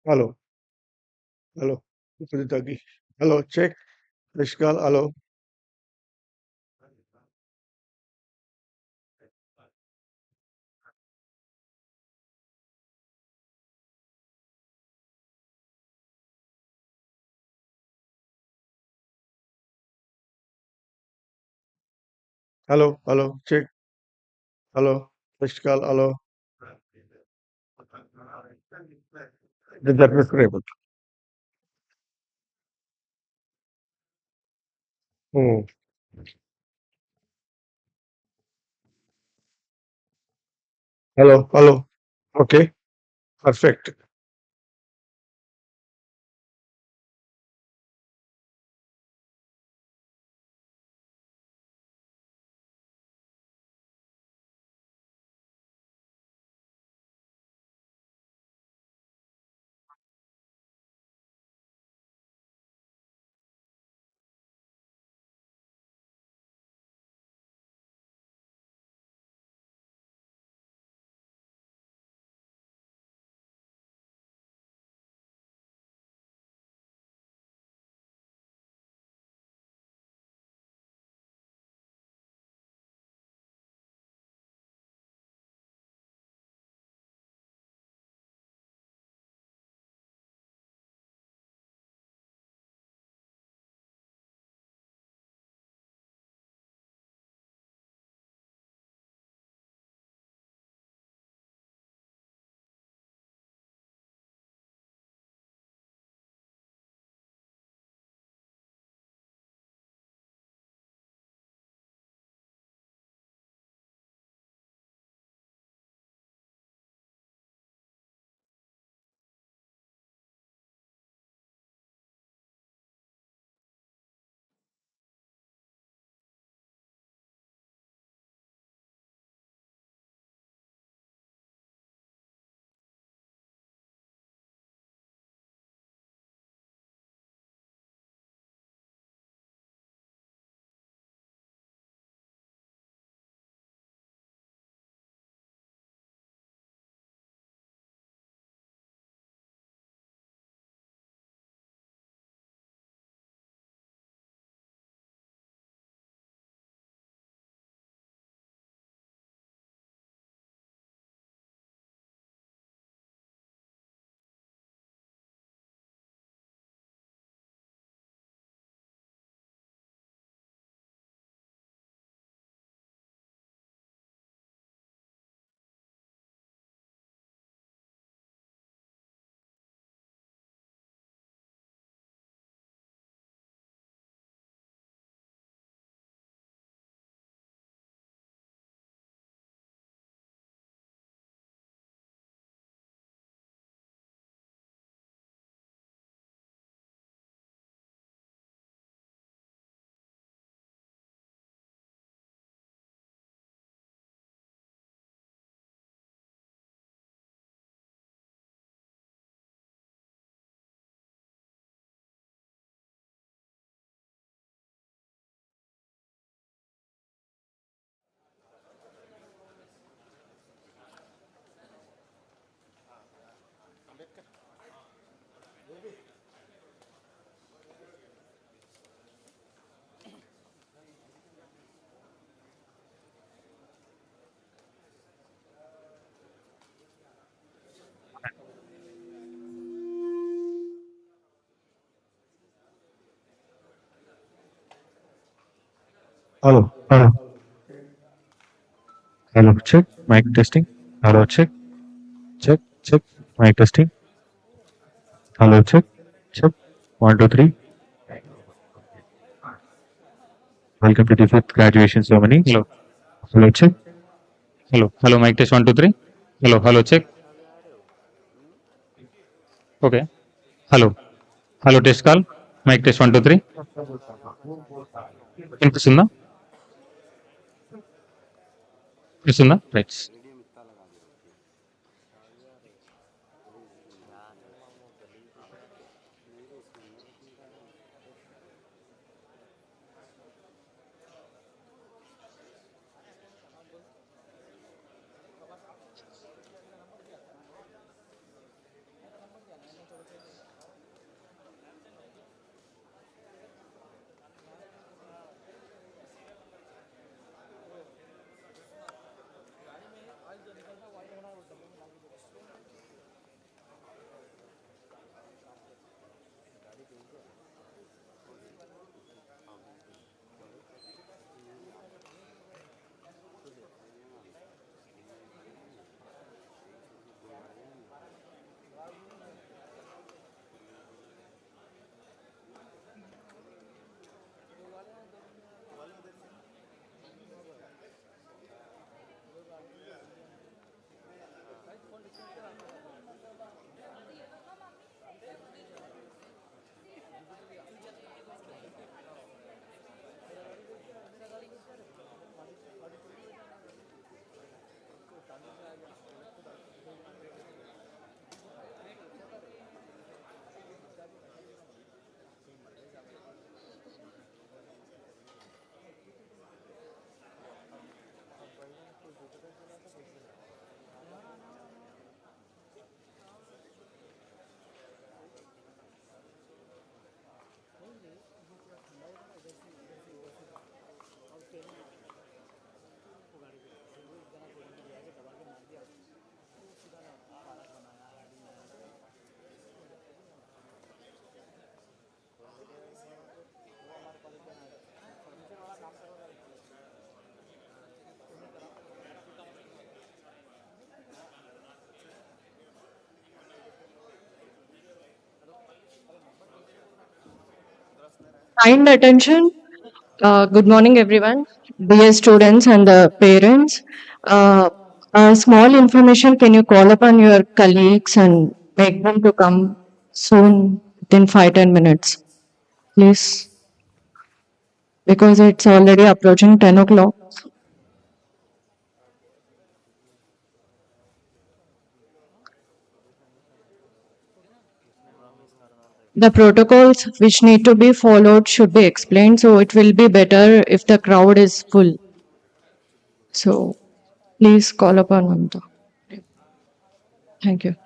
Hello, hello. Pritagi. Hello, check. Vishkal, hello. Hello, hello, check. Hello, Vishkal, hello. That was great. Hmm. Hello, hello. Okay, perfect. Hello, hello, hello, check. Mic testing. Hello, check, check, check. Mic testing. Hello, check, check. One, two, three. Welcome to the fifth graduation ceremony. Hello. Hello, check. Hello. Hello. Mic test 1 2 3. Hello. Hello. Check. Okay. Hello. Hello. Test call. Mic test 1 2 3. వినిపిస్తుందా? వినిపిస్తుందా? Right. Kind attention. Good morning, everyone, dear students and the parents. A small information, can you call upon your colleagues and make them to come soon within 5-10 minutes, please? Because it's already approaching 10 o'clock. The protocols which need to be followed should be explained, so it will be better if the crowd is full. So please call upon Mamta. Thank you.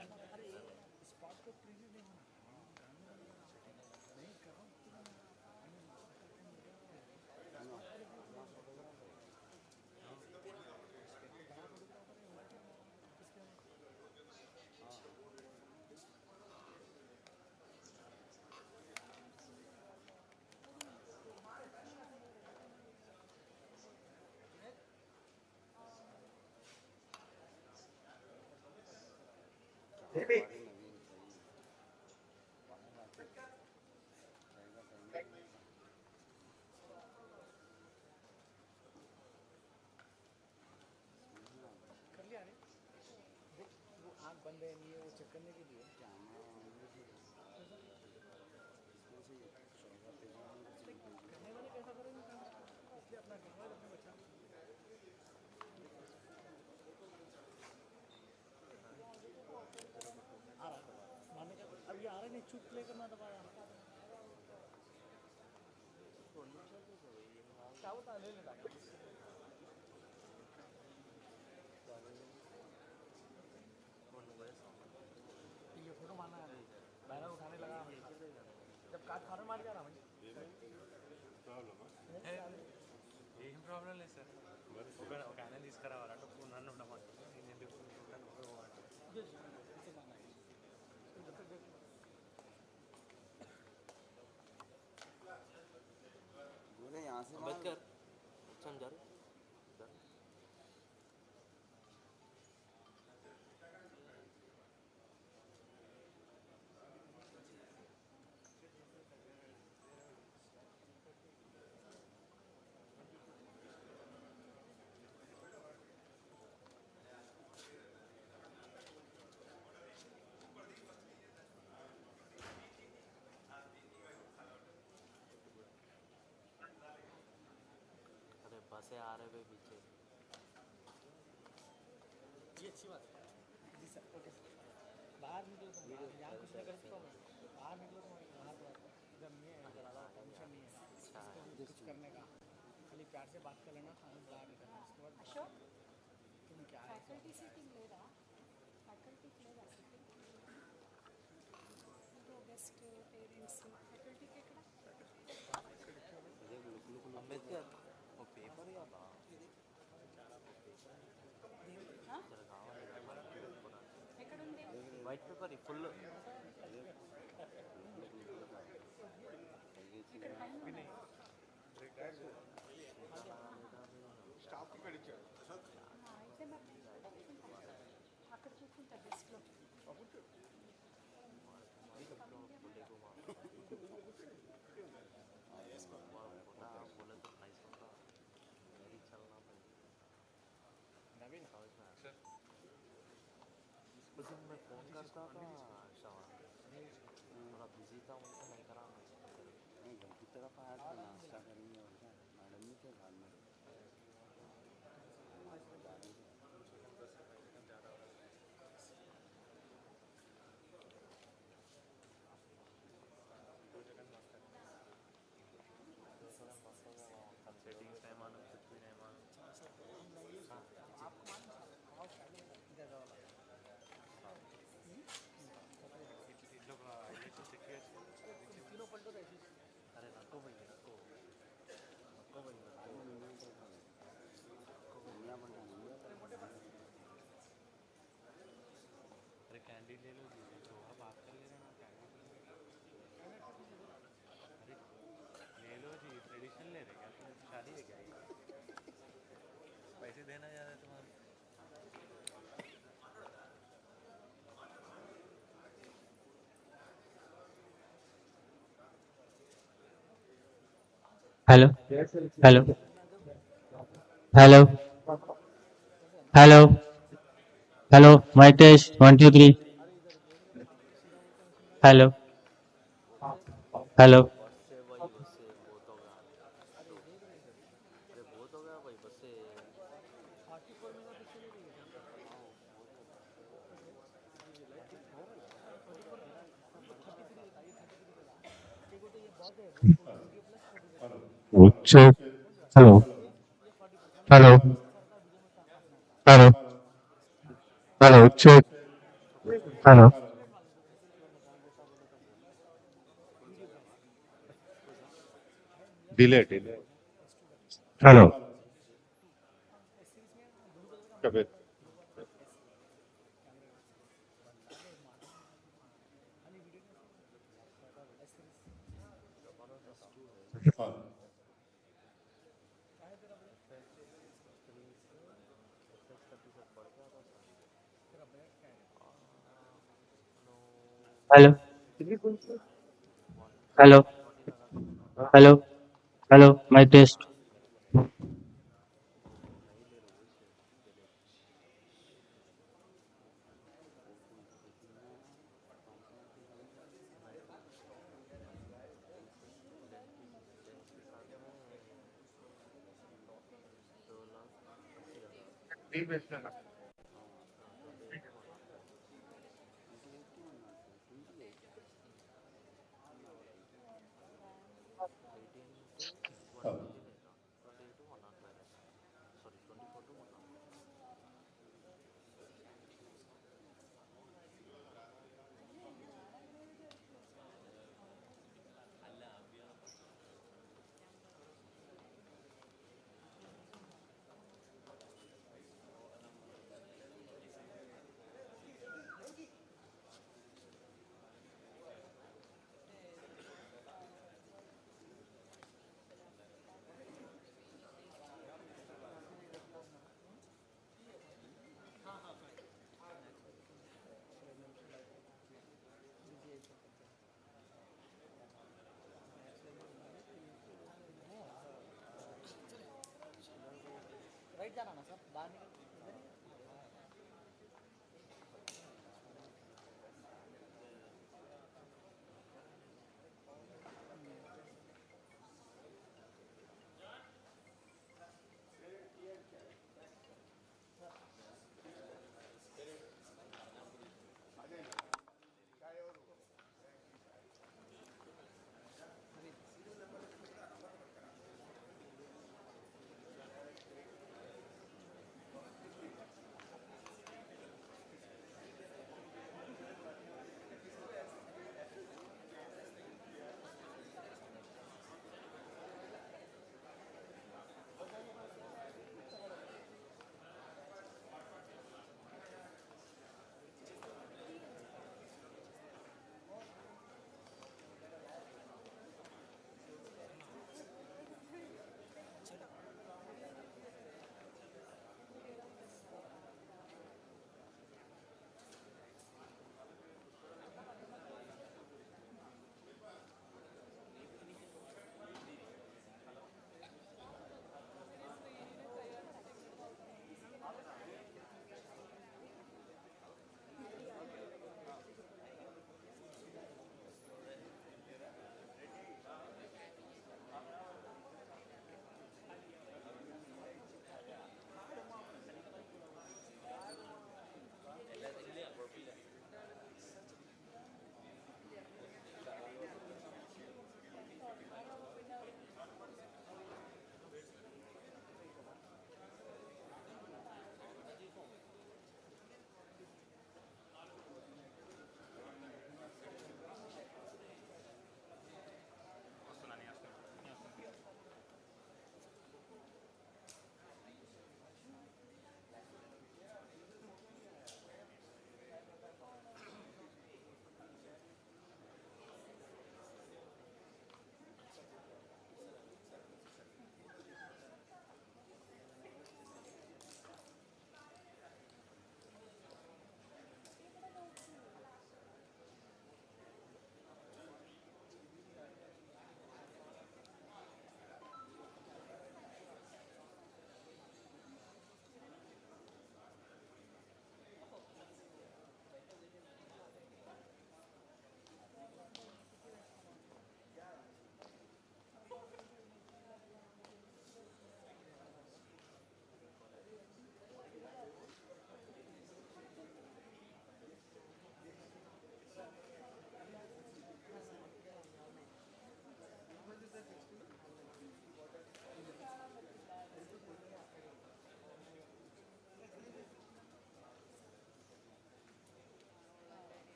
Hello. Hello. Hello. Hello. Hello. Mic test. 1, 2, 3. Hello. Hello. Check. Hello. Hello. Hello. Hello. Check. Hello. Delay. Delay. Hello. Kabir. Hello. Hello. Hello. Hello. Mic test.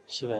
Shiva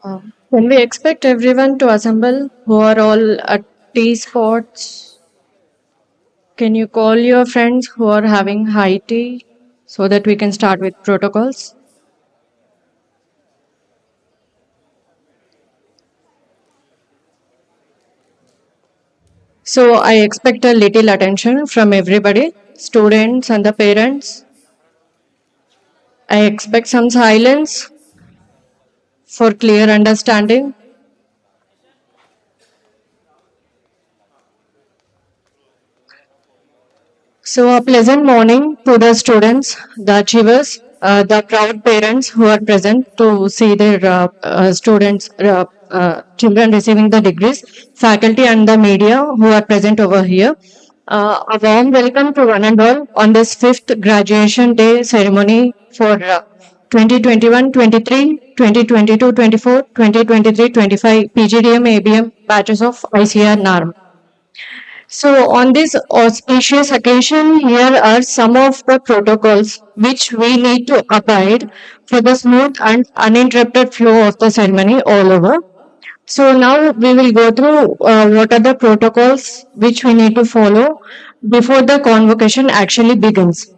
Can we expect everyone to assemble who are all at T spots? Can you call your friends who are having high tea so that we can start with protocols? So I expect a little attention from everybody, students and the parents. I expect some silence for clear understanding. So, a pleasant morning to the students, the achievers, the proud parents who are present to see their students, children receiving the degrees, faculty and the media who are present over here. A warm welcome to one and all on this fifth graduation day ceremony for 2021 23, 2022 24, 2023 25 PGDM ABM batches of ICAR-NAARM. So, on this auspicious occasion, here are some of the protocols which we need to abide for the smooth and uninterrupted flow of the ceremony all over. So, now we will go through what are the protocols which we need to follow before the convocation actually begins.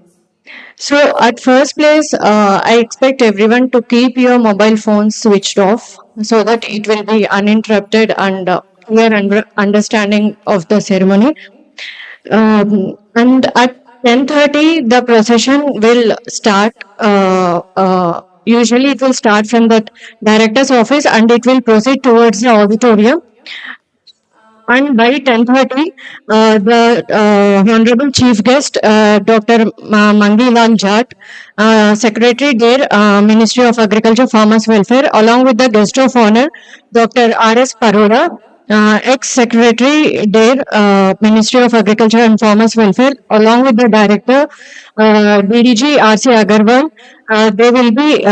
So, at first place, I expect everyone to keep your mobile phones switched off so that it will be uninterrupted and clear understanding of the ceremony. And at 10:30, the procession will start. Usually, it will start from the director's office and it will proceed towards the auditorium. And by 10:30, the Honorable Chief Guest, Dr. Mangilan Jat, Secretary there, Ministry of Agriculture, Farmers Welfare, along with the Guest of Honor, Dr. R.S. Parora, Ex-Secretary there, Ministry of Agriculture and Farmers Welfare, along with the Director, DDG R.C. Agarwal. They will be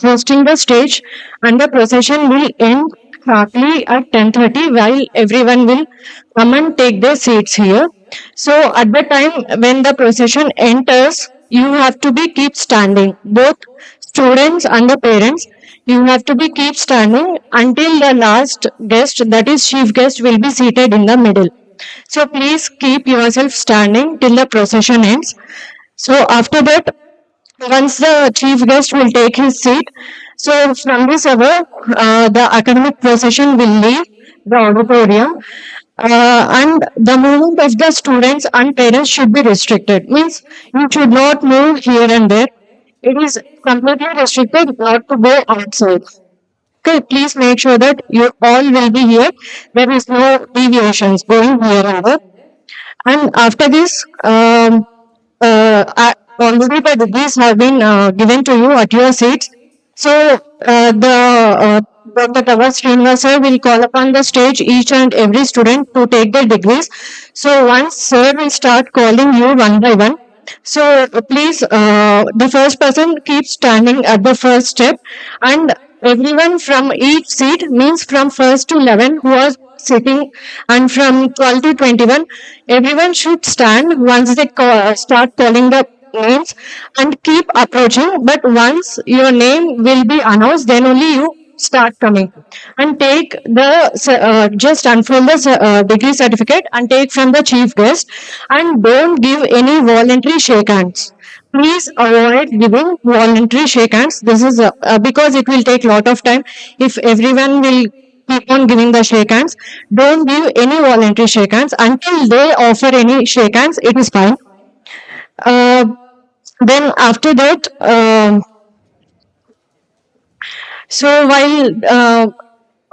hosting the stage and the procession will end sharply at 10:30 while everyone will come and take their seats here. So at the time when the procession enters, you have to be keep standing. Both students and the parents, you have to be keep standing until the last guest, that is chief guest, will be seated in the middle. So please keep yourself standing till the procession ends. So after that, once the chief guest will take his seat, so from this hour, the academic procession will leave the auditorium, and the movement of the students and parents should be restricted. Means you should not move here and there. It is completely restricted not to go outside. Okay, please make sure that you all will be here. There is no deviations going here and there. And after this, already the degrees have been given to you at your seats. So the Dr. Tava Srinivas sir will call upon the stage each and every student to take their degrees. So once sir will start calling you one by one. So please, the first person keeps standing at the first step, and everyone from each seat, means from first to 11 who are sitting, and from 12 to 21, everyone should stand once they start calling the names and keep approaching. But once your name will be announced, then only you start coming and take the just unfold the degree certificate and take from the chief guest, and don't give any voluntary shake hands. Please avoid giving voluntary shake hands. This is because it will take lot of time. If everyone will keep on giving the shake hands, don't give any voluntary shake hands until they offer any shake hands. It is fine. Uh, then after that, so while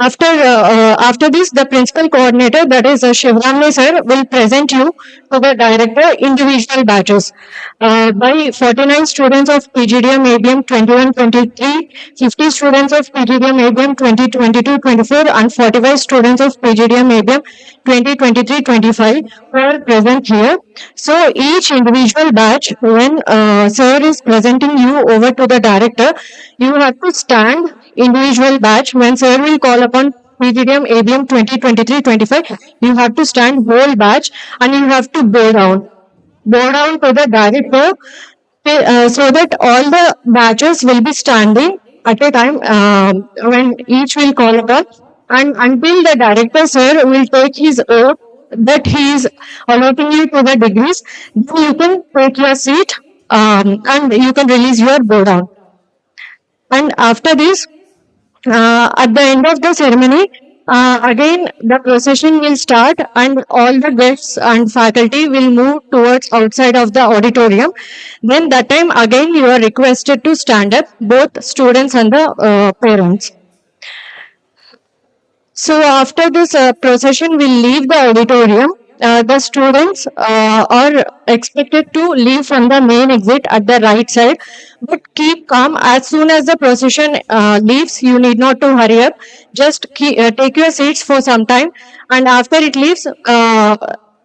after this, the principal coordinator, that is Shivramani sir, will present you to the director individual batches. By 49 students of PGDM ABM 21-23, 50 students of PGDM ABM 2022-24, and 45 students of PGDM ABM 2023-25 who are present here. So each individual batch, when sir is presenting you over to the director, you have to stand individual batch. When sir will call upon PGDM ABM 2023-25, you have to stand whole batch and you have to bow down. Bow down to the director so that all the batches will be standing at a time when each will call upon, and until the director sir will take his oath that he is allotting you to the degrees, then you can take your seat and you can release your board on. And after this, at the end of the ceremony, again the procession will start, and all the guests and faculty will move towards outside of the auditorium. Then that time again you are requested to stand up, both students and the parents. So after this procession will leave the auditorium, the students are expected to leave from the main exit at the right side. But keep calm. As soon as the procession leaves, you need not to hurry up. Just take your seats for some time, and after it leaves,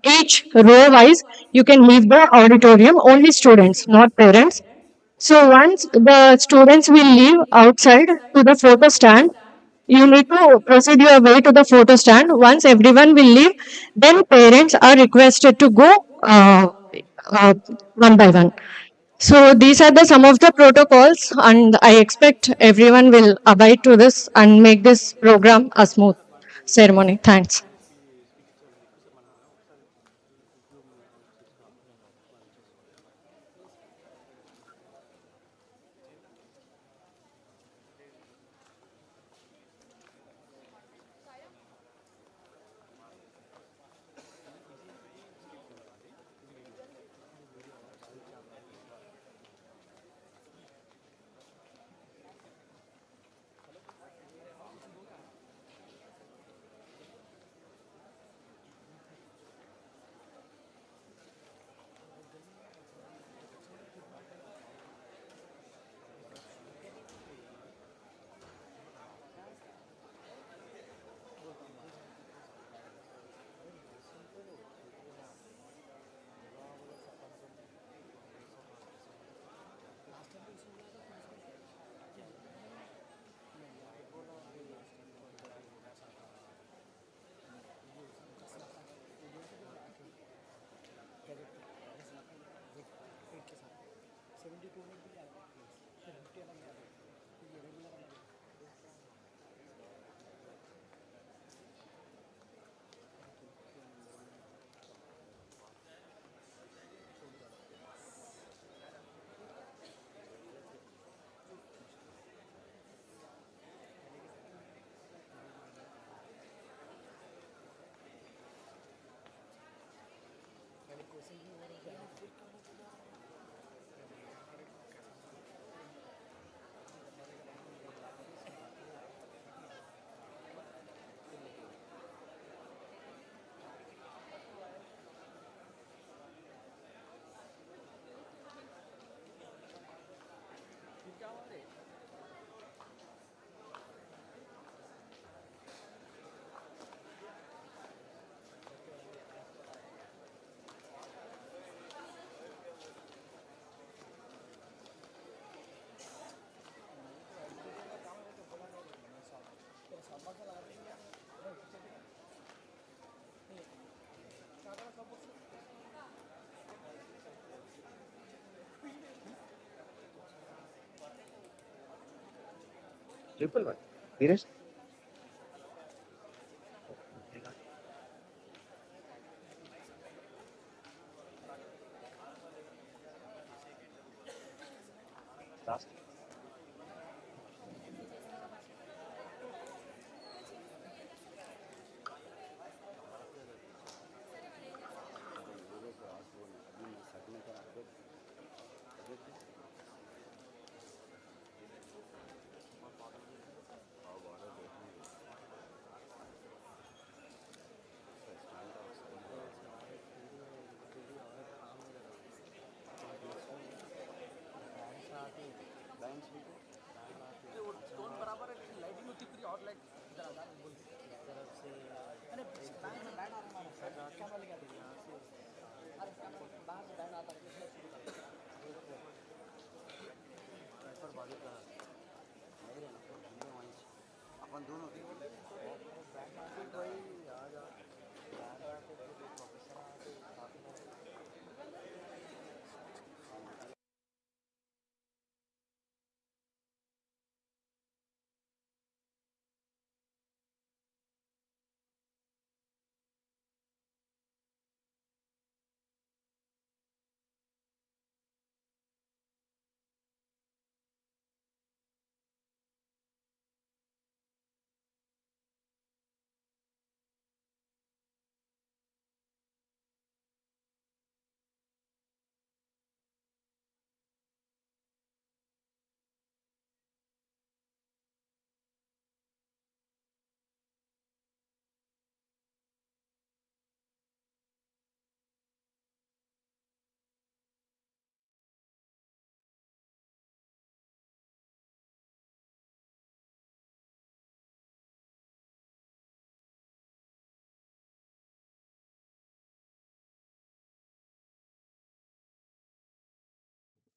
each row wise, you can leave the auditorium. Only students, not parents. So once the students will leave outside to the photo stand, you need to proceed your way to the photo stand. Once everyone will leave, then parents are requested to go uh, one by one. So these are the some of the protocols, and I expect everyone will abide to this and make this program a smooth ceremony. Thanks.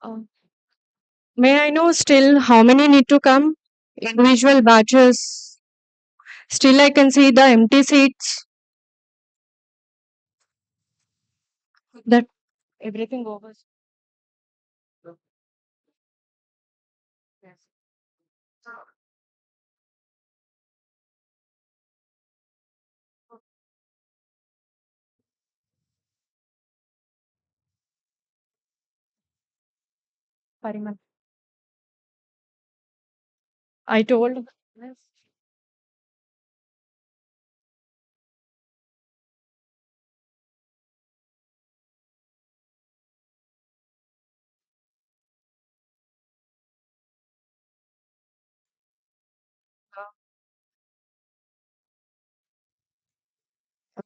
Uh, may I know still how many need to come? Individual batches. Still, I can see the empty seats. That everything over. Yes. Parimal. I told. Yes.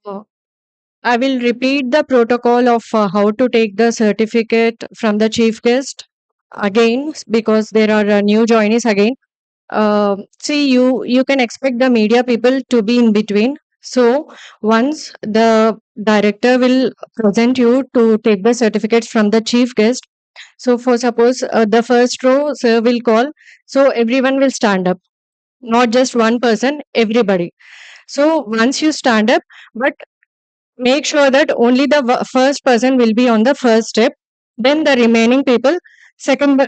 Uh, I will repeat the protocol of how to take the certificate from the chief guest again because there are new joinees again. See, you can expect the media people to be in between. So once the director will present you to take the certificates from the chief guest. So for suppose the first row sir will call, so everyone will stand up, not just one person, everybody. So once you stand up, but make sure that only the first person will be on the first step, then the remaining people second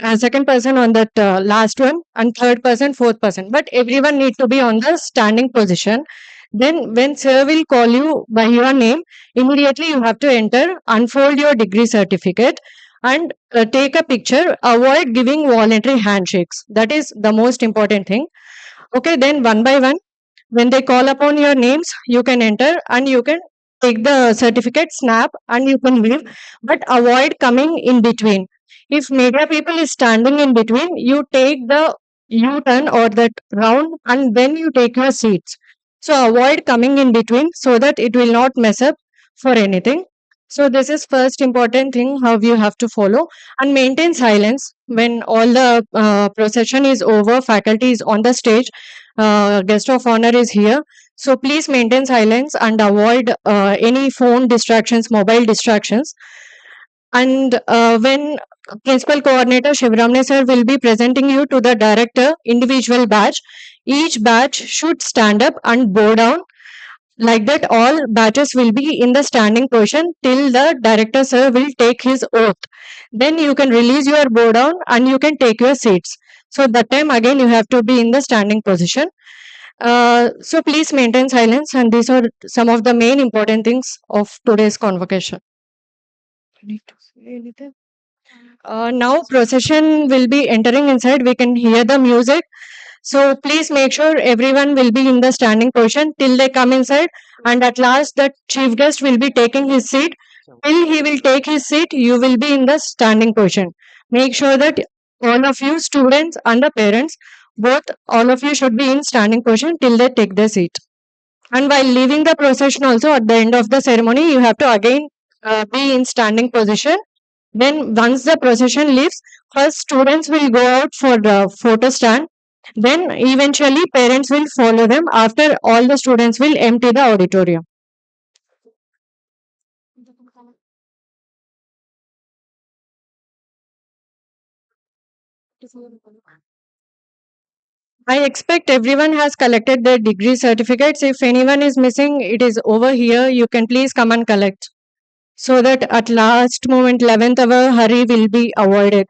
person on that last one, and third person, fourth person, but everyone need to be on the standing position. Then when sir will call you by your name, immediately you have to enter, unfold your degree certificate, and take a picture. Avoid giving voluntary handshakes, that is the most important thing. Okay, then one by one, when they call upon your names, you can enter and you can take the certificate, snap, and you can leave. But avoid coming in between. If media people is standing in between, you take the U turn or that round and then you take your seats. So avoid coming in between so that it will not mess up for anything. So this is first important thing how you have to follow, and maintain silence when all the procession is over. Faculty is on the stage, guest of honor is here. So please maintain silence and avoid any phone distractions, mobile distractions. And when principal coordinator Shivramne sir will be presenting you to the director individual batch, each batch should stand up and bow down. Like that, all batches will be in the standing position till the director sir will take his oath. Then you can release your bow down and you can take your seats. So that time again you have to be in the standing position. So please maintain silence, and these are some of the main important things of today's convocation. Need to say anything? Now procession will be entering inside. We can hear the music. So please make sure everyone will be in the standing position till they come inside. And at last, the chief guest will be taking his seat. Till he will take his seat, you will be in the standing position. Make sure that all of you, students and the parents, both all of you should be in standing position till they take their seat. And while leaving the procession, also at the end of the ceremony, you have to again be in standing position. Then, once the procession leaves, first students will go out for the photo stand. Then, eventually, parents will follow them. After all the students will empty the auditorium. I expect everyone has collected their degree certificates. If anyone is missing, it is over here. You can please come and collect so that at last moment, 11th hour, hurry will be avoided.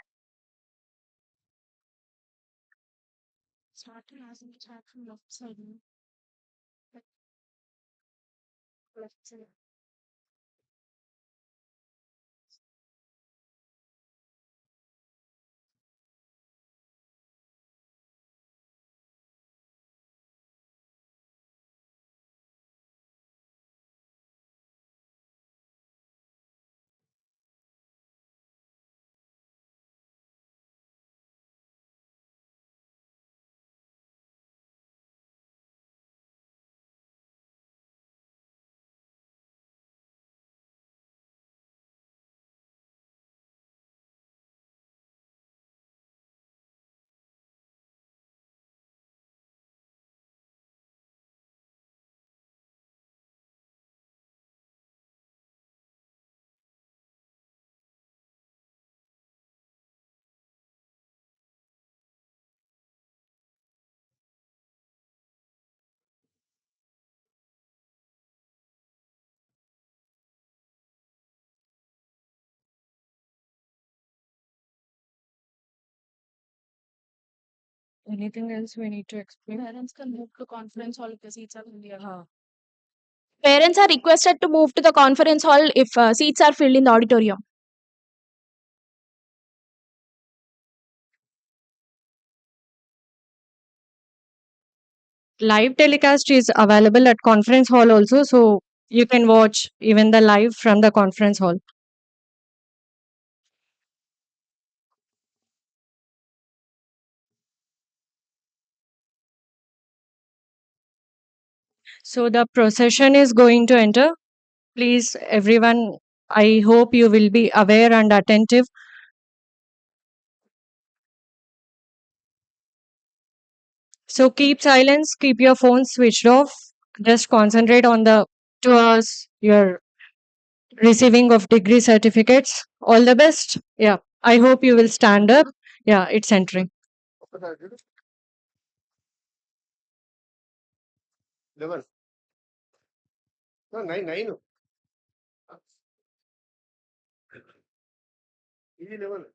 Anything else we need to explain? Parents can move to conference hall if the seats are filled here. हाँ. Parents are requested to move to the conference hall if seats are filled in the auditorium. Live telecast is available at conference hall also, so you can watch even the live from the conference hall. So the procession is going to enter. Please, everyone, I hope you will be aware and attentive. So keep silence, keep your phone switched off. Just concentrate on the 2 hours you're receiving of degree certificates. All the best. Yeah. I hope you will stand up. Yeah, it's entering. 11. No, 9. Is 11.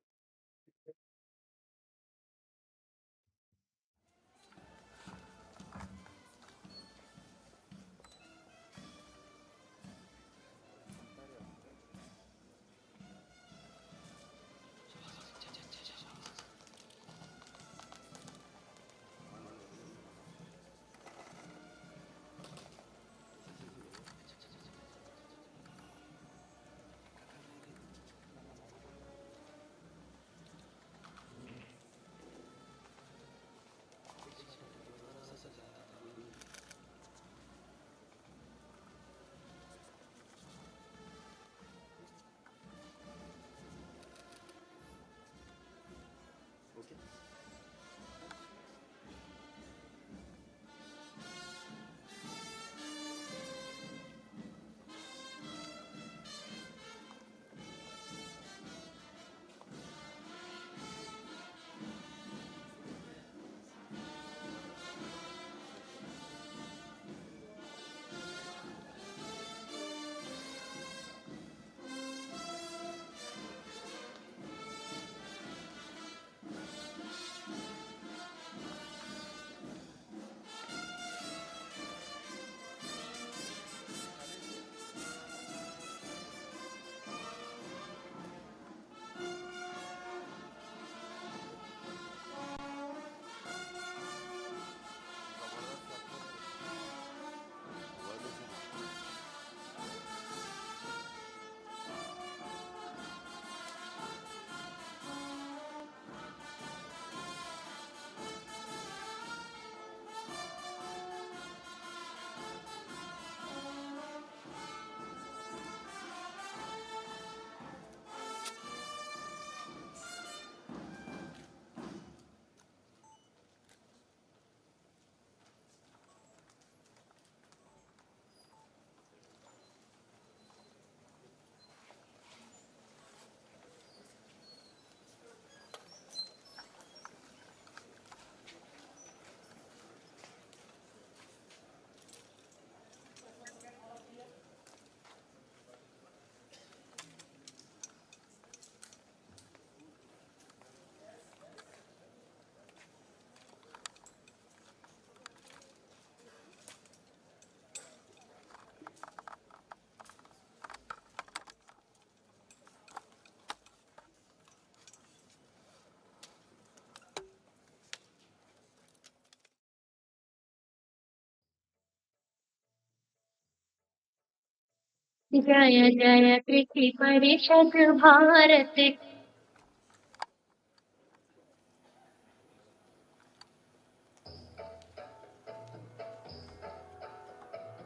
जय जय कृषि परिषद भारत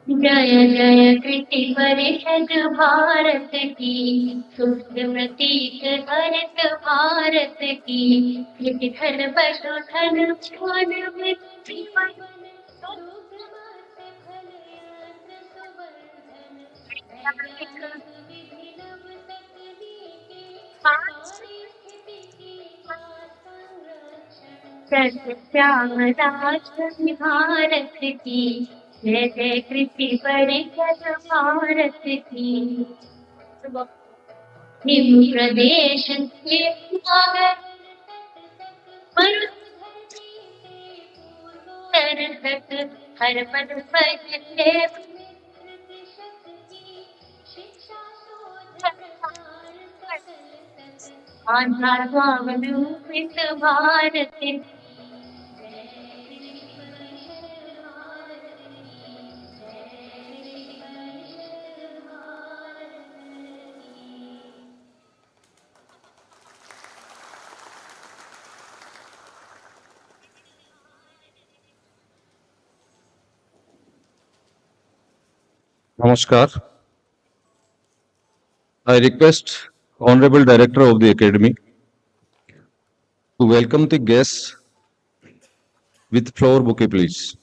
जय जय कृषि परिषद भारत की सुख प्रतीक हरित भारत की कृषि धन पशुधन वन मृत जीवन वैज्ञानिक विधि नव तकनीके पारिस्थितिकी का संरक्षण श्याम भारत की जय जय कृषि परिषद भारत की हिम प्रदेश के सागर हर पल बदले मित्र की शक्ति शिक्षा शोध प्रसार सकल सकल आंध्रा स्वावलंबित भारत की जय कृषि परिषद भारत की जय कृषि परिषद भारत की। Namaskar. I request Honorable Director of the Academy to welcome the guests with flower bouquet, please.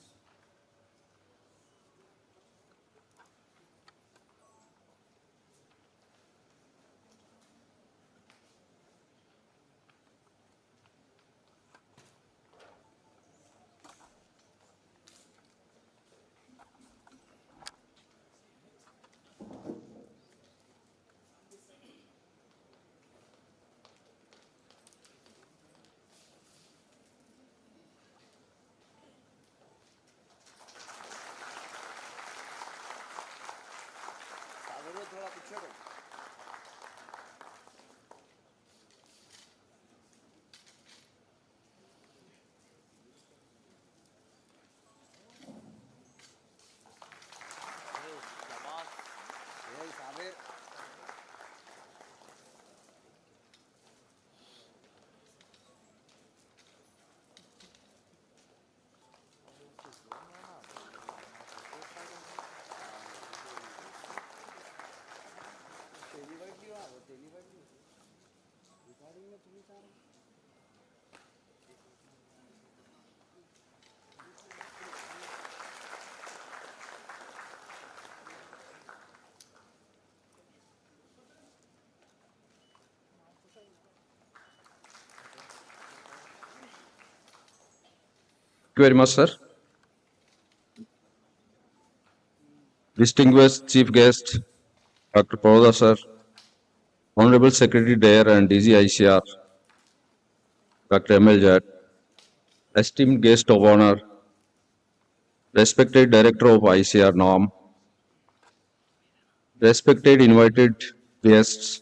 Thank you very much, sir. Distinguished Chief Guest, Dr. Paroda, sir, Honorable Secretary DARE and DG ICR, Dr. ML Jat, esteemed guest of honor, respected Director of ICAR-NAARM, respected invited guests,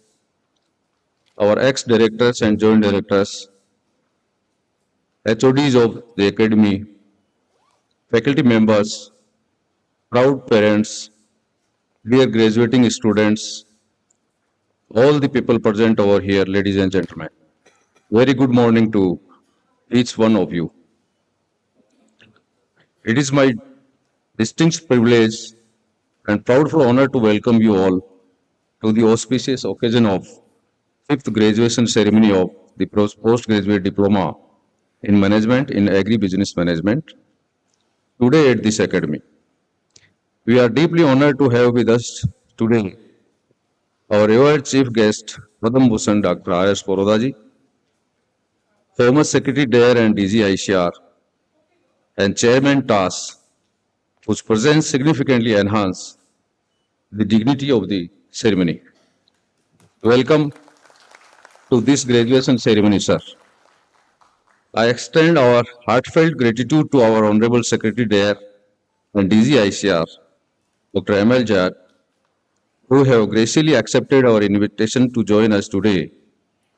our ex-directors and joint directors, HODs of the Academy, faculty members, proud parents, dear graduating students, all the people present over here, ladies and gentlemen. Very good morning to each one of you. It is my distinct privilege and proudful honor to welcome you all to the auspicious occasion of 5th graduation ceremony of the postgraduate diploma in management in agri-business management today at this academy. We are deeply honored to have with us today our revered chief guest, Padam Bhushan Dr. R.S. Parodaji, former Secretary DARE and DG ICR, and Chairman TAS, whose presence significantly enhance the dignity of the ceremony. Welcome to this graduation ceremony, sir. I extend our heartfelt gratitude to our Honorable Secretary DARE and DG ICR, Dr. ML Jat, who have graciously accepted our invitation to join us today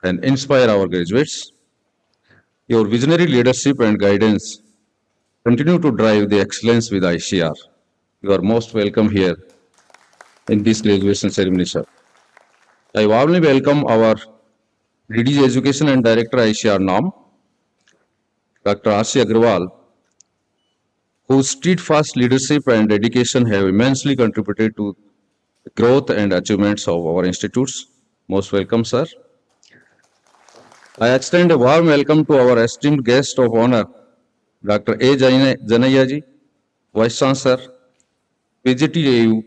and inspire our graduates. Your visionary leadership and guidance continue to drive the excellence with ICR. You are most welcome here in this graduation ceremony, sir. I warmly welcome our DDG Education and Director ICAR-NAARM, Dr. R.C. Agrawal, whose steadfast leadership and dedication have immensely contributed to the growth and achievements of our institutes. Most welcome, sir. I extend a warm welcome to our esteemed guest of honor, Dr. A. Janaiyaji, Vice Chancellor, PGDM-Agri,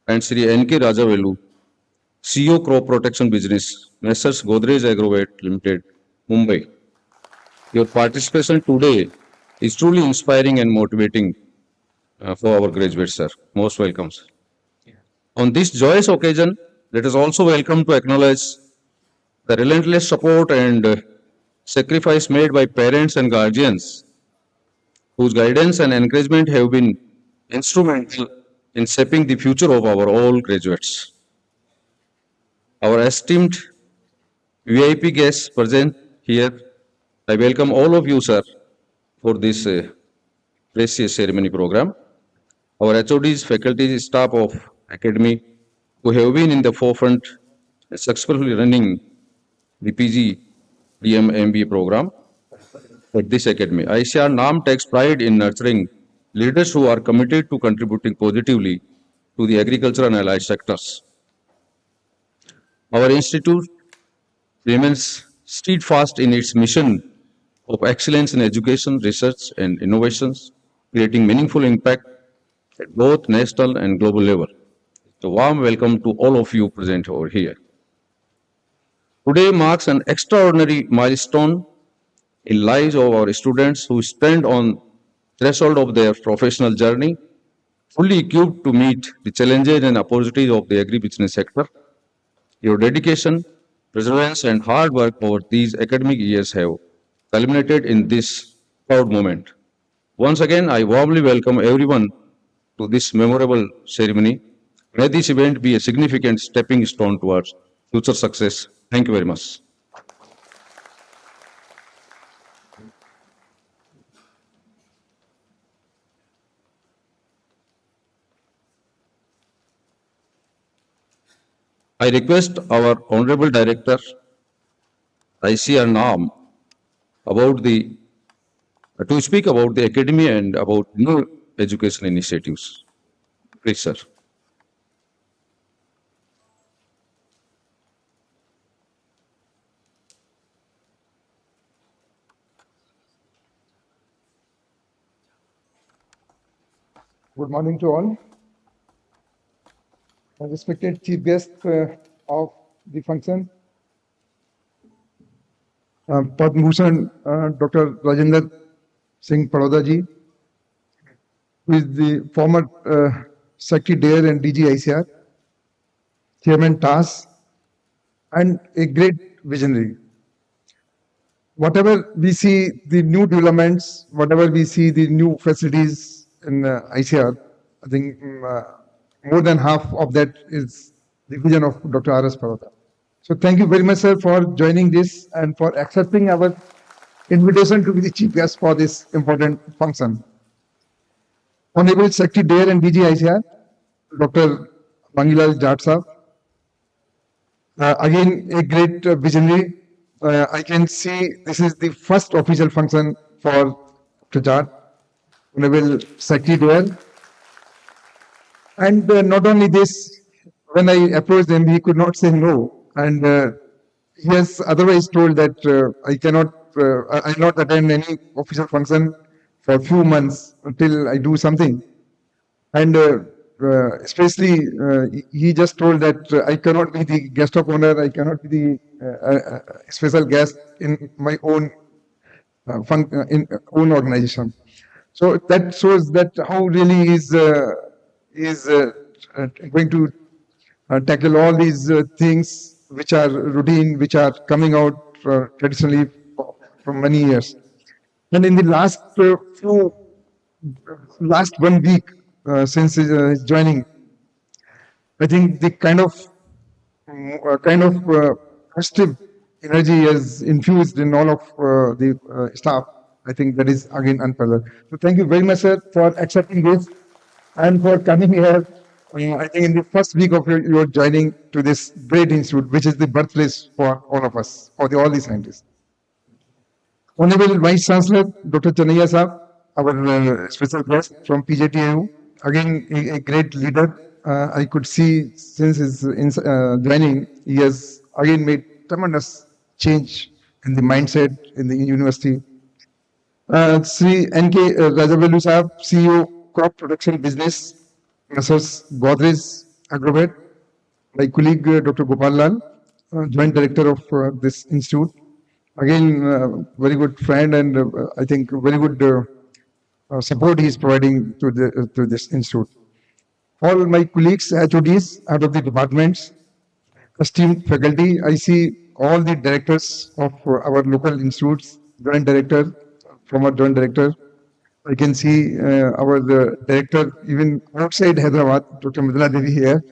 and Sri N.K. Rajavelu, CEO Crop Protection Business, Messrs. Godrej Agrovet Limited, Mumbai. Your participation today is truly inspiring and motivating for our graduates, sir. Most welcome, sir. On this joyous occasion, let us also welcome to acknowledge the relentless support and sacrifice made by parents and guardians whose guidance and encouragement have been instrumental in shaping the future of our all graduates. Our esteemed VIP guests present here, I welcome all of you, sir, for this precious ceremony program. Our HODs, faculty, staff of academy who have been in the forefront successfully running the PGDM MBA program at this academy. ICAR-NAARM takes pride in nurturing leaders who are committed to contributing positively to the agriculture and allied sectors. Our institute remains steadfast in its mission of excellence in education, research, and innovations, creating meaningful impact at both national and global level. So, warm welcome to all of you present over here. Today marks an extraordinary milestone in lives of our students who stand on threshold of their professional journey, fully equipped to meet the challenges and opportunities of the agribusiness sector. Your dedication, perseverance, and hard work over these academic years have culminated in this proud moment. Once again, I warmly welcome everyone to this memorable ceremony. May this event be a significant stepping stone towards future success. Thank you very much. I request our Honorable Director, ICAR-NAARM, to speak about the academy and about new education initiatives. Please, sir. Good morning to all. Respected chief guest of the function, Padma Bhushan Dr. Rajendra Singh Paroda ji, who is the former Secretary DARE and DG ICR, Chairman TAS, and a great visionary. Whatever we see the new developments, whatever we see the new facilities in ICR, I think more than half of that is the vision of Dr. R.S. Paroda. So thank you very much, sir, for joining this and for accepting our invitation to be the chief guest for this important function. Honorable Secretary DARE and DG ICR, Dr. Mangilal Jat Sahab, again a great visionary. I can see this is the first official function for Dr. Jat, Honorable Secretary DARE. And not only this, when I approached him, he could not say no. And he has otherwise told that I'll not attend any official function for a few months until I do something. And especially, he just told that I cannot be the guest of honor, I cannot be the special guest in my own own organization. So that shows that how really is going to tackle all these things which are routine, which are coming out traditionally from many years. And in the last 1 week since his joining, I think the kind of positive energy is infused in all of the staff. I think that is again unparalleled. So thank you very much, sir, for accepting this and for coming here. I think in the first week of your joining to this great institute, which is the birthplace for all of us, for all the scientists. Honorable Vice Chancellor, Dr. Chanaya Saab, our special guest from PGDM-Agri, again a great leader. I could see since his joining, he has again made tremendous change in the mindset in the university. Sri N.K. Rajavelu Saab, CEO, Crop Production Business, Messrs. Godrej Agrovet. My colleague, Dr. Gopal Lal, Joint Director of this institute. Again, very good friend and I think very good support he is providing to this institute. All my colleagues, HODs out of the departments, esteemed faculty, I see all the directors of our local institutes, joint director, former joint director, I can see our director, even outside Hyderabad, Dr. Madhula Devi here.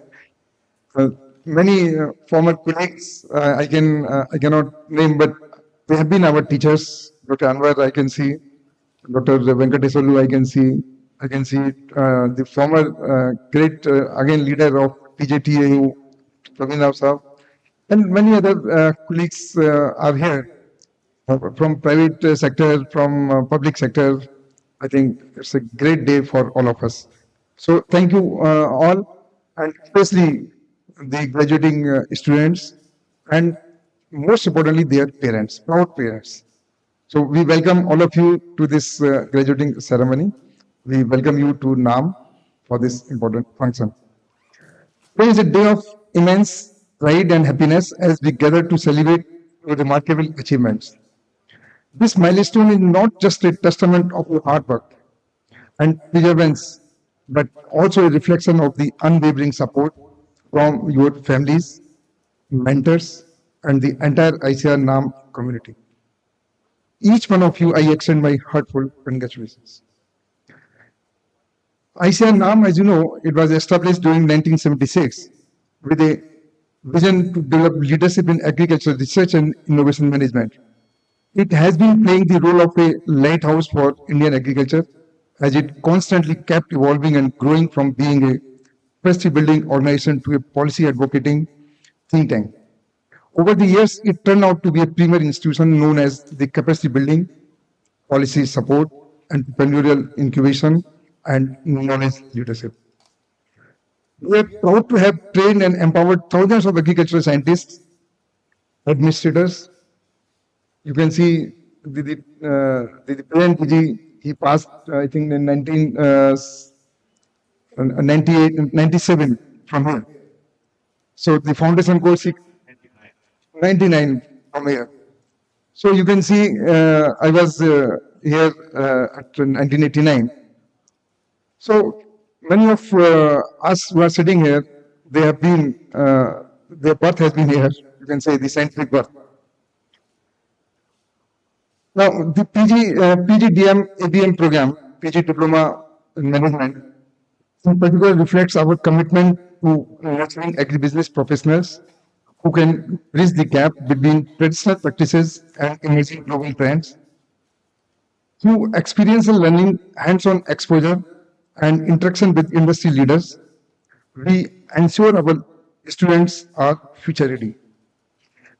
Many former colleagues I cannot name, but they have been our teachers. Dr. Anwar, I can see. Dr. Venkateswalu, I can see the former great again leader of PJTAU, Praveen Rao Saab, and many other colleagues are here from private sector, from public sector. I think it's a great day for all of us. So thank you all, and especially the graduating students, and most importantly their parents, proud parents. So we welcome all of you to this graduating ceremony. We welcome you to NAARM for this important function. Today is a day of immense pride and happiness as we gather to celebrate your remarkable achievements. This milestone is not just a testament of your hard work and perseverance, but also a reflection of the unwavering support from your families, mentors, and the entire ICAR-NAARM community. Each one of you, I extend my heartfelt congratulations. ICAR-NAARM, as you know, it was established during 1976 with a vision to develop leadership in agricultural research and innovation management. It has been playing the role of a lighthouse for Indian agriculture as it constantly kept evolving and growing from being a capacity building organization to a policy advocating think tank. Over the years, it turned out to be a premier institution known as the capacity building, policy support, entrepreneurial incubation, and knowledge leadership. We are proud to have trained and empowered thousands of agricultural scientists, administrators. You can see the President PG, he passed, I think, in 97 from here. So the foundation course, 99 from here. So you can see I was here at 1989. So many of us who are sitting here, they have been, their birth has been here. You can say the scientific birth. Now, the PGDM-Agri program, PG Diploma in Management, in particular reflects our commitment to nurturing agribusiness professionals who can bridge the gap between traditional practices and emerging global trends. Through experiential learning, hands-on exposure, and interaction with industry leaders, we ensure our students are future ready.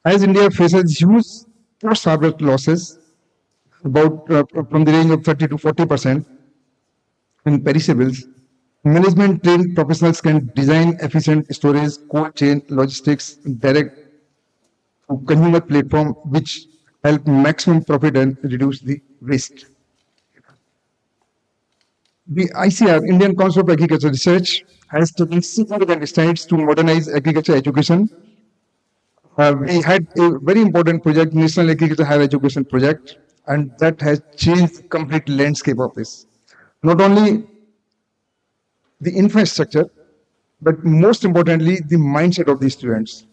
As India faces huge post-harvest losses, about from the range of 30 to 40% in perishables, management trained professionals can design efficient storage, cold chain, logistics, direct to consumer platform, which help maximum profit and reduce the waste. The ICR, Indian Council of Agricultural Research, has taken significant strides to modernize agriculture education. We had a very important project, National Agriculture Higher Education Project, and that has changed the complete landscape of this. Not only the infrastructure, but most importantly, the mindset of the students.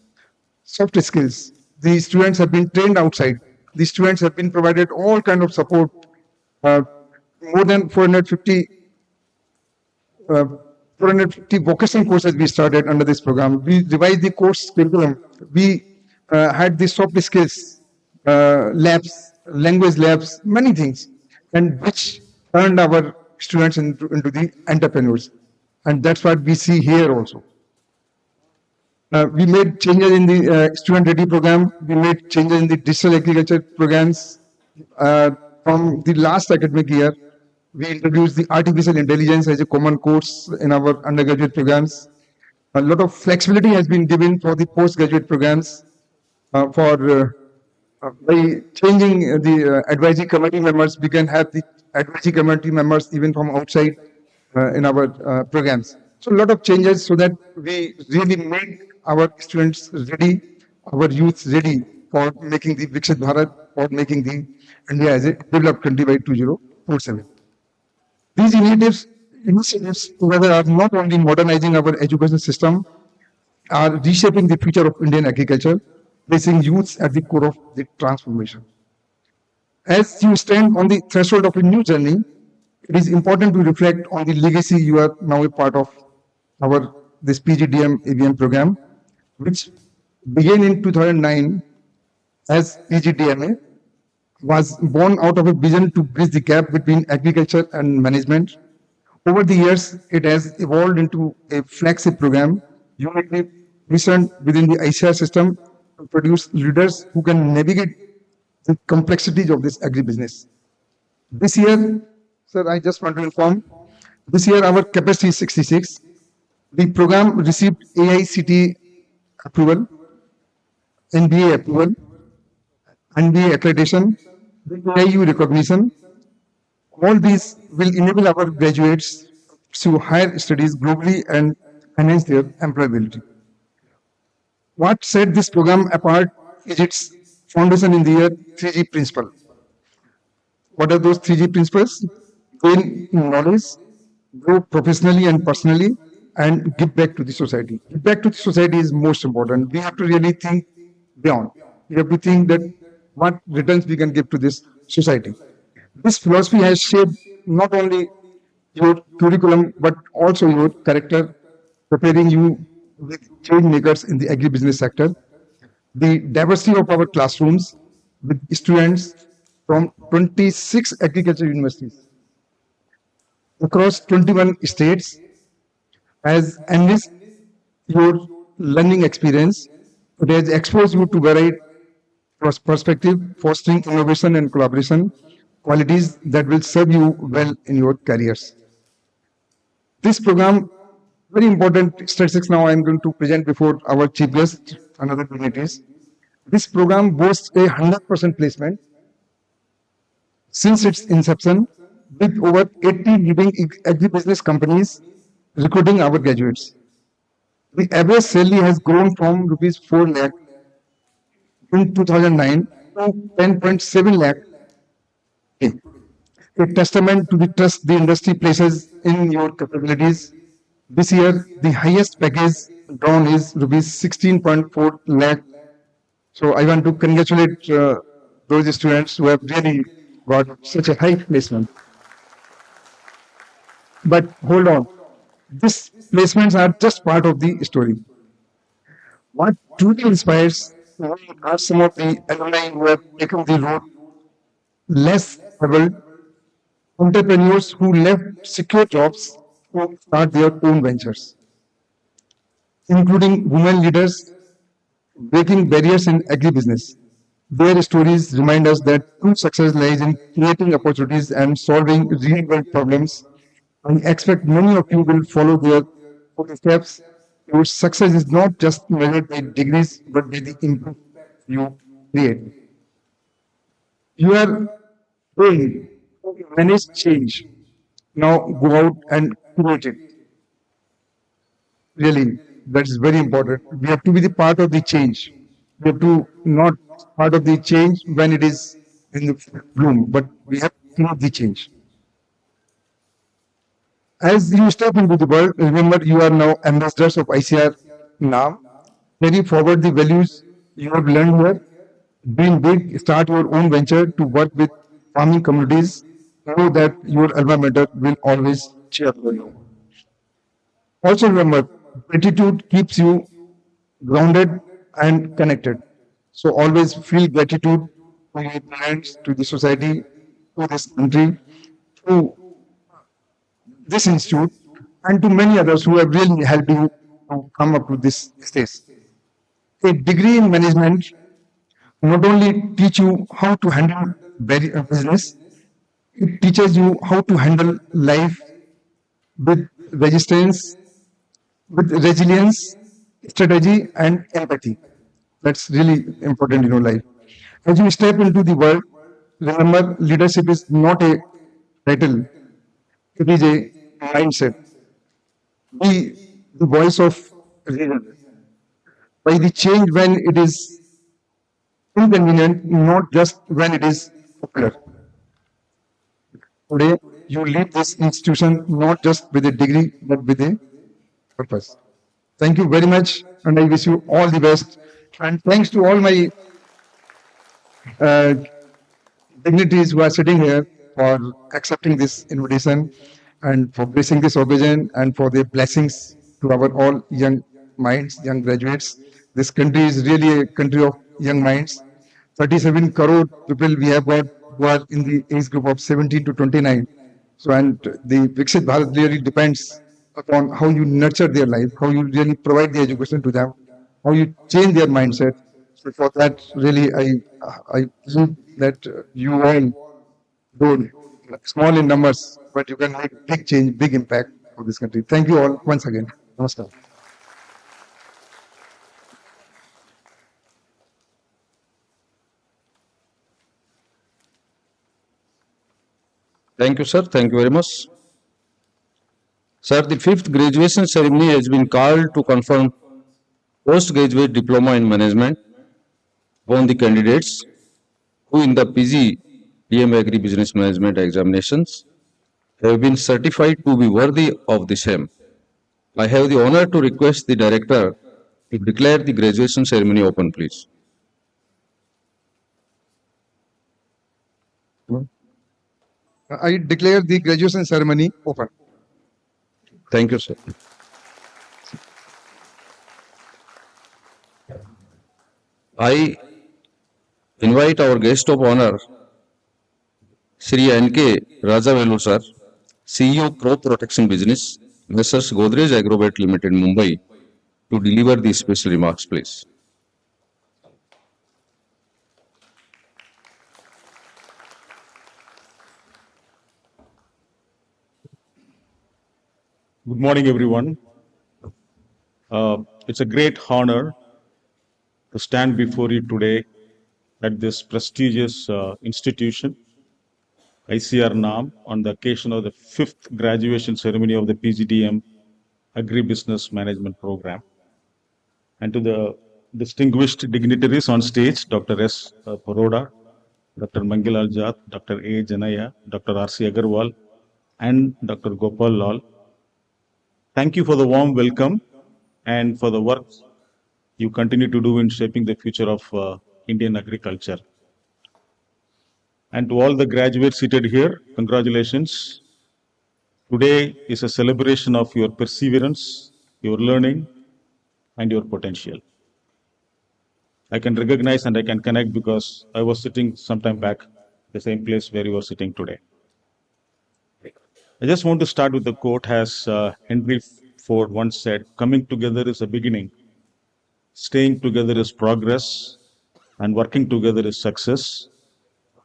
Soft skills. The students have been trained outside. The students have been provided all kind of support. More than 450 vocational courses we started under this program. We revised the course curriculum. We had the soft skills labs, language labs, many things, and which turned our students into the entrepreneurs. And that's what we see here also. We made changes in the student ready program. We made changes in the digital agriculture programs. From the last academic year, we introduced the artificial intelligence as a common course in our undergraduate programs. A lot of flexibility has been given for the postgraduate programs by changing the advisory committee members. We can have the advisory committee members even from outside in our programs. So a lot of changes so that we really make our students ready, our youth ready for making the Viksit Bharat, for making the India as a developed country by 2047. These initiatives together are not only modernizing our education system, are reshaping the future of Indian agriculture, placing youths at the core of the transformation. As you stand on the threshold of a new journey, it is important to reflect on the legacy you are now a part of our this PGDM-AVM program, which began in 2009 as PGDMA, was born out of a vision to bridge the gap between agriculture and management. Over the years, it has evolved into a flagship program, uniquely positioned within the ICAR system to produce leaders who can navigate the complexities of this agribusiness. This year, sir, I just want to inform, this year our capacity is 66. The program received AICT approval, NBA approval, NBA accreditation, AIU recognition. All these will enable our graduates to higher studies globally and enhance their employability. What set this program apart is its foundation in the year 3G principle. What are those 3G principles? Gain knowledge, grow professionally and personally, and give back to the society. Give back to the society is most important. We have to really think beyond. We have to think that what returns we can give to this society. This philosophy has shaped not only your curriculum but also your character, preparing you with change makers in the agribusiness sector. The diversity of our classrooms with students from 26 agriculture universities across 21 states has enriched your learning experience. It has exposed you to varied perspective, fostering innovation and collaboration, qualities that will serve you well in your careers. This program, very important statistics now I am going to present before our chief guest and other dignitaries. This program boasts a 100% placement since its inception, with over 80 leading agribusiness companies recruiting our graduates. The average salary has grown from rupees 4 lakh in 2009 to 10.7 lakh today. A testament to the trust the industry places in your capabilities. This year, the highest package drawn is rupees 16.4 lakh. So I want to congratulate those students who have really got such a high placement. But hold on, these placements are just part of the story. What truly inspires are some of the alumni who have taken the road less traveled, entrepreneurs who left secure jobs to start their own ventures, including women leaders breaking barriers in agribusiness. Their stories remind us that true success lies in creating opportunities and solving real-world problems. I expect many of you will follow their footsteps. Your success is not just measured by degrees, but by the impact you create. You are going to manage change. Now go out and create it. Really, that's very important. We have to be the part of the change. We have to not part of the change when it is in the bloom, but we have to create the change. As you step into the world, remember you are now ambassadors of ICAR-NAARM. Carry forward the values you have learned here. Dream big, start your own venture to work with farming communities. Know that your alma mater will always cheer for you. Also remember, gratitude keeps you grounded and connected. So always feel gratitude to your parents, to the society, to this country, to this institute, and to many others who have really helped you to come up to this stage. A degree in management not only teach you how to handle business, it teaches you how to handle life with resistance, with resilience, strategy, and empathy. That's really important in your life. As you step into the world, remember leadership is not a title, it is a mindset. Be the voice of reason. By the change when it is inconvenient, not just when it is popular. Today, you lead this institution not just with a degree, but with a purpose. Thank you very much, and I wish you all the best. And thanks to all my dignitaries who are sitting here. for accepting this invitation and for gracing this occasion and for the blessings to our all young minds, young graduates. This country is really a country of young minds. 37 crore people we have got who are in the age group of 17 to 29. So, and the Viksit Bharat really depends upon how you nurture their life, how you really provide the education to them, how you change their mindset. So, for that, really, I believe that you all, though small in numbers, but you can make big change, big impact for this country. Thank you all once again. Namaskar. Thank you, sir. Thank you very much. Sir, the fifth graduation ceremony has been called to confirm postgraduate diploma in management upon the candidates who in the PGDM-Agri business management examinations have been certified to be worthy of the same. I have the honor to request the director to declare the graduation ceremony open, please. I declare the graduation ceremony open. Thank you, sir. I invite our guest of honor, Sri N.K. Rajavelu, sir, CEO Crop Protection Business, Messrs. Godrej Agrovet Limited, Mumbai, to deliver the special remarks, please. Good morning, everyone. It's a great honor to stand before you today at this prestigious institution, ICAR-NAARM, on the occasion of the fifth graduation ceremony of the PGDM-Agri Business Management Program. And to the distinguished dignitaries on stage, Dr. S. Paroda, Dr. Mangal Aljat, Dr. A. Janaya, Dr. R.C. Agarwal, and Dr. Gopal Lal. Thank you for the warm welcome and for the work you continue to do in shaping the future of Indian agriculture. And to all the graduates seated here, congratulations. Today is a celebration of your perseverance, your learning, and your potential. I can recognize and I can connect because I was sitting sometime back, the same place where you are sitting today. I just want to start with the quote as Henry Ford once said, "Coming together is a beginning, staying together is progress, and working together is success.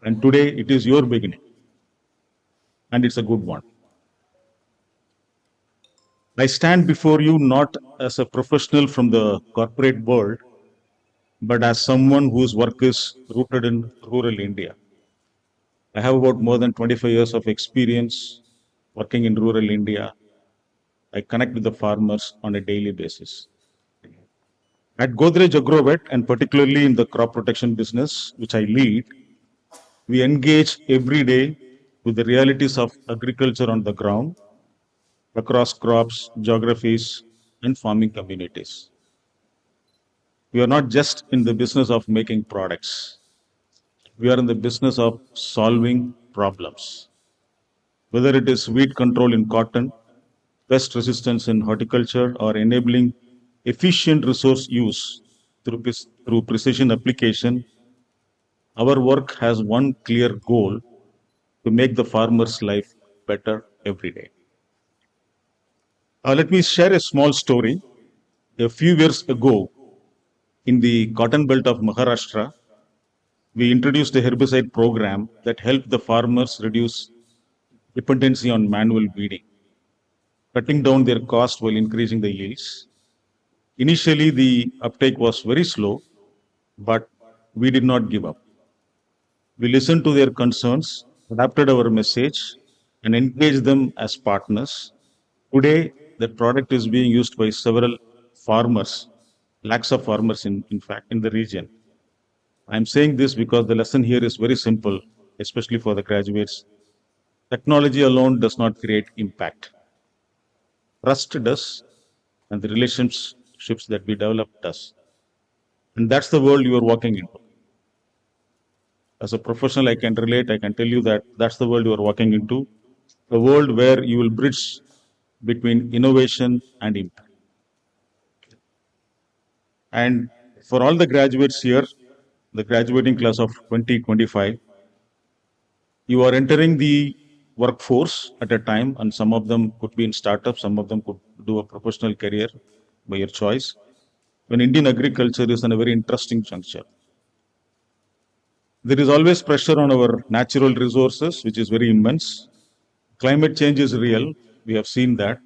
And today it is your beginning, and it's a good one." I stand before you not as a professional from the corporate world, but as someone whose work is rooted in rural India. I have about more than 25 years of experience working in rural India. I connect with the farmers on a daily basis. At Godrej Agrovet, and particularly in the crop protection business, which I lead, we engage every day with the realities of agriculture on the ground, across crops, geographies, and farming communities. We are not just in the business of making products. We are in the business of solving problems. Whether it is weed control in cotton, pest resistance in horticulture, or enabling efficient resource use through precision application, our work has one clear goal: to make the farmer's life better every day. Let me share a small story. A few years ago, in the cotton belt of Maharashtra, we introduced a herbicide program that helped the farmers reduce dependency on manual weeding, cutting down their cost while increasing the yields. Initially, the uptake was very slow, but we did not give up. We listened to their concerns, adapted our message, and engaged them as partners. Today, the product is being used by several farmers, lakhs of farmers in fact, in the region. I'm saying this because the lesson here is very simple, especially for the graduates. Technology alone does not create impact. Trust does, and the relationships that we develop does. And that's the world you are walking into. As a professional, I can relate. I can tell you that that's the world you are walking into, a world where you will bridge between innovation and impact. And for all the graduates here, the graduating class of 2025, you are entering the workforce at a time, and some of them could be in startups, some of them could do a professional career by your choice. When Indian agriculture is in a very interesting juncture, there is always pressure on our natural resources, which is very immense. Climate change is real. We have seen that.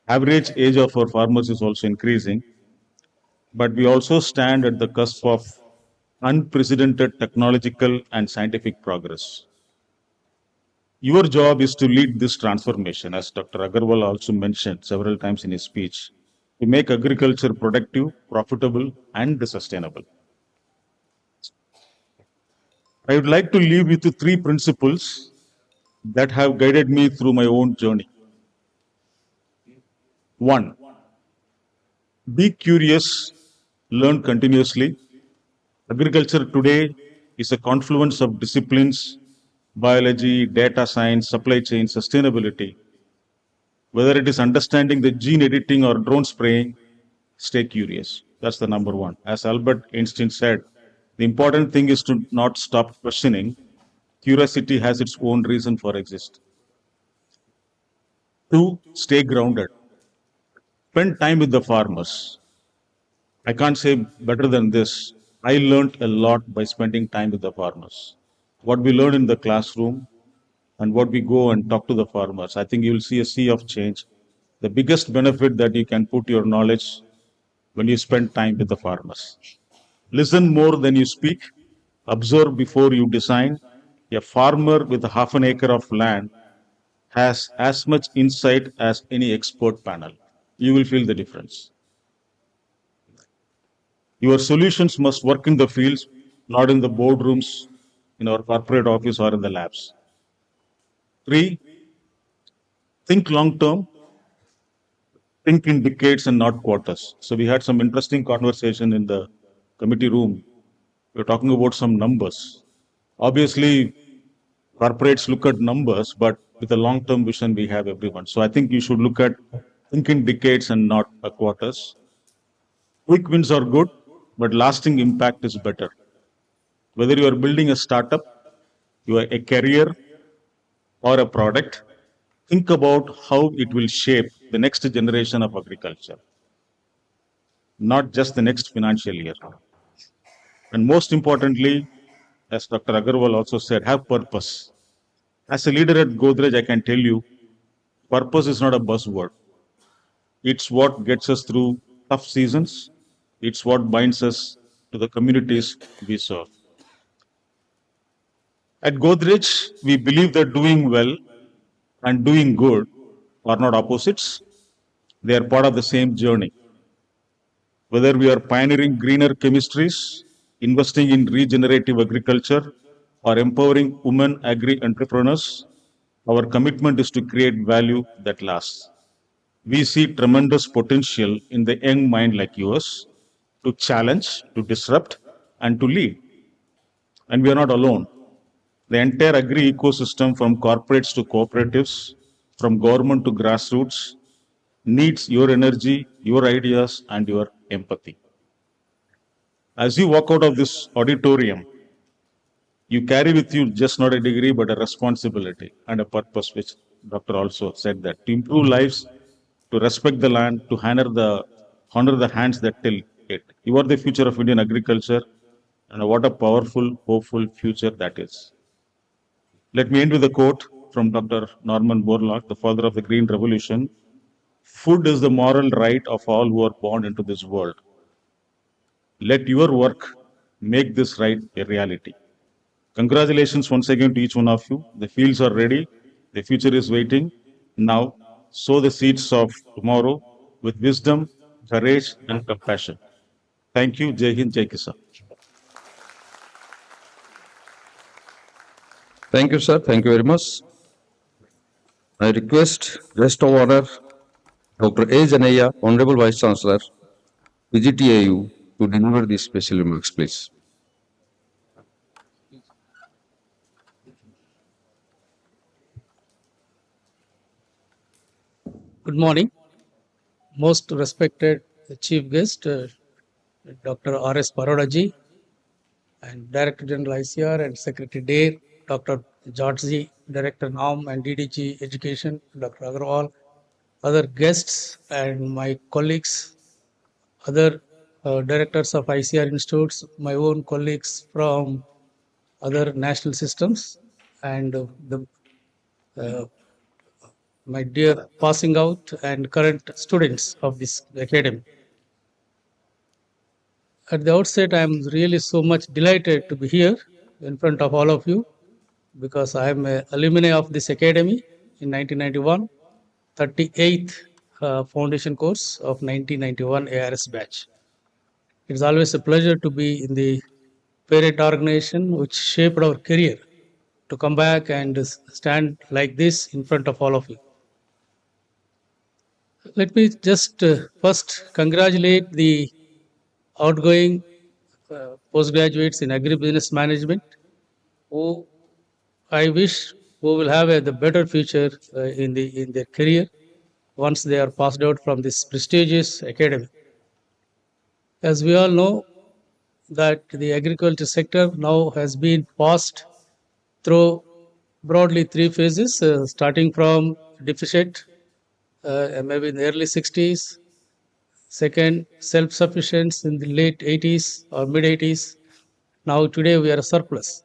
Average age of our farmers is also increasing. But we also stand at the cusp of unprecedented technological and scientific progress. Your job is to lead this transformation, as Dr. Agarwal also mentioned several times in his speech, to make agriculture productive, profitable, and sustainable. I would like to leave you to three principles that have guided me through my own journey. One, be curious, learn continuously. Agriculture today is a confluence of disciplines: biology, data science, supply chain, sustainability. Whether it is understanding the gene editing or drone spraying, stay curious. That's the number one. As Albert Einstein said, the important thing is to not stop questioning. Curiosity has its own reason for existing. Two, stay grounded. Spend time with the farmers. I can't say better than this. I learned a lot by spending time with the farmers. What we learn in the classroom and what we go and talk to the farmers, I think you will see a sea of change. The biggest benefit that you can put your knowledge when you spend time with the farmers. Listen more than you speak. Observe before you design. A farmer with half an acre of land has as much insight as any expert panel. You will feel the difference. Your solutions must work in the fields, not in the boardrooms, in our corporate office or in the labs. Three, think long term, think in decades and not quarters. So we had some interesting conversation in the committee room. We're talking about some numbers. Obviously, corporates look at numbers, but with a long term vision, we have everyone. So I think you should think in decades and not quarters. Quick wins are good, but lasting impact is better. Whether you are building a startup, you are a career, or a product, think about how it will shape the next generation of agriculture, not just the next financial year. And most importantly, as Dr. Agarwal also said, have purpose. As a leader at Godrej, I can tell you, purpose is not a buzzword. It's what gets us through tough seasons. It's what binds us to the communities we serve. At Godrej, we believe that doing well and doing good are not opposites. They are part of the same journey. Whether we are pioneering greener chemistries, investing in regenerative agriculture, or empowering women agri entrepreneurs, our commitment is to create value that lasts. We see tremendous potential in the young mind like yours to challenge, to disrupt, and to lead. And we are not alone. The entire agri ecosystem, from corporates to cooperatives, from government to grassroots, needs your energy, your ideas, and your empathy. As you walk out of this auditorium, you carry with you just not a degree, but a responsibility and a purpose, which Doctor also said, that to improve lives, to respect the land, to honor the hands that till it. You are the future of Indian agriculture, and what a powerful, hopeful future that is. Let me end with a quote from Dr. Norman Borlaug, the father of the Green Revolution. Food is the moral right of all who are born into this world. Let your work make this right a reality. Congratulations once again to each one of you. The fields are ready. The future is waiting. Now, sow the seeds of tomorrow with wisdom, courage, and compassion. Thank you. Jai Hind, Jai Kisan. Thank you, sir. Thank you very much. I request guest of honor, Dr. A. Janaya, Honorable Vice Chancellor, PGTAU, to deliver these special remarks, please. Good morning, most respected chief guest, Dr. R.S. Parodaji, and Director General ICR and Secretary DARE, Dr. George, Director NAARM and DDG Education, Dr. Agarwal, other guests and my colleagues, other directors of ICR institutes, my own colleagues from other national systems, and my dear passing out and current students of this academy. At the outset, I am really so much delighted to be here in front of all of you because I am an alumni of this academy in 1991, 38th foundation course of 1991 ARS batch. It is always a pleasure to be in the parent organization which shaped our career to come back and stand like this in front of all of you. Let me just first congratulate the outgoing postgraduates in agribusiness management who I wish who will have the better future in their career once they are passed out from this prestigious academy. As we all know that the agriculture sector now has been passed through broadly three phases, starting from deficit maybe in the early 60s, second self-sufficiency in the late 80s or mid 80s. Now today we are a surplus.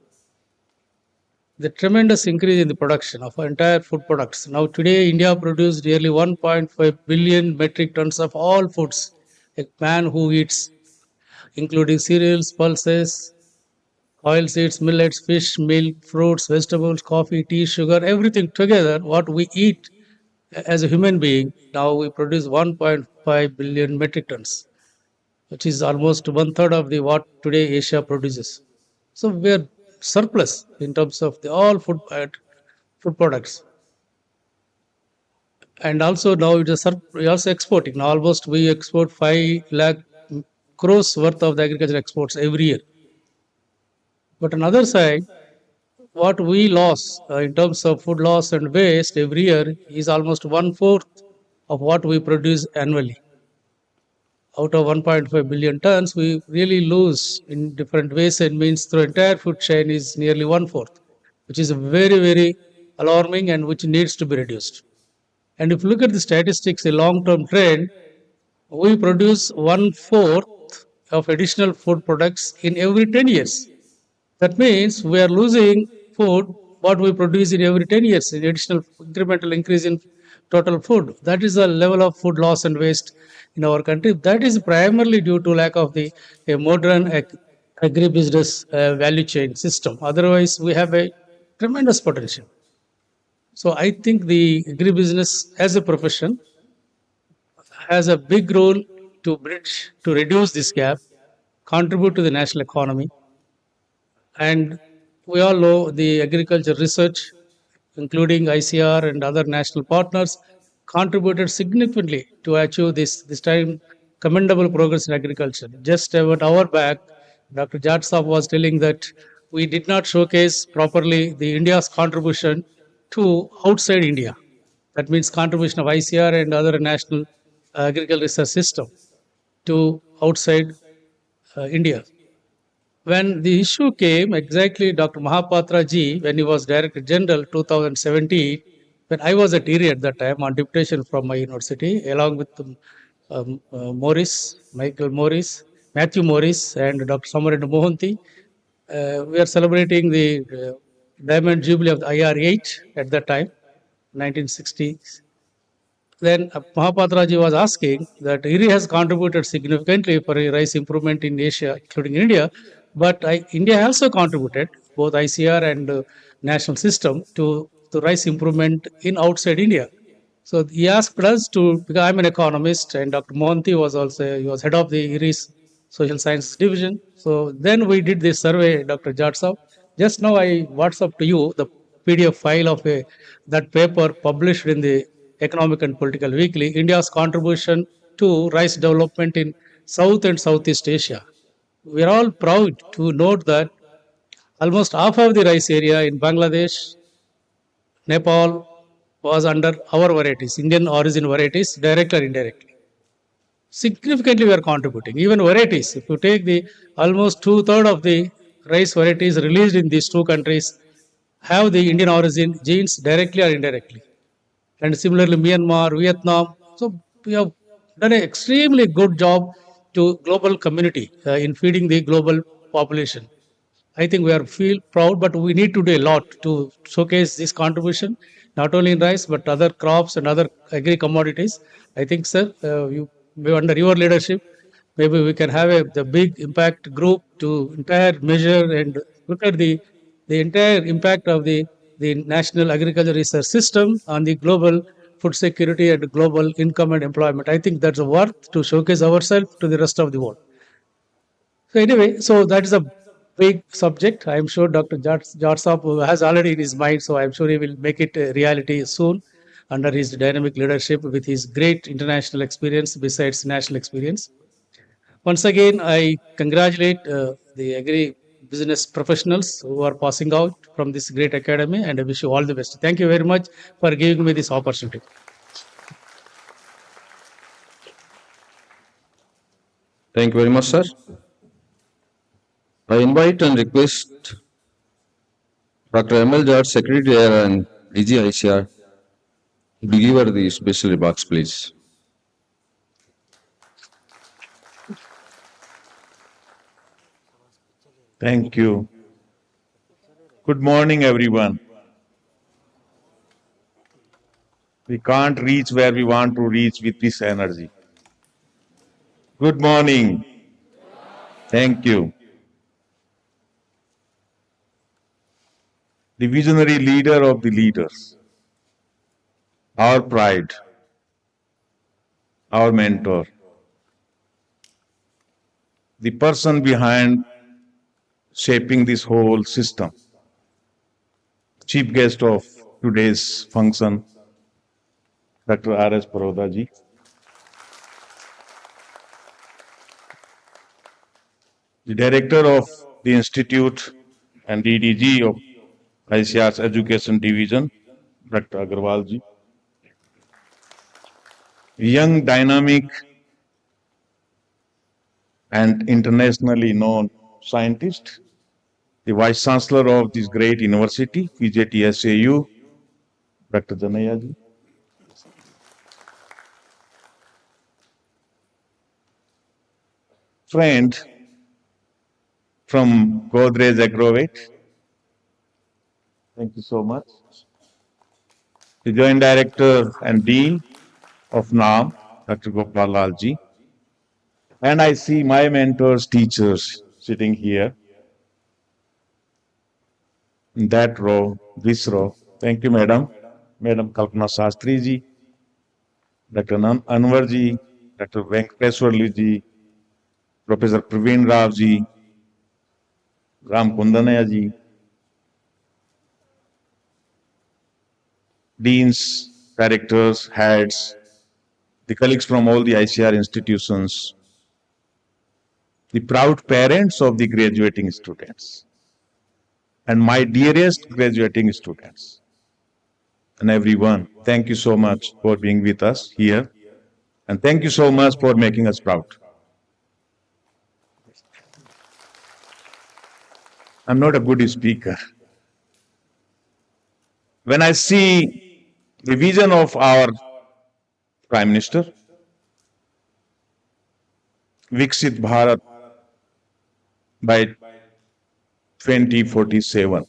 The tremendous increase in the production of entire food products. Now today India produced nearly 1.5 billion metric tons of all foods. A man who eats, including cereals, pulses, oilseeds, millets, fish, milk, fruits, vegetables, coffee, tea, sugar, everything together, what we eat as a human being, now we produce 1.5 billion metric tons, which is almost one third of the what today Asia produces. So we are surplus in terms of the all food products. And also now it is we also exporting. Now almost we export 5 lakh crores worth of the agriculture exports every year. But on the other side, what we lost in terms of food loss and waste every year is almost 1/4 of what we produce annually. Out of 1.5 billion tons, we really lose in different ways and means through entire food chain is nearly 1/4, which is very, very alarming and which needs to be reduced. And if you look at the statistics, a long-term trend, we produce 1/4 of additional food products in every 10 years. That means we are losing food, what we produce in every 10 years, in additional incremental increase in total food. That is the level of food loss and waste in our country. That is primarily due to lack of the modern agribusiness value chain system. Otherwise, we have a tremendous potential. So I think the agribusiness as a profession has a big role to bridge, to reduce this gap, contribute to the national economy. And we all know the agriculture research, including ICR and other national partners, contributed significantly to achieve this time commendable progress in agriculture. Just about an hour back, Dr. Jat Saab was telling that we did not showcase properly the India's contribution to outside India. That means contribution of ICR and other national agricultural research system to outside India. When the issue came, exactly Dr. Mahapatra ji, when he was Director General 2017, when I was at ERI at that time on deputation from my university, along with Matthew Morris, and Dr. Samarendra Mohanty, we are celebrating the Diamond Jubilee of the IR-8 at that time, 1960s. Then Mahapatraji was asking that IRI has contributed significantly for a rice improvement in Asia, including India, but India also contributed, both ICR and national system, to rice improvement in outside India. So he asked us to, because I'm an economist, and Dr. Mohanty was also, he was head of the IRI's Social Sciences Division. So then we did this survey, Dr. Jatsab. Just now I WhatsApp to you the PDF file of that paper published in the Economic and Political Weekly, India's contribution to rice development in South and Southeast Asia. We are all proud to note that almost half of the rice area in Bangladesh, Nepal, was under our varieties, Indian origin varieties, directly or indirectly. Significantly, we are contributing. Even varieties, if you take the almost 2/3 of the rice varieties released in these two countries, have the Indian origin genes directly or indirectly. And similarly, Myanmar, Vietnam. So we have done an extremely good job to global community in feeding the global population. I think we are feel proud, but we need to do a lot to showcase this contribution, not only in rice but other crops and other agri commodities. I think, sir, under your leadership, maybe we can have the big impact group to entire measure and look at the entire impact of the national agriculture research system on the global food security and global income and employment. I think that's a worth to showcase ourselves to the rest of the world. So anyway, so that is a big subject. I am sure Dr. Jarsap has already in his mind, so I am sure he will make it a reality soon under his dynamic leadership with his great international experience besides national experience. Once again, I congratulate the agri business professionals who are passing out from this great academy, and I wish you all the best. Thank you very much for giving me this opportunity. Thank you very much, sir. I invite and request Dr. M.L. George, Secretary and DG ICR, to deliver the special remarks, please. Thank you. Good morning, everyone. We can't reach where we want to reach with this energy. Good morning. Thank you. The visionary leader of the leaders, our pride, our mentor, the person behind shaping this whole system, chief guest of today's function, Dr. R.S. Paroda ji. The director of the institute and DDG of ICAR's Education Division, Dr. Agarwal ji. Young, dynamic, and internationally known scientist, the Vice Chancellor of this great university, PGDM-Agri, Dr. Janaya ji. Friend from Godrej Agrovet, thank you so much. The Joint Director and Dean of NAARM, Dr. Gopal Lal ji. And I see my mentors, teachers sitting here. In that row, this row. Thank you, Madam. Madam Kalpana Sastri ji, Dr. Anwar ji, Dr. Venkateswarlu ji, Professor Praveen Rao ji, Ram Kundanaya ji, deans, directors, heads, the colleagues from all the ICR institutions, the proud parents of the graduating students, and my dearest graduating students, and everyone, thank you so much for being with us here, and thank you so much for making us proud. I'm not a good speaker. When I see the vision of our Prime Minister, Viksit Bharat by 2047,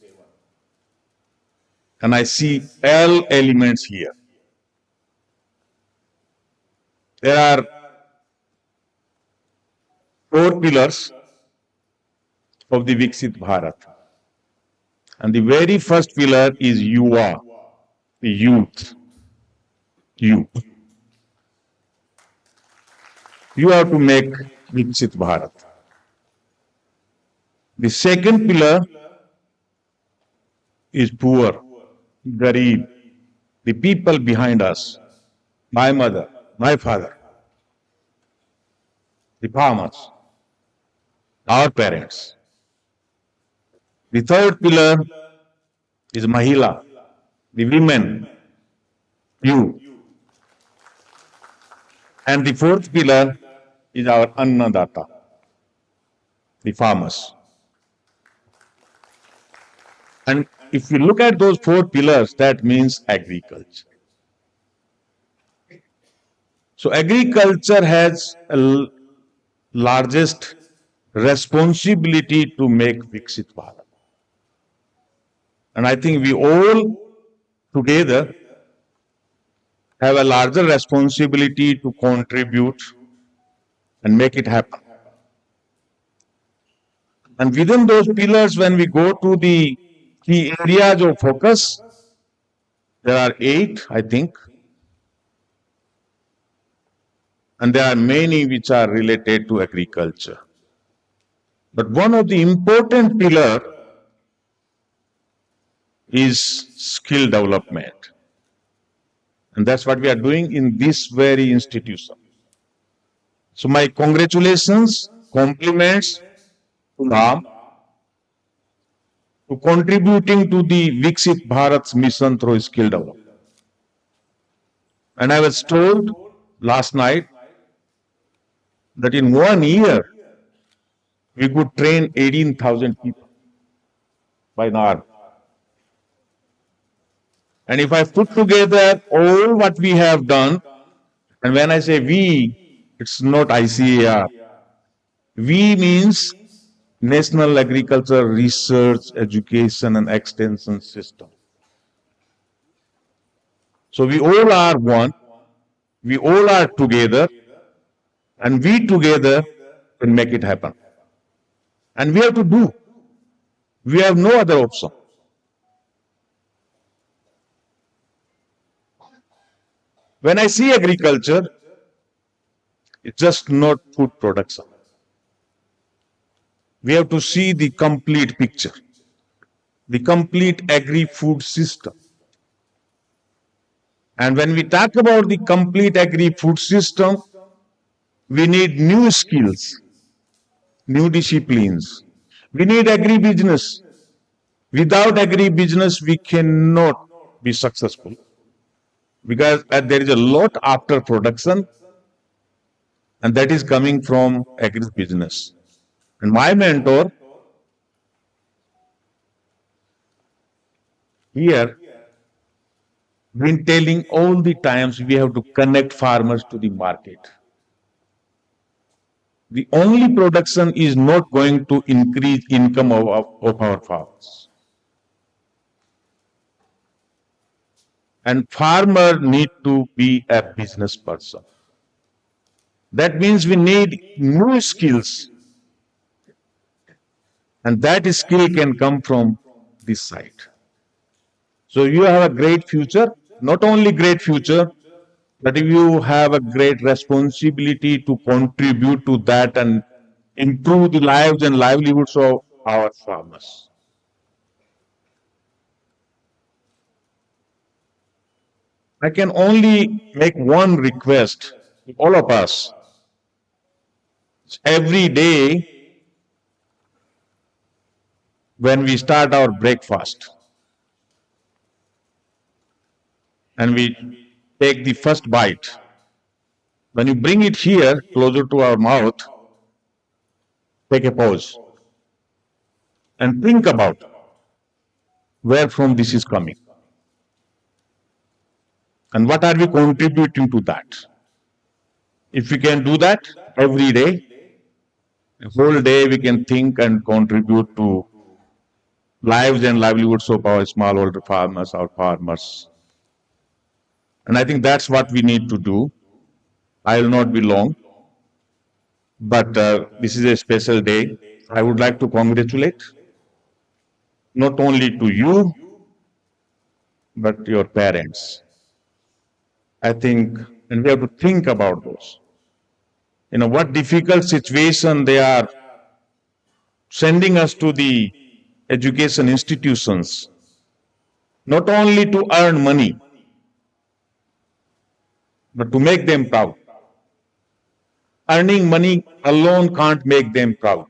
and I see all elements here. There are 4 pillars of the Viksit Bharat. And the very first pillar is Yuva, the youth. You. You have to make Viksit Bharat. The second pillar is poor, Garib, the people behind us, my mother, my father, the farmers, our parents. The third pillar is Mahila, the women, you. And the fourth pillar is our Annadata, the farmers. And if you look at those four pillars, that means agriculture. So agriculture has a largest responsibility to make Viksit Bharat. And I think we all together have a larger responsibility to contribute and make it happen. And within those pillars, when we go to the key areas of focus, there are 8, I think. And there are many which are related to agriculture. But one of the important pillar is skill development. And that's what we are doing in this very institution. So my congratulations, compliments to NAARM to contributing to the Viksit Bharat's mission through skill development. And I was told last night that in 1 year, we could train 18,000 people by NAARM. And if I put together all what we have done, and when I say we, it's not ICAR. We means National Agriculture Research, Education and Extension System. So we all are one, we all are together, and we together can make it happen. And we have to do. We have no other option. When I see agriculture, it's just not food production. We have to see the complete picture, the complete agri-food system. And when we talk about the complete agri-food system, we need new skills, new disciplines. We need agri-business. Without agri-business, we cannot be successful. Because there is a lot after production, and that is coming from agri-business. And my mentor here been telling all the times we have to connect farmers to the market. The only production is not going to increase income of our farmers. And farmer need to be a business person. That means we need new skills. And that skill can come from this side. So you have a great future, not only great future, but you have a great responsibility to contribute to that and improve the lives and livelihoods of our farmers. I can only make one request to all of us. Every day when we start our breakfast and we take the first bite, when you bring it here closer to our mouth, take a pause and think about where from this is coming. And what are we contributing to that? If we can do that every day, the whole day we can think and contribute to lives and livelihoods of our smallholder farmers, our farmers. And I think that's what we need to do. I will not be long, but this is a special day. I would like to congratulate not only to you, but your parents. I think, and we have to think about those. What difficult situation they are sending us to the education institutions, not only to earn money, but to make them proud. Earning money alone can't make them proud.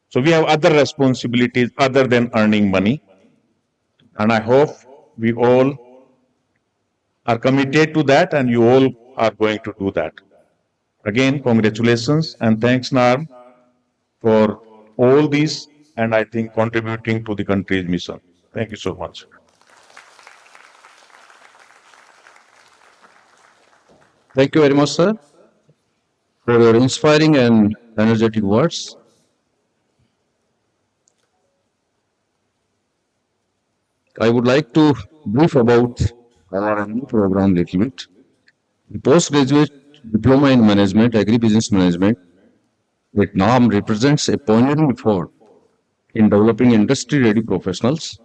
So we have other responsibilities other than earning money. And I hope we all are committed to that, and you all are going to do that. Again, congratulations and thanks, NAARM, for all these, and I think contributing to the country's mission. Thank you so much. Thank you very much, sir, for your inspiring and energetic words. I would like to brief about our new program a little bit. The postgraduate diploma in management, agribusiness management, at NAARM represents a pioneering effort in developing industry-ready professionals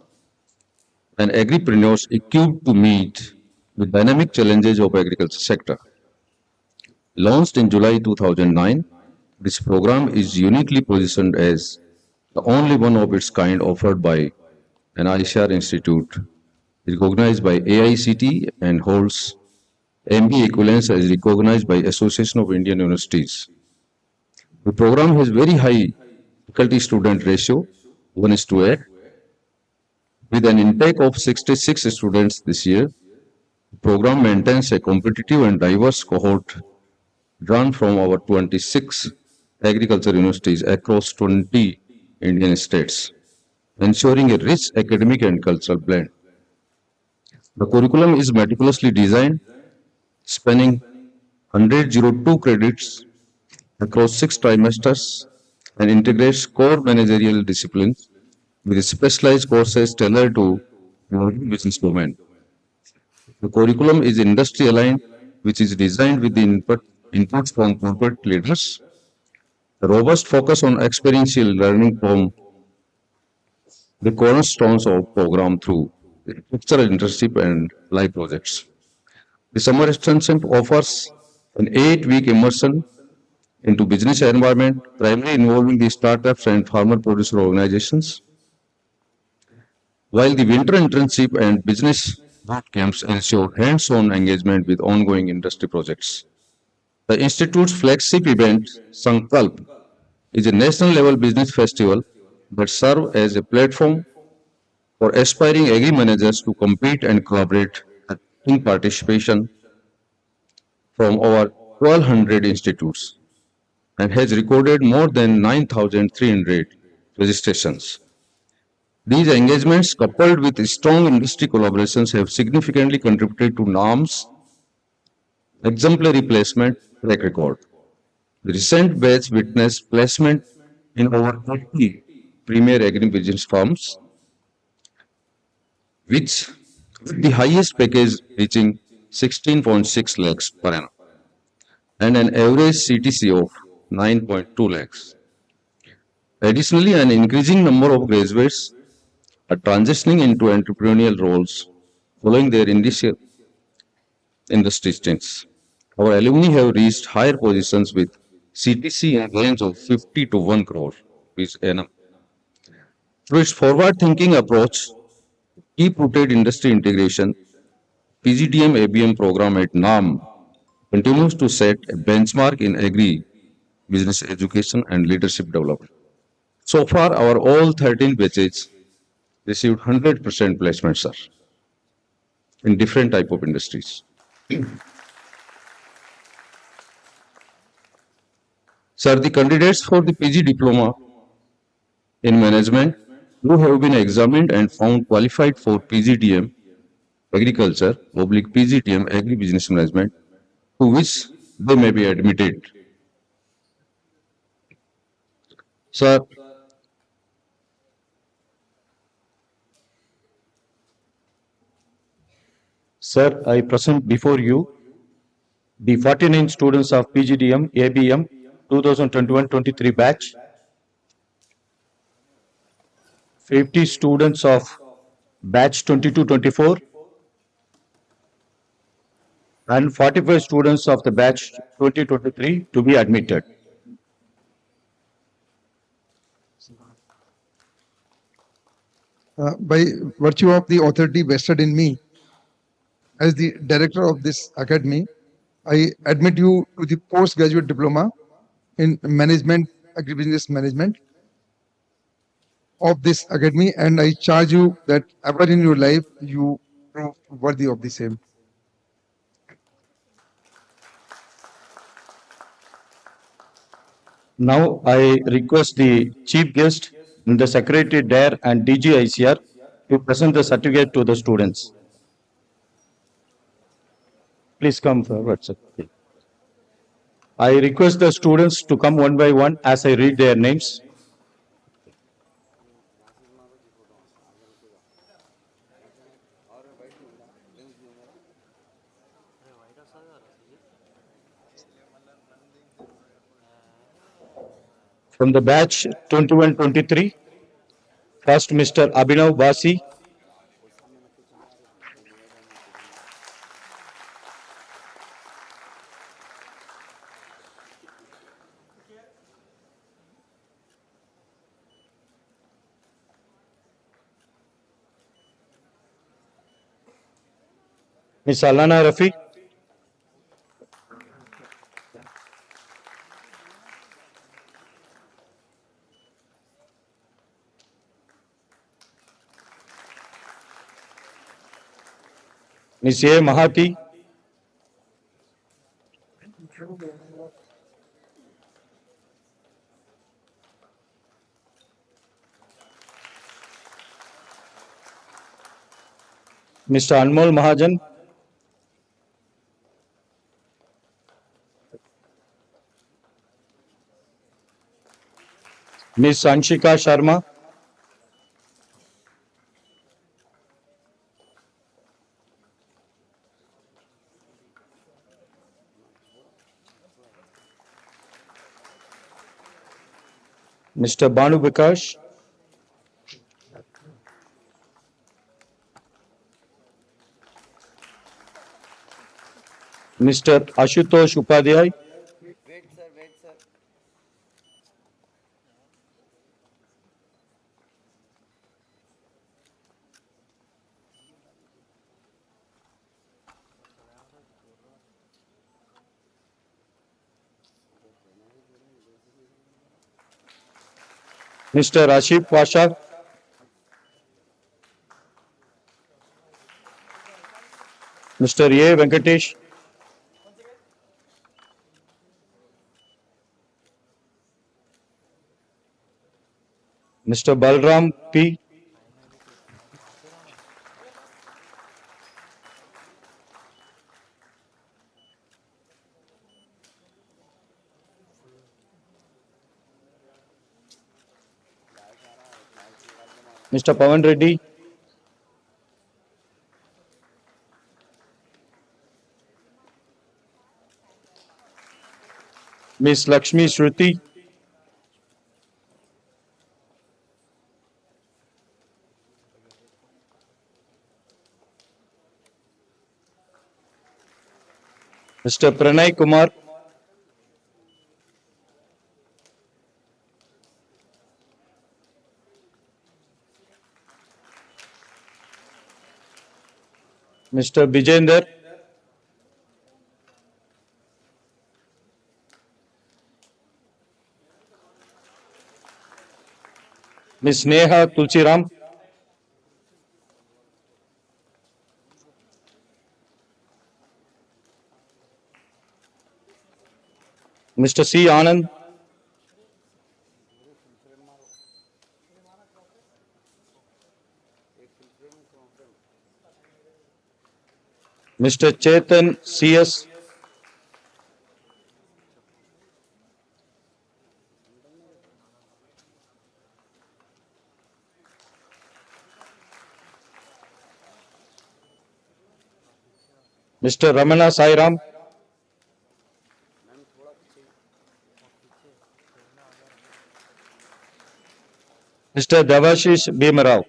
and agripreneurs equipped to meet the dynamic challenges of agriculture sector. Launched in July 2009, this program is uniquely positioned as the only one of its kind offered by an ICAR institute, recognized by AICT and holds MBA equivalence as recognized by Association of Indian Universities. The program has very high faculty-student ratio, 1:8, with an intake of 66 students this year. The program maintains a competitive and diverse cohort drawn from our 26 agriculture universities across 20 Indian states, ensuring a rich academic and cultural blend. The curriculum is meticulously designed, spanning 102 credits across 6 trimesters and integrates core managerial disciplines with specialized courses tailored to your business domain. The curriculum is industry aligned, which is designed with the inputs from corporate leaders. A robust focus on experiential learning from the cornerstones of program through structural internship and live projects. The summer extension offers an 8-week immersion into business environment, primarily involving the startups and farmer producer organizations, while the winter internship and business boot camps ensure hands-on engagement with ongoing industry projects. The Institute's flagship event, Sankalp, is a national-level business festival that serves as a platform for aspiring agri-managers to compete and collaborate in participation from over 1,200 institutes and has recorded more than 9,300 registrations. These engagements, coupled with strong industry collaborations, have significantly contributed to NAARM's exemplary placement track record. The recent batch witnessed placement in over 30 premier agribusiness firms, which with the highest package reaching 16.6 lakhs per annum and an average CTC of 9.2 lakhs. Additionally, an increasing number of graduates are transitioning into entrepreneurial roles following their initial industry stints. Our alumni have reached higher positions with CTC in range of 50 to 1 crore rupees annum. Through its forward-thinking approach, deep-rooted industry integration, PGDM-ABM program at NAARM continues to set a benchmark in agri-business education and leadership development. So far, our all 13 batches received 100% placement, sir, in different type of industries. Sir, the candidates for the PG diploma in management who have been examined and found qualified for PGDM agriculture oblique PGDM agribusiness management to which they may be admitted. Sir, Sir, I present before you the 49 students of PGDM ABM 2021-23 batch, 50 students of batch 22-24, and 45 students of the batch 2023 to be admitted. By virtue of the authority vested in me as the director of this academy, I admit you to the postgraduate diploma in management, agribusiness management of this academy, and I charge you that ever in your life you prove worthy of the same. Now I request the chief guest, the secretary DARE and DG ICR to present the certificate to the students. Please come forward, sir. I request the students to come one by one as I read their names. From the batch 21-23, first Mr. Abhinav Basi. Ms. Alana Rafi. Ms. A. Mahati. Mr. Anmol Mahajan. Ms. Anshika Sharma. Mr. Banu Bikash. Mr. Ashutosh Upadhyay. Mr. Ashif Pasha. Mr. A. Venkatesh. Mr. Balram P. Mr. Pawan Reddy. Ms. Lakshmi Shruti. Mr. Pranay Kumar. Mr. Bijender. Ms. Neha Tulsiram. Mr. C. Anand. Mr. Chetan C.S. Mr. Ramana Sairam. Mr. Devashish Bhimarao.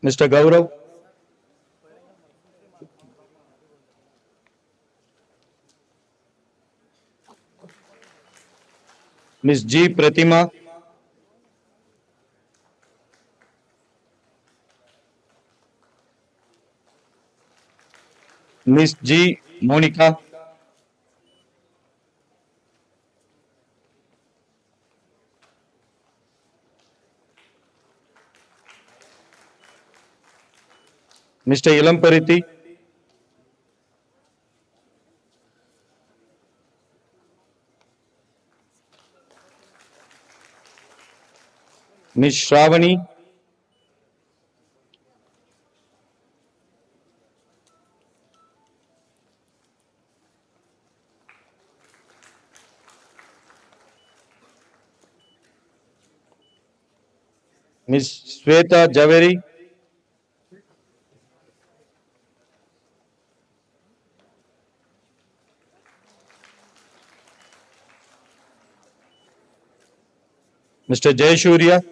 Mr. Gaurav. Ms. G. Pratima. Ms. G. Monica. Mr. Ilampariti, Ms. Shravani, Ms. Sweta Javeri, Mr. Jayashurya,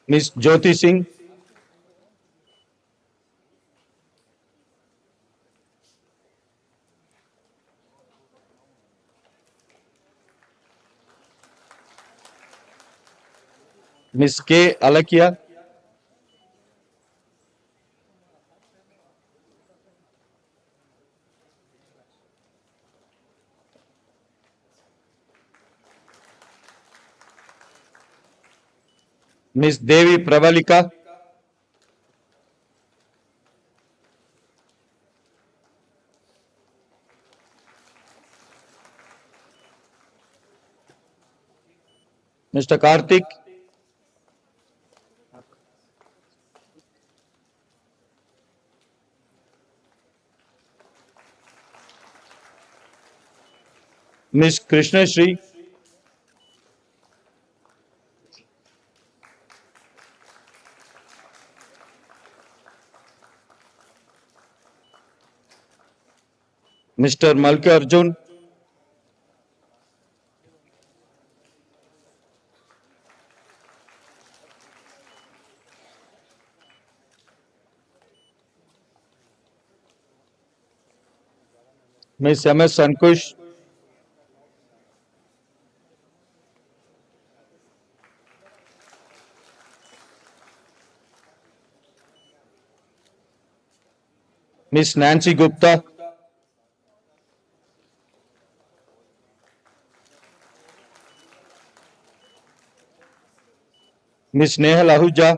Ms. Jyoti Singh, Ms. K. Alakia, Ms. Devi Pravalika, Mr. Karthik, Ms. Krishna Shri, Mr. Malkarjun, Ms. MS Ankush, Ms. Nancy Gupta, Ms. Nehal Ahuja,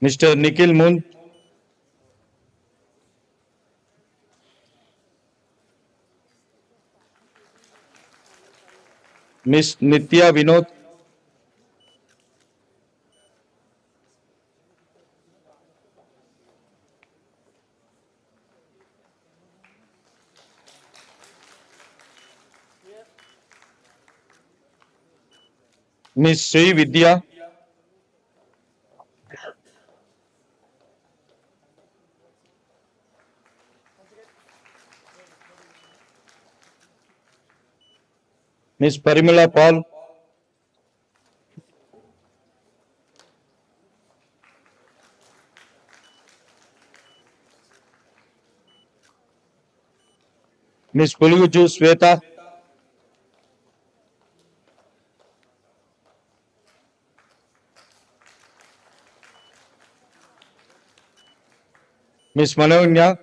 Mr. Nikhil Mund, Ms. Nitya Vinod, Ms. Sri Vidya, Ms. Parimala Paul, Ms. Puluju Sweta, Ms. Manonya,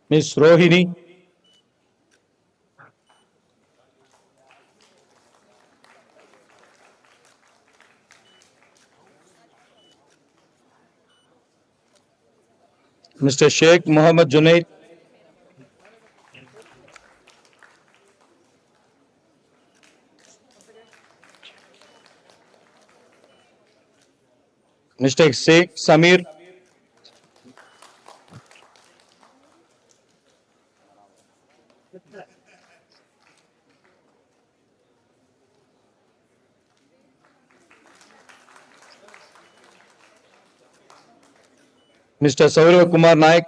Ms. Rohini, Mr. Sheikh Mohammed Junaid, Mr. Sheikh Samir, Mr. Saurav Kumar Naik,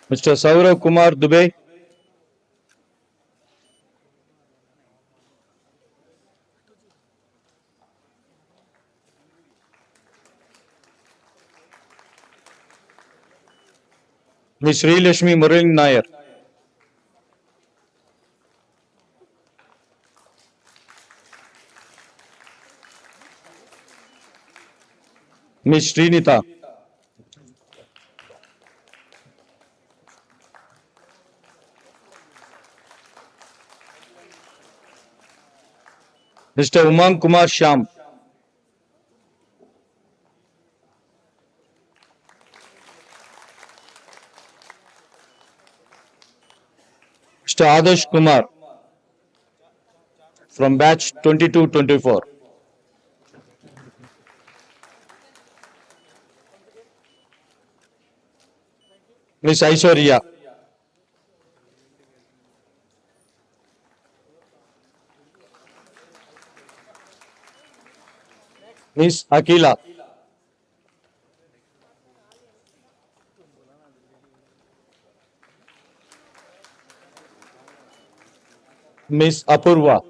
Mr. Saurav Kumar Dubey, Ms. Sri Lashmi Murali Nair. Ms. Srinitha. Mr. Umang Kumar Shyam. Mr. Adarsh Kumar from batch 22-24. Ms. Aishwarya. Ms. Akila. Ms. Apurva.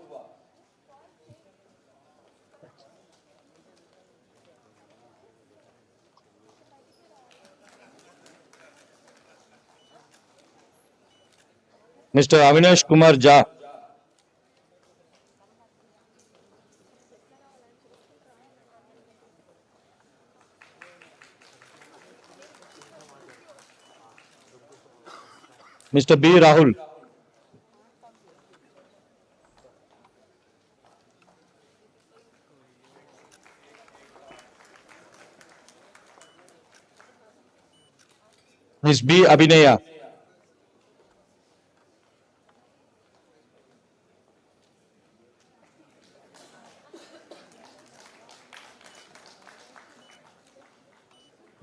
Mr. Avinash Kumar Jha. Mr. B. Rahul. Ms. B. Abhinaya.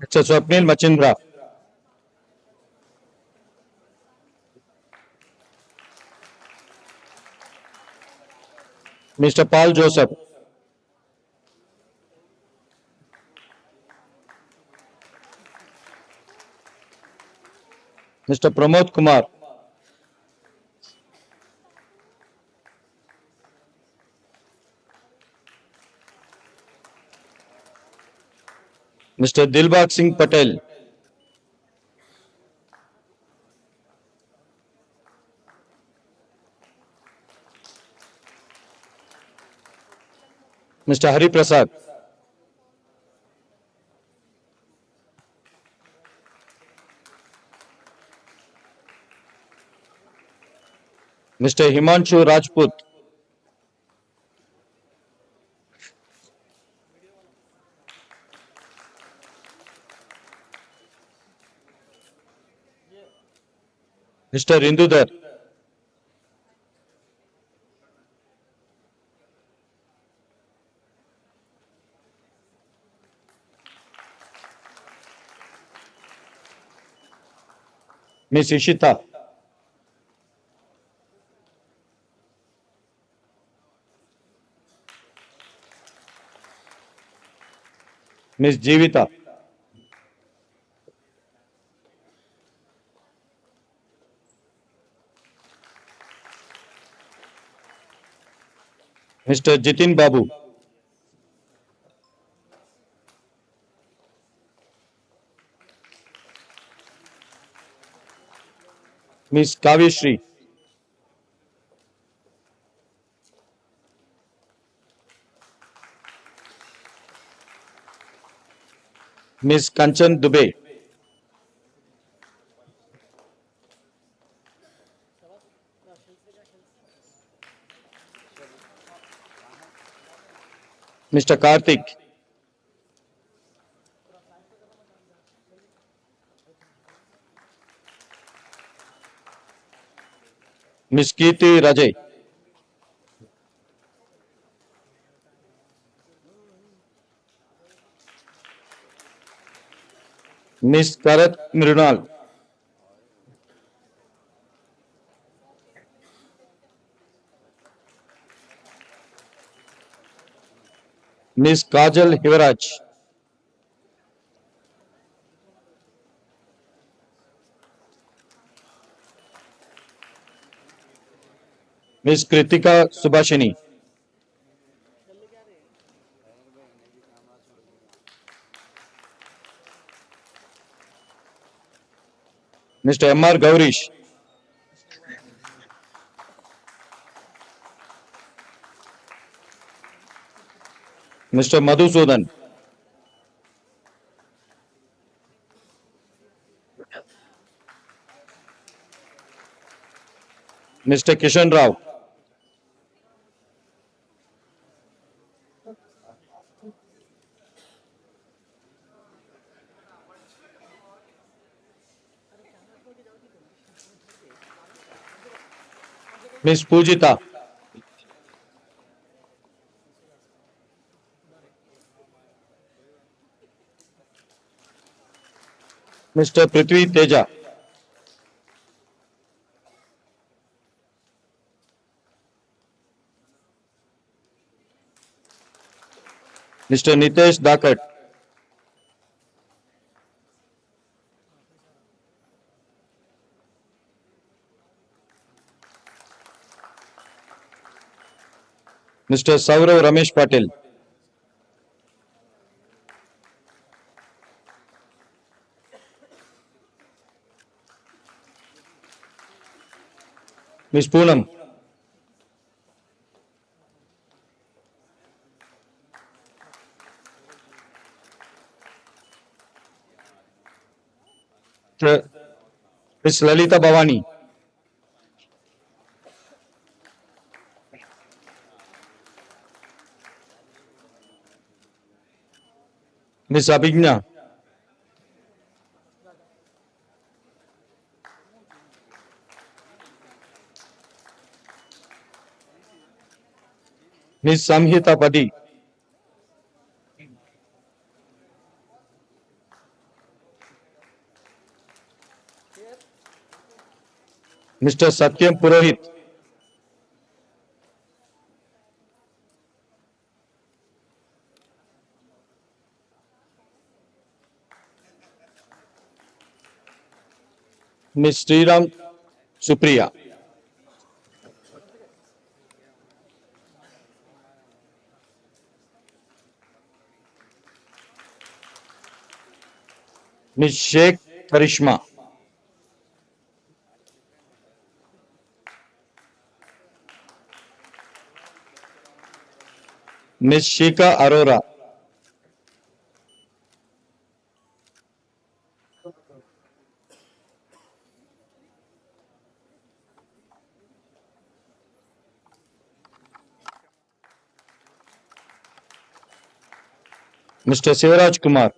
Mr. Swapnil Machindra. Mr. Paul Joseph. Mr. Pramod Kumar. Mr. Dilbag Singh Patel. Mr. Hari Prasad. Mr. Himanshu Rajput. Mr. Indudar. Ms. Ishita. Ms. Jeevita. Mr. Jitin Babu. Ms. Kavishri. Ms. Kanchan Dubey. Mr. Karthik. Ms. Kirti Rajay. Ms. Karat Mrinal. Ms. Kajal Hivaraj. Ms. Kritika Subhashini. Mr. M.R. Gaurish, Mr. Madhusudan, Mr. Kishan Rao, Ms. Pujita, Mr. Prithvi Teja, Mr. Nitesh Dakat, Mr. Saurav Ramesh Patel, Ms. Poonam, Ms. Lalita Bhavani, Ms. Abhigna, Ms. Samhita Padi, Mr. Satyam Purohit, Ms. Sriram Supriya, Ms. Sheikh Karishma, Ms. Shika Arora, Mr. Sivaraj Kumar,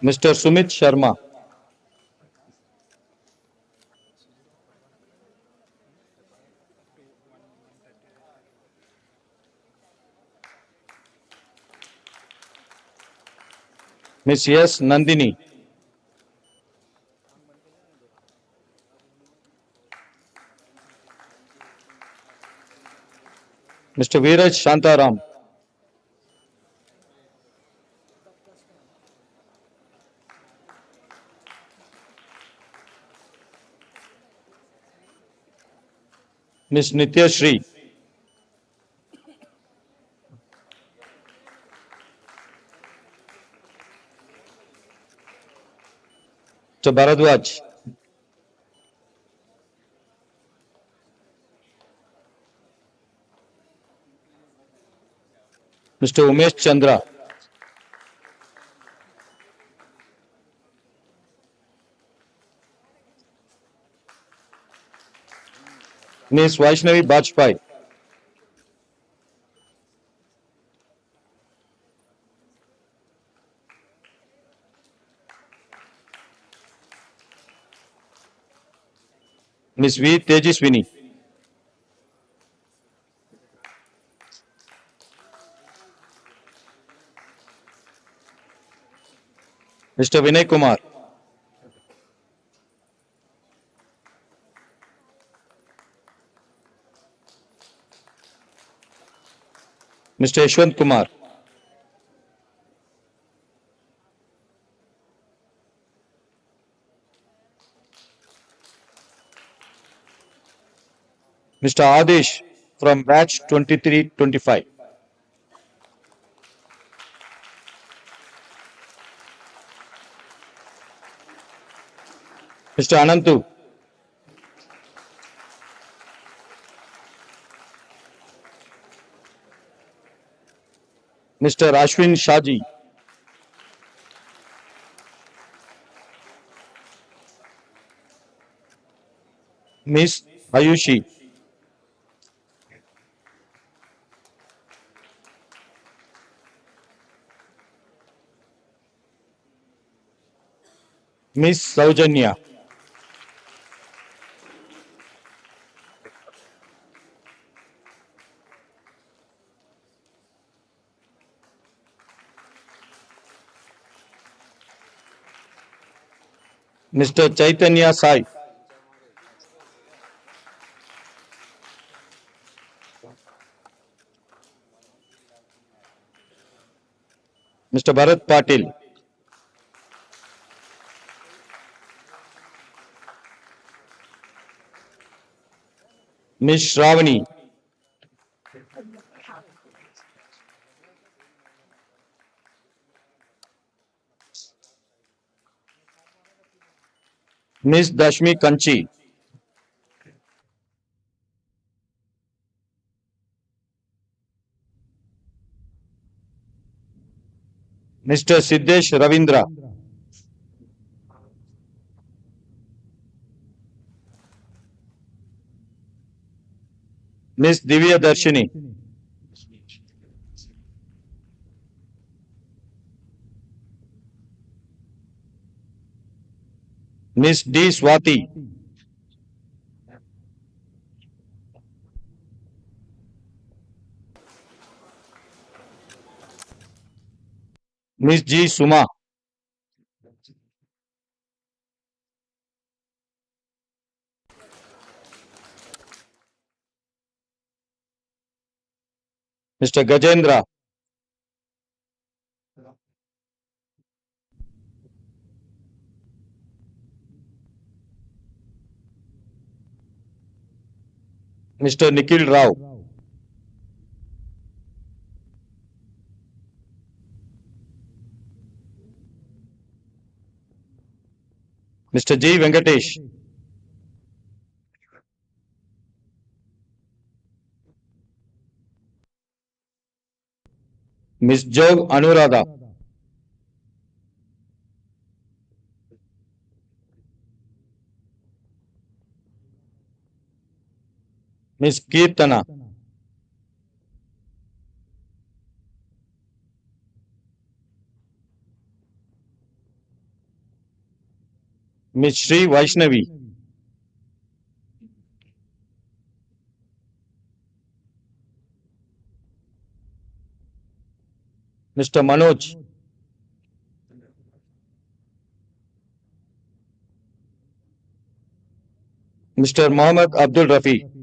Mr. Sumit Sharma, Ms. S. Nandini, Mr. Veeraj Shantaram, Ms. Nitya Shri, Mr. Bharadwaj, Mr. Umesh Chandra, Ms. Vaishnavi Bajpai, Ms. V. Tejiswini, Mr. Vinay Kumar, Mr. Yashwant Kumar, Mr. Adesh from batch 2325, Mr. Anantu. Mr. Ashwin Shaji. Miss Ayushi. Miss Saujanya. Mr. Chaitanya Sai. Mr. Bharat Patil. Miss Shravani. Miss Dashmi Kanchi. Mr. Siddesh Ravindra. Miss Divya Darshini. Miss D. Swati. Miss G. Suma. Mr. Gajendra. Mr. Nikhil Rao. Mr. G. Venkatesh. Miss Jog Anuradha. Miss Kirtana. Miss Sri Vaishnavi. Mr. Manoj. Mr. Mohammed Abdul Rafi.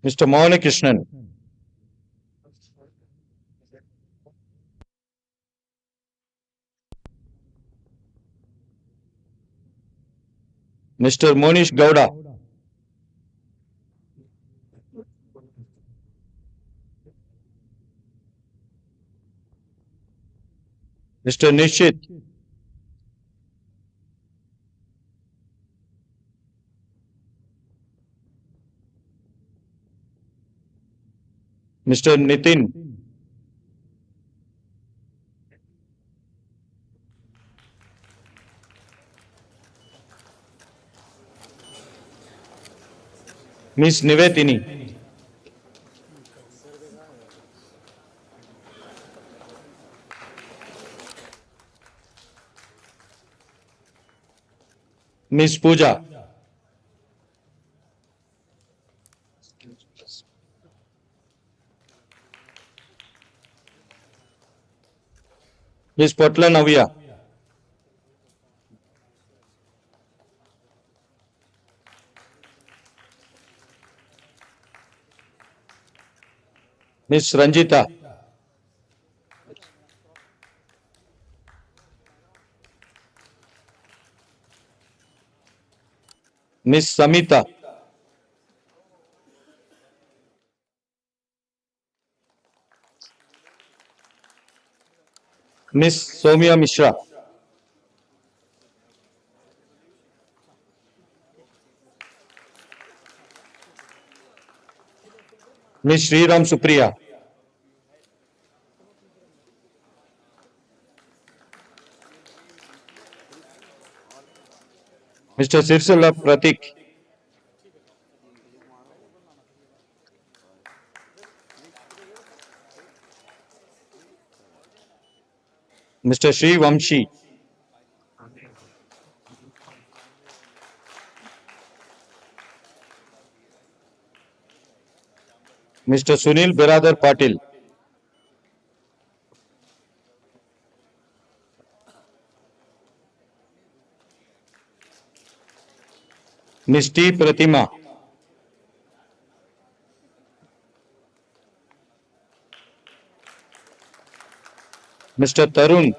Mr. Mohan Krishnan. Mr. Monish Gowda. Mr. Nishit. Mr. Nitin. Miss Nivetini. Miss Pooja. Miss Potla Navya. Miss Ranjita. Miss Samita. Miss Somia Mishra. Miss Sriram Supriya. Mr. Sirsala Pratik. Mr. Sri Vamshi. Mr. Sunil Biradar Patil. Miss T. Pratima. Mr. Tarun.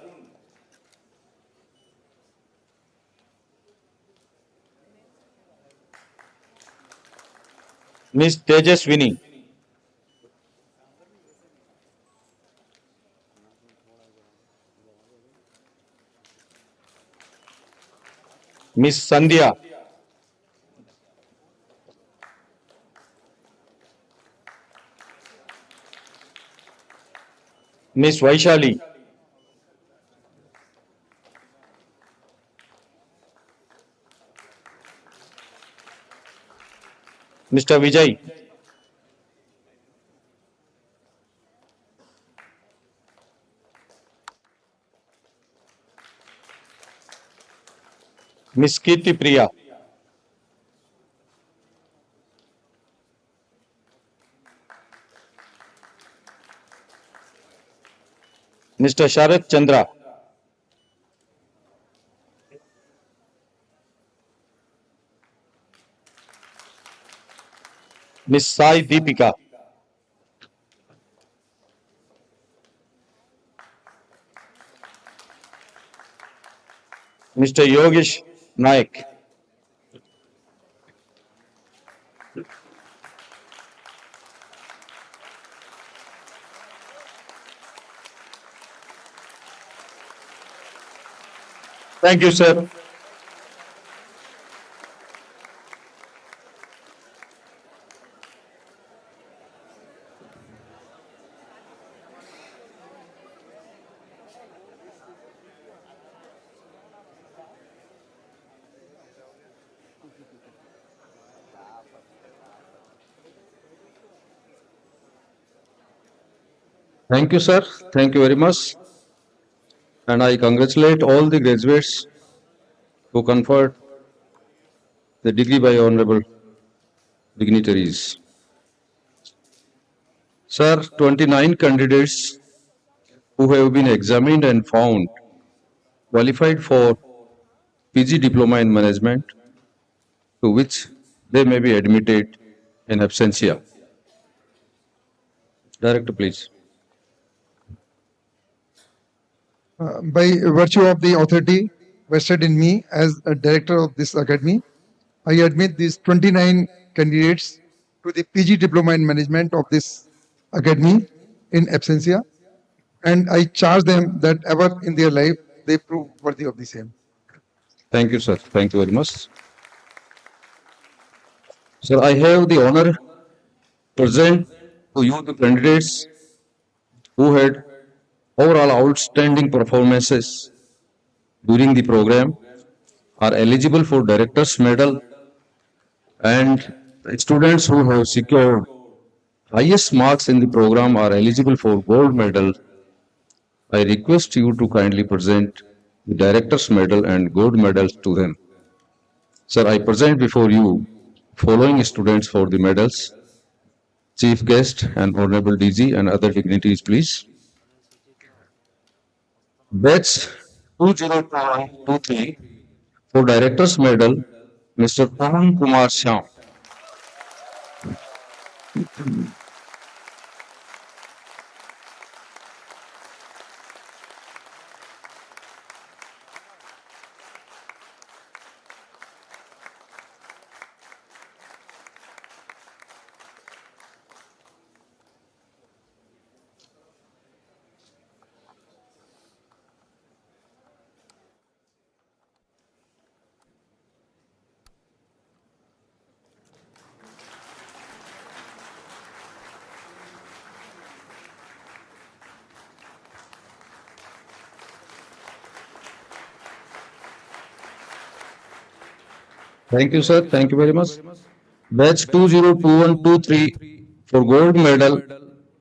Miss Tejaswini. Miss Sandhya. Miss Vaishali. Mr. Vijay. Miss Kirti Priya. Mr. Sharat Chandra. Miss Sai Deepika. Mr. Yogesh Naik. Thank you, sir. Thank you, sir. Thank you very much. And I congratulate all the graduates who conferred the degree by honorable dignitaries. Sir, 29 candidates who have been examined and found qualified for PG Diploma in Management, to which they may be admitted in absentia. Director, please. By virtue of the authority vested in me as a director of this academy, I admit these 29 candidates to the PG Diploma in Management of this academy in absentia, and I charge them that ever in their life they prove worthy of the same. Thank you, sir. Thank you very much. Sir, I have the honor to present to you the candidates who had overall outstanding performances during the program, are eligible for Director's Medal, and students who have secured highest marks in the program are eligible for Gold Medal. I request you to kindly present the Director's Medal and Gold Medals to them. Sir, I present before you following students for the medals. Chief Guest and Honorable DG and other dignitaries, please. Batch 20223 for Director's Medal, Mr. Pawan Kumar Shyam. Thank you, sir. Thank you very much. Batch 2021-23 for gold medal,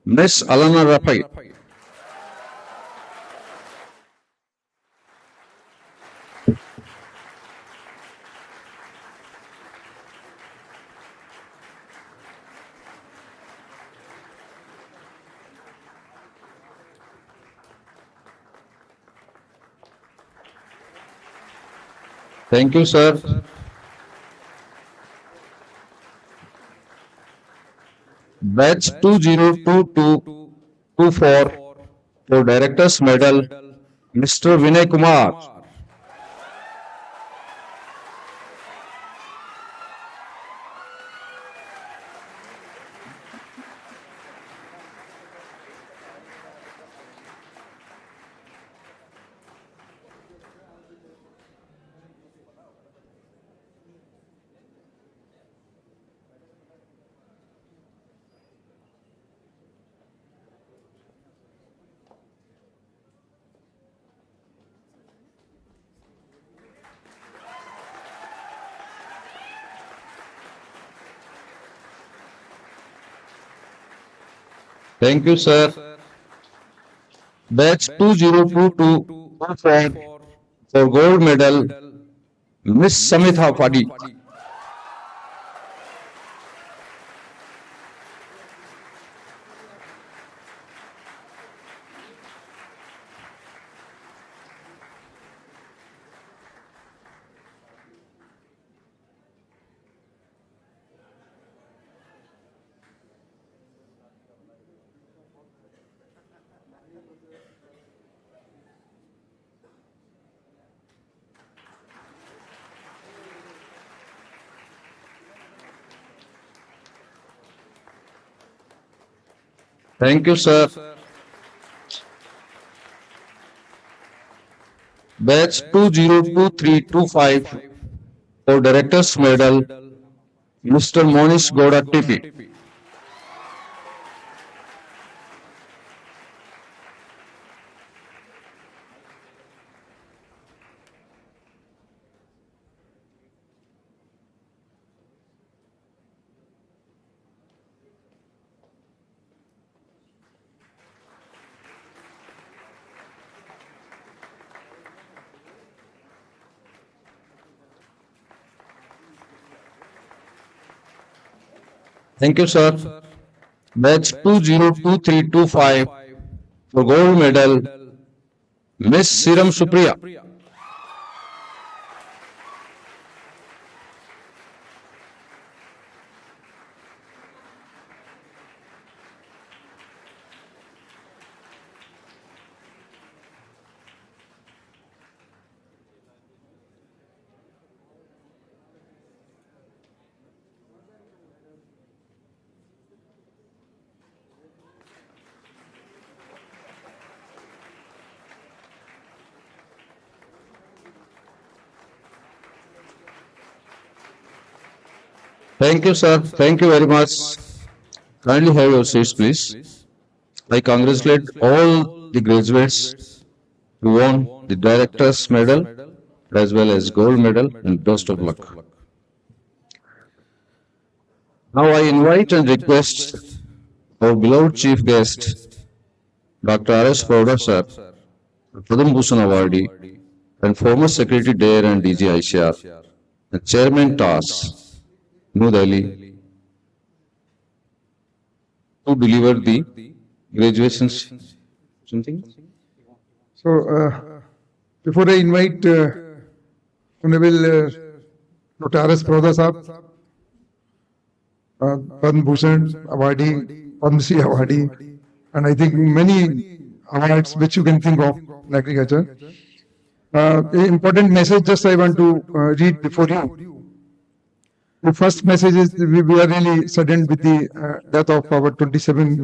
Miss Alana Rapai. Thank you, sir. Batch 2022-24 for Director's Medal, Mr. Vinay Kumar. Thank you, sir. Batch 2022-24 for gold medal, Miss Samitha Padi. Thank you, sir. Batch 2023-25 for Director's Medal, Mr. Monish Goda TP. Thank you, sir. Batch 2023-25 for gold medal, Miss Siram Supriya. Thank you, sir. Thank you very much. Kindly have your seats, please. I congratulate all the graduates who won the Director's Medal as well as Gold Medal, and best of luck. Now I invite and request our beloved Chief Guest, Dr. R.S. Prouda, sir, Padma Bhushan awardee and former Secretary DARE and DG ICAR, and Chairman TAS, New Delhi, to deliver the graduation something. So, before I invite Honorable Dr. R.S. Prouda Sahab, Padma Bhushan awardee, Padma Shri awardee, and I think many awards which you can think of in agriculture. An important message just I want to read before you. The first message is we are really saddened with the death of our 27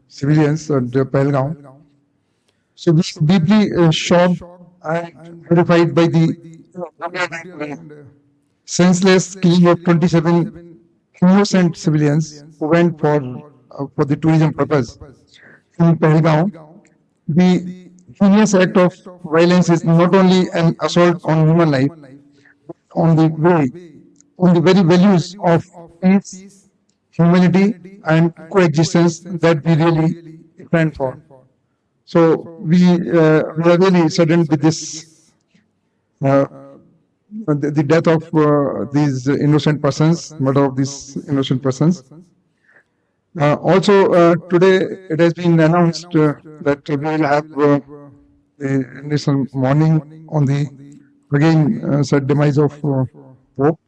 civilians at Pahalgam. So we are deeply shocked and horrified by the senseless killing of 27 innocent civilians who went for the tourism purpose in Pahalgam. The heinous act of violence is not only an assault on human life, but on the way on the very values of peace, humanity, and coexistence that we really stand for. So we are really saddened with this uh, the death of these innocent persons, murder of these innocent persons. Also, today it has been announced that we will have a national mourning on the again said demise of Pope.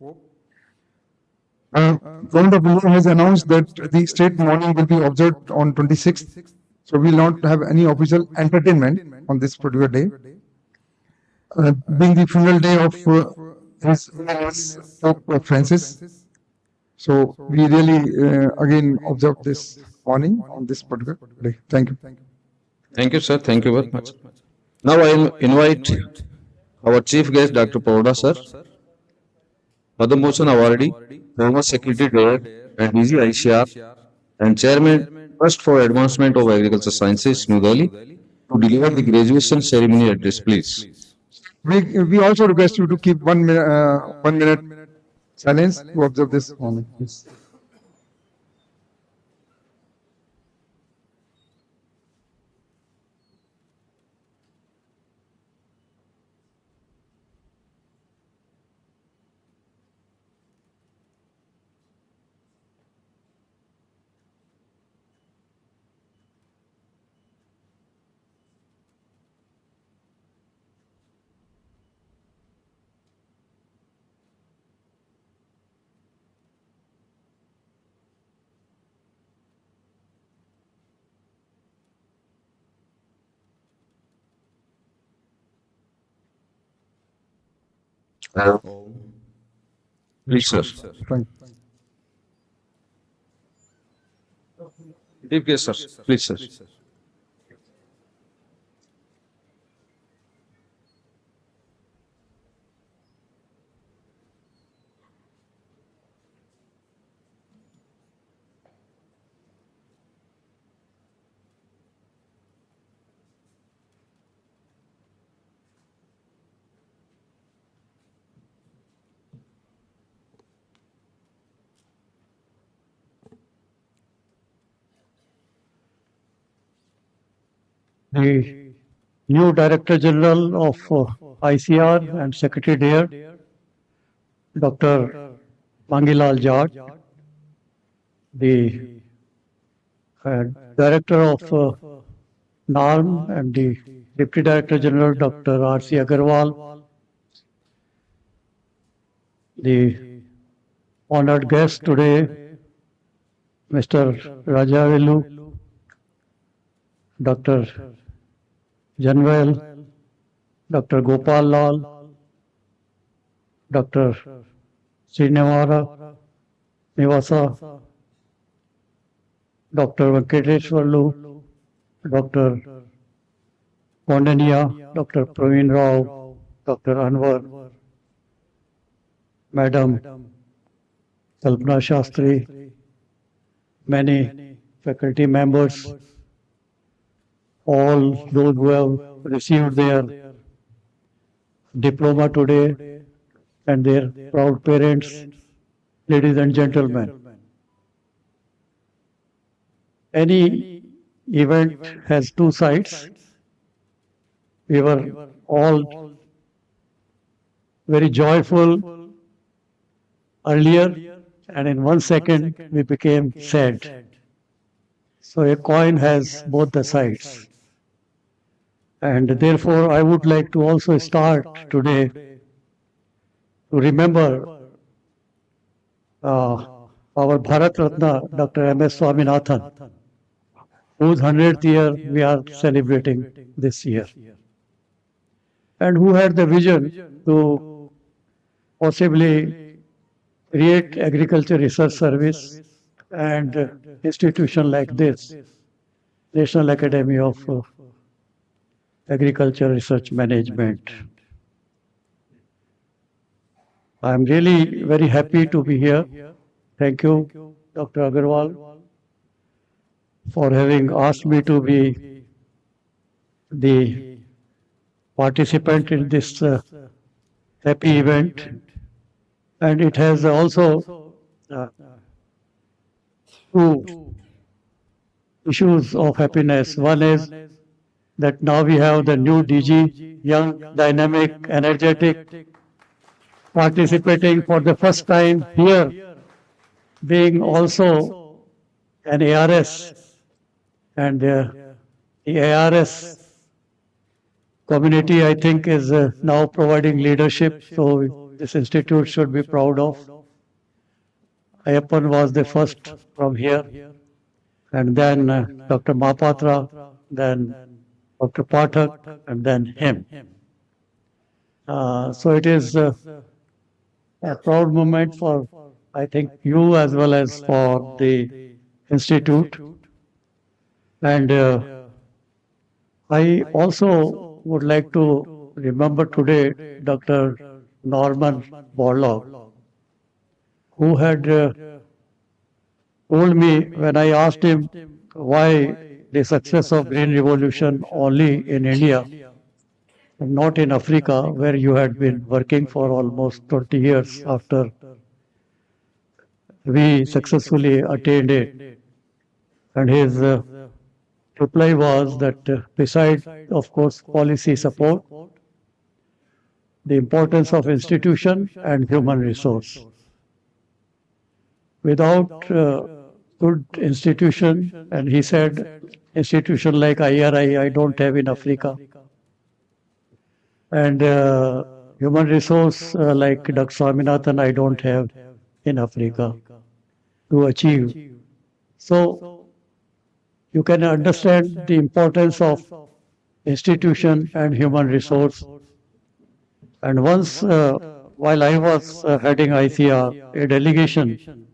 Government of India has announced that the state mourning will be observed on 26th. So we will not have any official entertainment on this particular day. Being the funeral day of His Holiness Pope Francis. So we really again observe this morning on this particular day. Thank you. Thank you, sir. Thank you very much. Now I invite our chief guest, Dr. Pauda, sir, Padma Bhushan awardee, former Secretary Director and DG ICR, and Chairman Trust for Advancement of Agriculture Sciences, New Delhi, to deliver the graduation ceremony address, please. We also request you to keep 1 minute silence to observe this moment, please. Please, sir. Thank you. Chief guest, sir. Please, sir. The new Director General of ICR and Secretary there, Dr. Mangilal Jat, the Director of NAARM and the Deputy Director General, Dr. R.C. Agarwal, the honored guest today, Mr. Rajavelu, Dr. Janwell, Dr. Gopal Lal, Dr. Srinivara Nivasa, Dr. Venkateshwarlu, Dr. Kondania, Dr. Praveen Rao, Dr. Anwar, Madam Kalpana Shastri, many faculty members, all those who have received their diploma today, and their proud parents, ladies and gentlemen. Any event has two sides. We were all very joyful earlier, and in 1 second we became sad. So a coin has both the sides. And therefore, I would like to also start today to remember our Bharat Ratna, Dr. M.S. Swaminathan, whose 100th year we are celebrating this year, and who had the vision to possibly create agriculture research service and institution like this, National Academy of Agriculture Research Management. I am really very happy to be here. Thank you, Dr. Agarwal, for having asked me to be the participant in this happy event. And it has also two issues of happiness. One is that now we have the new DG, young, dynamic, energetic, participating for the first time here, being also an ARS. And the ARS community, I think, is now providing leadership. So this institute should be proud of. Ayappan was the first from here. And then Dr. Mahapatra, then Dr. Pathak, and then him. So it is a proud moment for, I think, you as well as for the institute. And I also would like to remember today Dr. Norman Borlaug, who had told me when I asked him why the success of Green Revolution only in India and not in Africa, where you had been working for almost 20 years after we successfully attained it. And his reply was that besides, of course, policy support, the importance of institution and human resource. Without good institution, and he said, institution like IRI, I don't have in Africa. And human resource like Dr. Swaminathan, I don't have in Africa to achieve. So you can understand the importance of institution and human resource. And once, while I was heading ICR, a delegation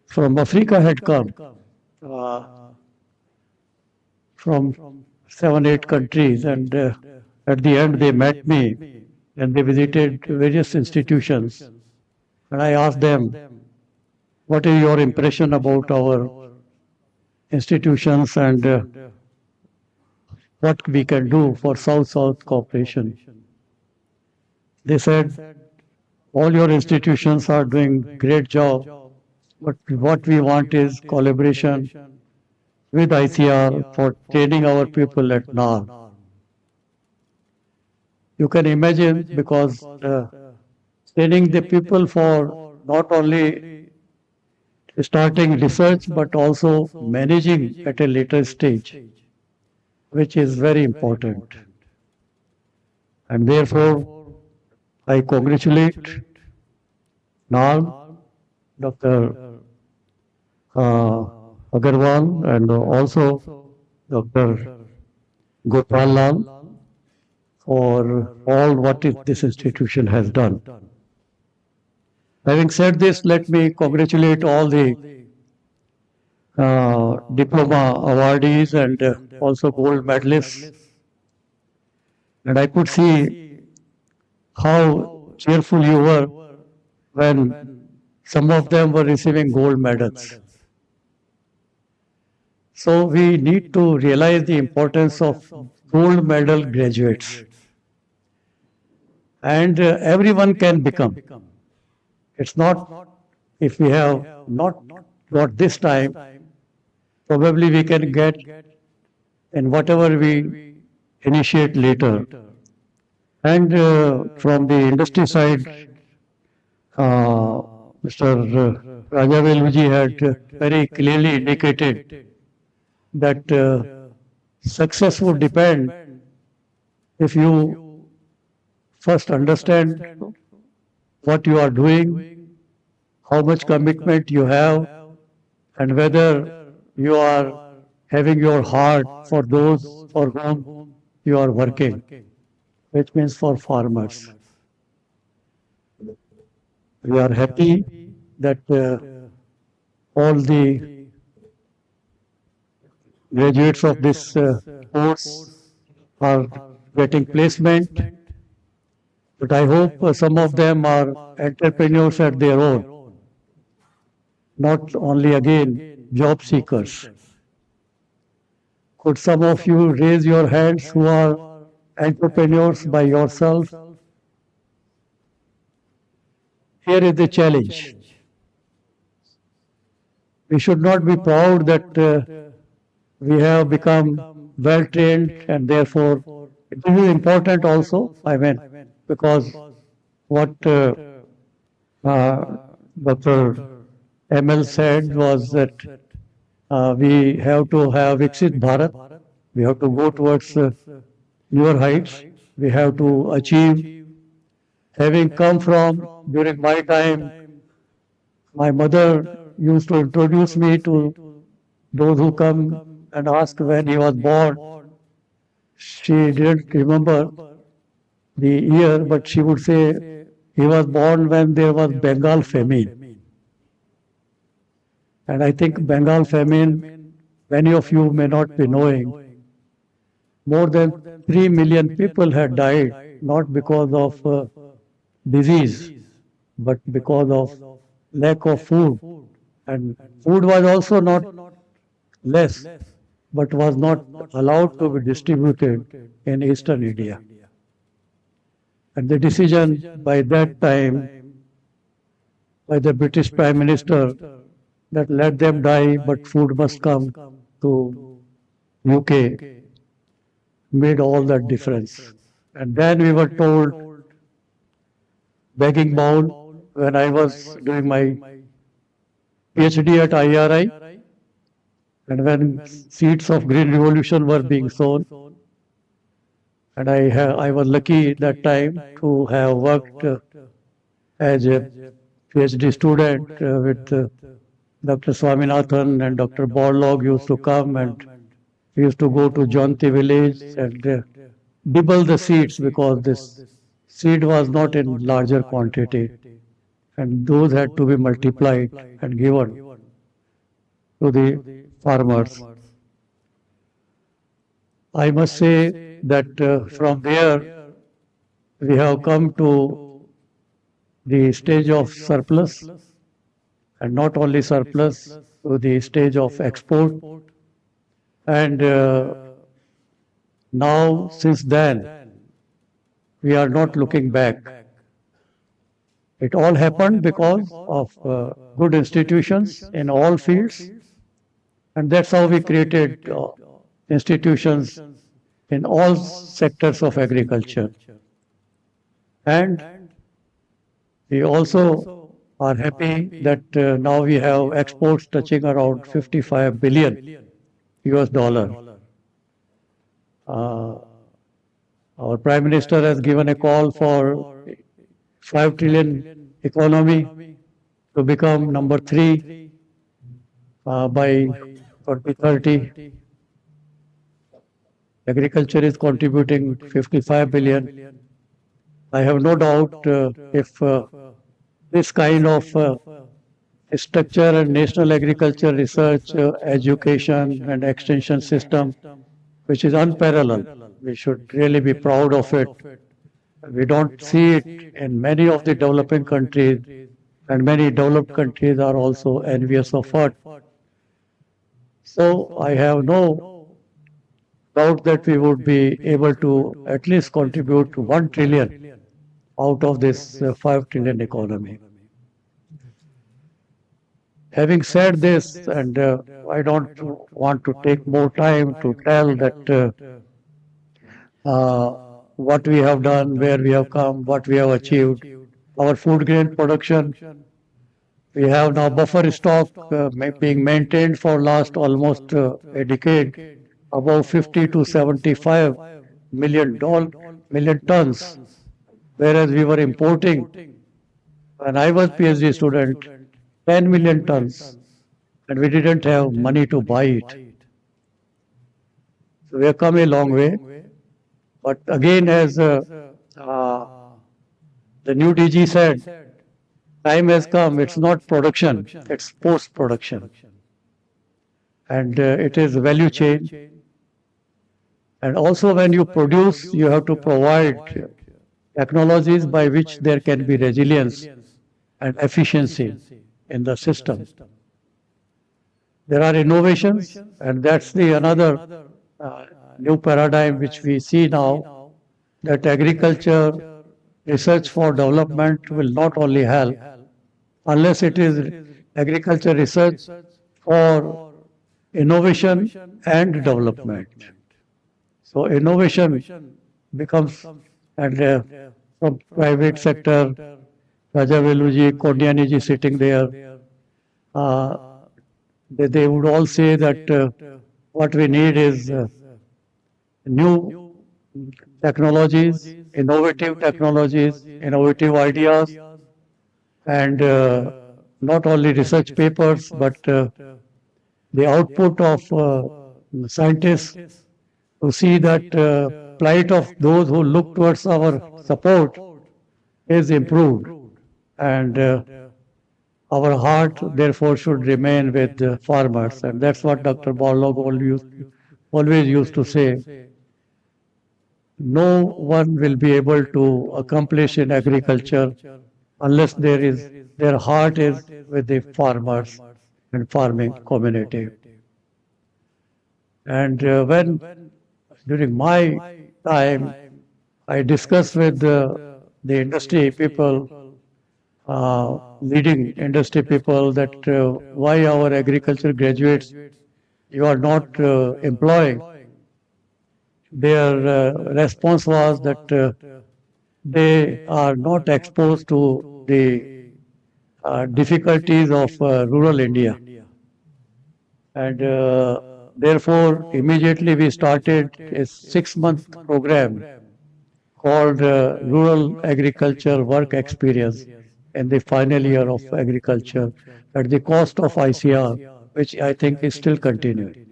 from Africa had come, from 7-8 countries, and at the end they met me and they visited various institutions. And I asked them, what is your impression about our institutions and what we can do for South-South cooperation? They said, all your institutions are doing great job, but what we want is collaboration with ICR for training our people at NAARM. You can imagine, because training the people for not only starting research but also managing at a later stage, which is very important. And therefore, I congratulate NAARM, Dr. Agarwal, and also Dr. Gopal Lal for all what this institution has done. Having said this, let me congratulate all the diploma awardees and also gold medalists. And I could see how cheerful you were when some of them were receiving gold medals. So we need to realize the importance of gold medal graduates. And everyone can become. It's not, if we have not got this time, probably we can get in whatever we initiate later. And from the industry side, Mr. Rajaveluji had very clearly indicated that success would depend if you first understand what you are doing, how much commitment you have, and whether you are having your heart for those for whom you are working, which means for farmers. We are happy that all the graduates of this course are getting placement, but I hope some of them are entrepreneurs at their own, not only again job seekers. Could some of you raise your hands who are entrepreneurs by yourself? here is the challenge. We should not be proud that we have become well trained, and therefore this is important also. I mean, because what Dr. ML said was that we have to have Viksit Bharat. We have to go towards newer heights. We have to achieve. Having come from, during my time, my mother used to introduce me to those who come and ask when he was born. She didn't remember the year, but she would say he was born when there was Bengal famine. And I think Bengal famine, many of you may not be knowing, more than 3 million people had died, not because of disease, but because of lack of food. And food was also not less, but was not allowed to be distributed in eastern India. And the decision by that time by the British Prime Minister that let them die, but food must come to UK made all that difference. And then we were told, begging bowl, when I was doing my PhD at IRI, and when seeds of Green Revolution were being sown, and I was lucky that time to have worked as a PhD student with Dr. Swaminathan and Dr. Borlaug used to come, and we used to go to Jaunti village and dibble the seeds, because this seed was not in larger quantity, and those had to be multiplied and given to the farmers. I must say that from there we have come to the stage of surplus, and not only surplus, to the stage of export. And now, since then, we are not looking back. It all happened because of good institutions in all fields, and that's how we created institutions in all sectors of agriculture. And we also are happy that now we have exports touching around 55 billion US dollar. Our Prime Minister has given a call for 5 trillion economy to become number 3 by 2030. Agriculture is contributing 55 billion. I have no doubt if this kind of structure and national agriculture research, education and extension system, which is unparalleled, we should really be proud of it. We don't see it in many of the developing countries, and many developed countries are also envious of it. So I have no doubt that we would be able to at least contribute 1 trillion out of this 5 trillion economy. Having said this, and I don't want to take more time to tell that what we have done, where we have come, what we have achieved. Our food grain production, we have now buffer stock being maintained for last almost a decade, about 50 to 75 million tons, whereas we were importing, when I was PhD student, 10 million tons, and we didn't have money to buy it. So we have come a long way. But again, as the new DG said, time has come. It's not production, it's post-production. And it is value chain. And also when you produce, you have to provide technologies by which there can be resilience and efficiency in the system. There are innovations, and that's the another new paradigm which we see now, that agriculture research for development will not only help, unless it is agriculture research for innovation and development. So innovation becomes, and from private sector, Raja Veluji, Kondianiji sitting there, uh, they would all say that what we need is new technologies, innovative ideas, and not only research papers, but the output of scientists to see that plight of those who look towards our support is improved. And our heart, therefore, should remain with the farmers. And that's what Dr. Borlaug always used to say. No one will be able to accomplish in agriculture unless their heart is with the farmers and farming community. And when during my time I discussed with the industry people, leading industry people, that why our agriculture graduates you are not employing. Their response was that they are not exposed to the difficulties of rural India. And therefore, immediately we started a 6-month program called Rural Agriculture Work Experience in the final year of agriculture at the cost of ICR, which I think is still continuing.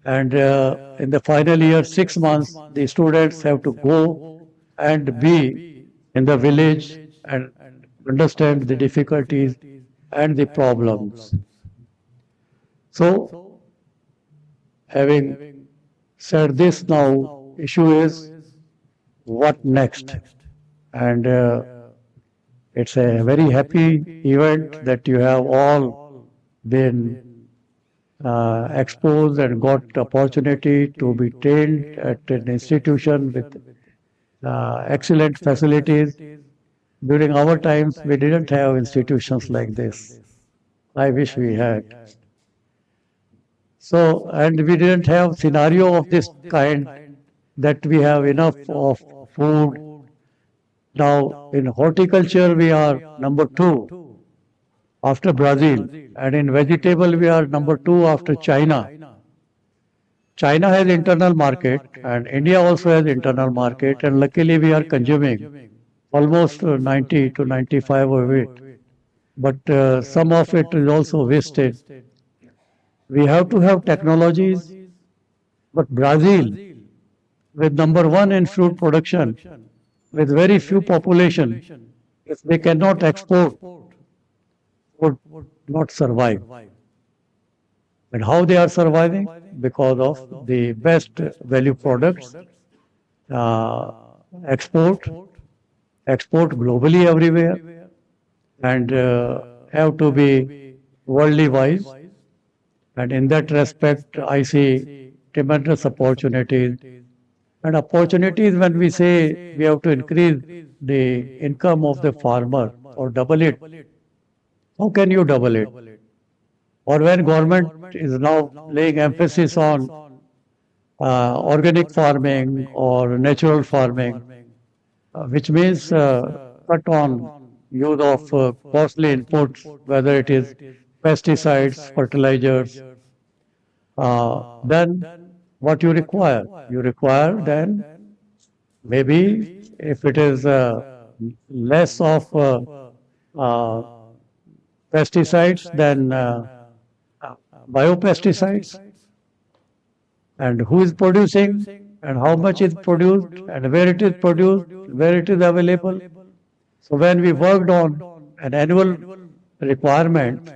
And in the final year, 6 months, the students have to go and be in the village and understand the difficulties and the problems. So, having said this, now issue is what next? And it's a very happy event that you have all been exposed and got opportunity to be trained at an institution with excellent facilities. During our times, we didn't have institutions like this. I wish we had. So, and we didn't have scenario of this kind that we have enough of food. Now, in horticulture, we are number 2 after Brazil, and in vegetable, we are number 2 after China. China has internal market, and India also has internal market, and luckily we are consuming almost 90 to 95 of it. But some of it is also wasted. We have to have technologies, but Brazil, with number 1 in fruit production, with very few population, if they cannot export, would not survive. And how they are surviving? Because of the best value products, export globally everywhere, and have to be worldly wise. And in that respect, I see tremendous opportunities. And opportunities, when we say we have to increase the income of the farmer or double it, how can you double it? Or when government is now laying emphasis on organic farming or natural farming, which means cut on use of costly inputs, whether it is pesticides, fertilizers, then what you require? You require then maybe if it is less of pesticides than biopesticides. And who is producing and how much is produced and where it is produced, where it is available. So when we worked on an annual requirement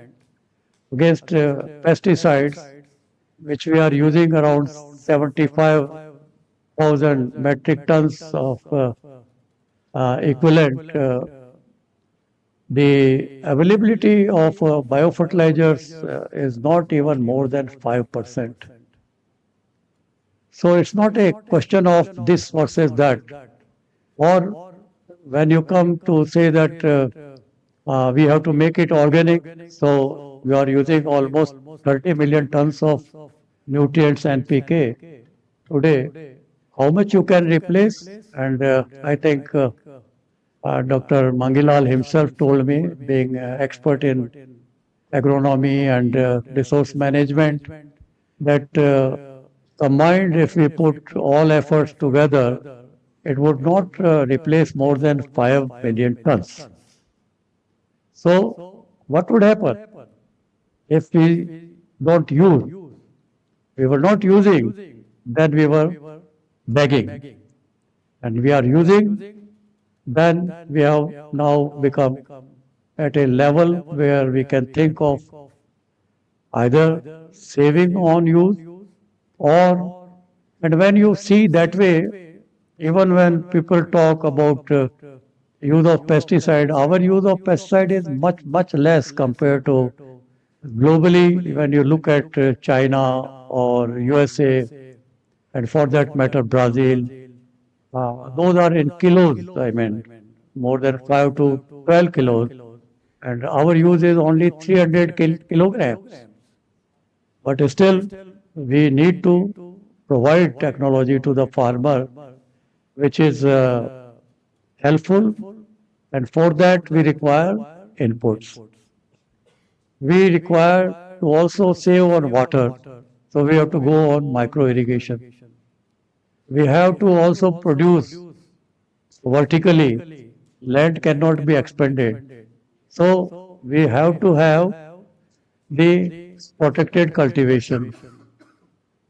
against pesticides, which we are using around 75,000 metric tons of equivalent, the availability of biofertilizers is not even more than 5%. So it's not a question of this versus that. Or when you come to say that We have to make it organic. So we are using almost 30 million tons of nutrients and PK today. How much you can replace? And I think Dr. Mangilal himself told me, being expert in agronomy and resource management, that combined, if we put all efforts together, it would not replace more than 5 million tons. So, what would happen if we don't use? We were not using, then we were begging. And we are using, then we have now become at a level where we can think of either saving on use or, and when you see that way, even when people talk about use of pesticide, our use of pesticide is much, much less compared to globally. When you look at China or USA, and for that matter, Brazil, those are in kilos, I mean, more than 5 to 12 kilos, and our use is only 300 kilograms. But still, we need to provide technology to the farmer, which is helpful, and for that we require inputs. We require to also save on water, so we have to go on micro irrigation. We have to also produce vertically. Land cannot be expanded. So we have to have the protected cultivation.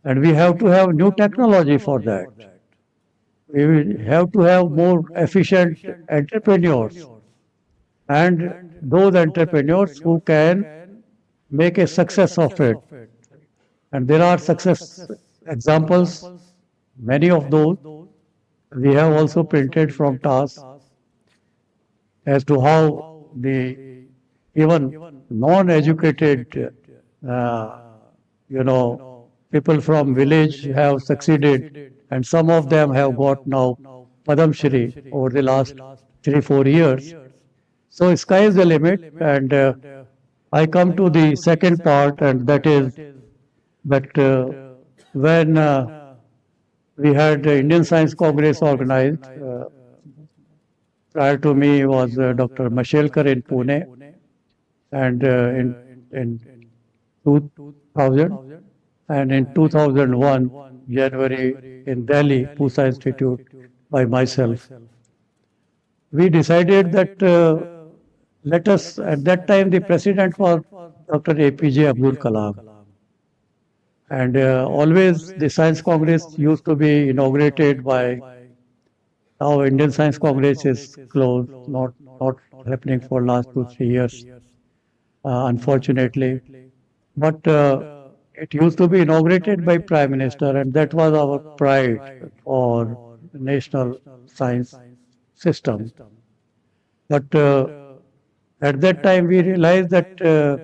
And we have to have new technology for that. We will have to have more efficient entrepreneurs and those entrepreneurs who can make a success of it. And there are success examples, many of those we have also printed from TAS as to how the even non-educated, people from village have succeeded, and some of them have got now Padam Shri over the last 3-4 years. So sky is the limit, and I come to the second part, and that is that when we had the Indian Science Congress organized, prior to me was Dr. Mashelkar in Pune, and in 2000, and in 2001, January, in Delhi, Pusa Institute, by myself. We decided that let us, at that time the president was Dr. APJ Abdul Kalam. And always the Science Congress used to be inaugurated by, now Indian Science Congress is closed, not happening for last 2-3 years, unfortunately. But it used to be inaugurated by Prime Minister, and that was our pride for national science system. But at that time we realized that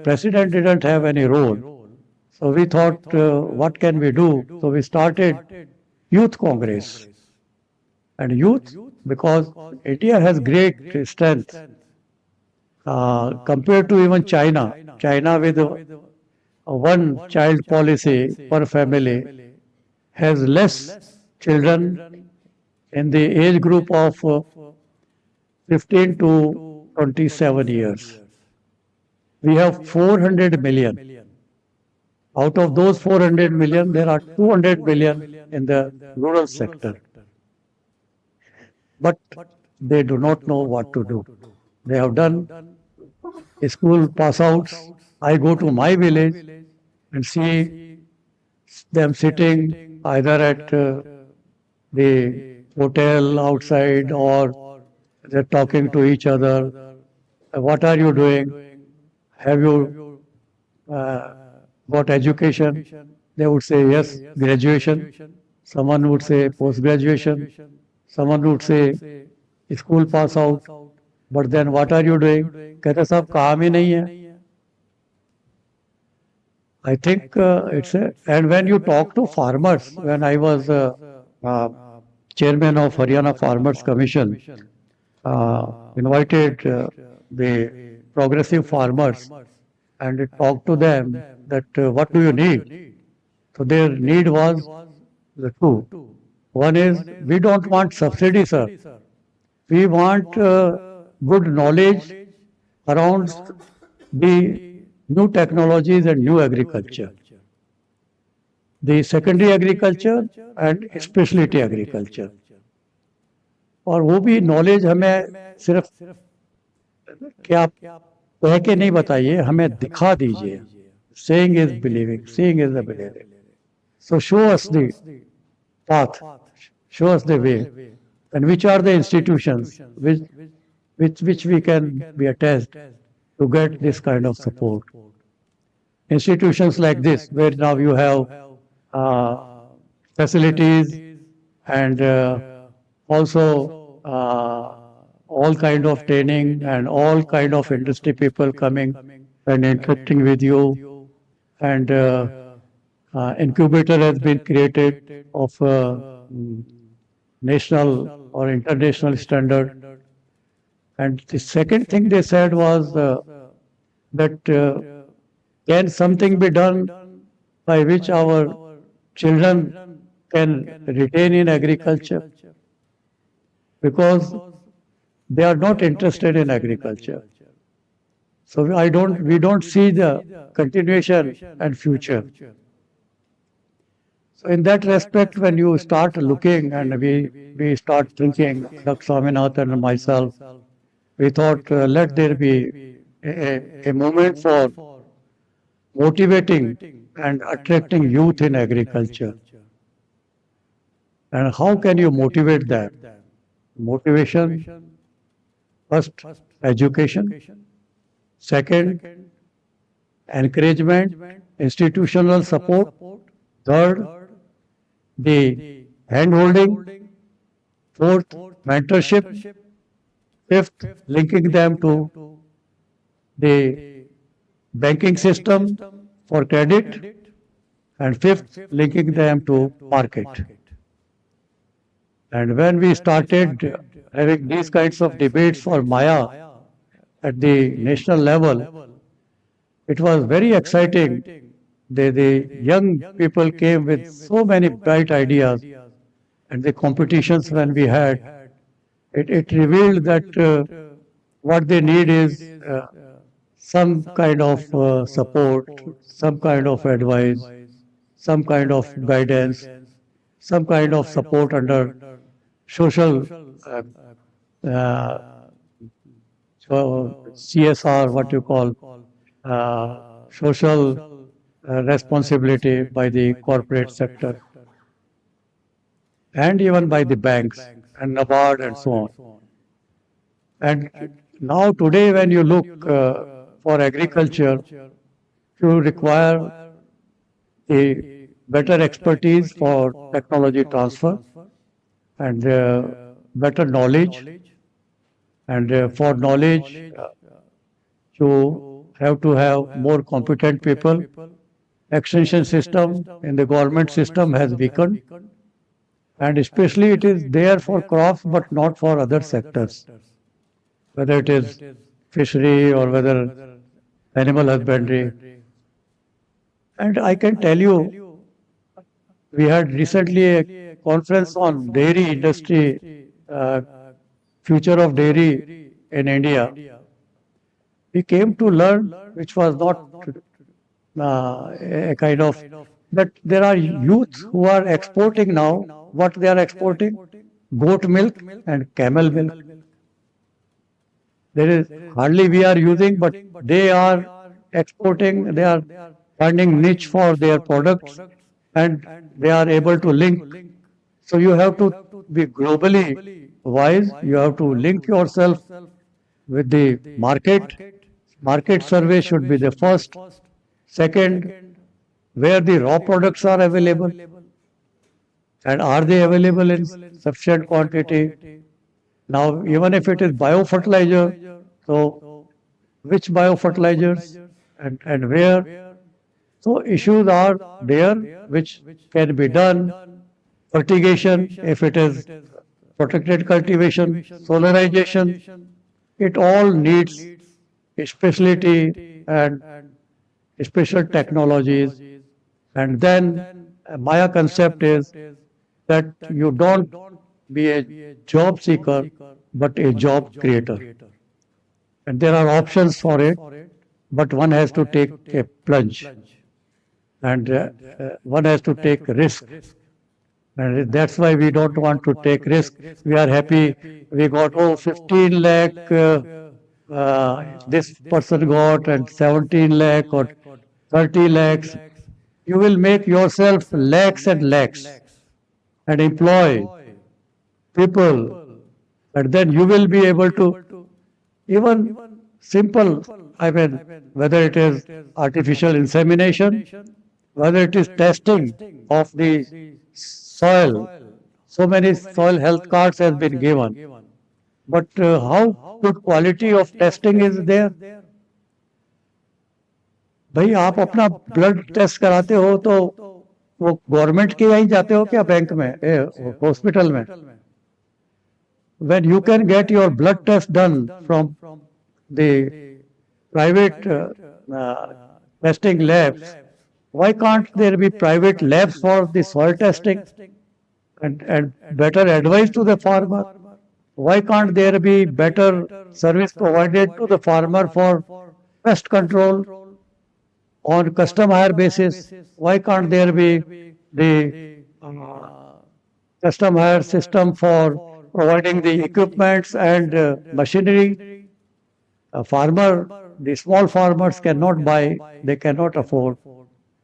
President didn't have any role. So we thought, what can we do? So we started Youth Congress. And youth, because India has great strength compared to even China. China with a one child policy per family has less children in the age group of 15 to 27 years. We have 400 million. Out of those 400 million, there are 200 million in the rural sector. But they do not know what to do. They have done school pass outs. I go to my village and see them sitting either at the hotel outside, or they're talking to each other. What are you doing? Have you got education? They would say yes, graduation. Someone would say post-graduation. Someone would say school pass out. But then what are you doing? कहते सब काम ही नहीं है. I think it's a, and when you talk to farmers, when I was chairman of Haryana Farmers Commission, invited the progressive farmers and talked to them that what do you need? So their need was the two. One is we don't want subsidy, sir. We want good knowledge around the new technologies and new agriculture. The secondary agriculture and specialty agriculture. और वो भी knowledge हमें सिर्फ कि आप कह के नहीं बताइए, हमें दिखा दीजिए. Saying is believing, seeing is the believing. So show us the path, show us the way, and which are the institutions which we can be attached to get this kind of support. Institutions like this, where now you have facilities and also all kind of training and all kind of industry people coming and interacting with you, and incubator has been created of national or international standard. And the second thing they said was that can something be done by which our children can retain in agriculture? Because they are not interested in agriculture. So we don't see the continuation and future. So in that respect, when you start looking and we start thinking, Dr. Swaminathan and myself, we thought let there be a moment for motivating and attracting youth in agriculture. And how can you motivate that? Motivation, first, education. Second, encouragement, institutional support. Third, the hand-holding. Fourth, mentorship. Fifth, linking them to the banking system for credit. And fifth, linking them to market. And when we started having these kinds of debates for Maya at the national level, it was very exciting. The young people came with so many bright ideas, and the competitions when we had, it revealed that what they need is some kind of support, some kind of advice, some kind of guidance, some kind of support under social CSR, what you call social responsibility by the corporate sector, and even by the banks and NABARD and so on. And now today when you look for agriculture, you require a better expertise for technology transfer and better knowledge. And for knowledge, you have to have more competent people. Extension system in the government system has weakened, and especially it is there for crops but not for other sectors, whether it is fishery or whether animal husbandry. And I can tell you, we had recently a conference on dairy industry, future of dairy in India. We came to learn, which was not a kind of, that there are youth who are exporting now. What they are exporting? Goat milk and camel milk. There is hardly we are using, but they are exporting, they are finding niche for their products, and they are able to link. So you have to be globally wise, you have to link yourself with the market. Market survey should be the first. Second, where the raw products are available, and are they available in sufficient quantity? Now, even if it is biofertilizer, so which biofertilizers and where? So issues are there which can be done. Fertigation, if it is protected cultivation, solarization, it all needs specialty and special technologies. And then Maya concept is that you don't be a job seeker, but a job creator. And there are options for it, but one has to take a plunge and one has to take risk. And that's why we don't want to take risk. We are happy we got, 15 lakh, this person got, and 17 lakh or 30 lakhs. You will make yourself lakhs and lakhs and employ people, and then you will be able to even simple, I mean, whether it is artificial insemination, whether it is testing of the soil. So many soil health cards has been given. But how good quality of testing is there? भाई आप अपना blood test कराते हो तो वो government के यहीं जाते हो क्या, बैंक में, हॉस्पिटल में? When you can get your blood test done from the private testing labs, why can't there be private labs for the soil testing and better advice to the farmer? Why can't there be better service provided to the farmer for pest control on custom hire basis? Why can't there be the custom hire system for providing the equipments and machinery? A farmer, the small farmers cannot buy, they cannot afford.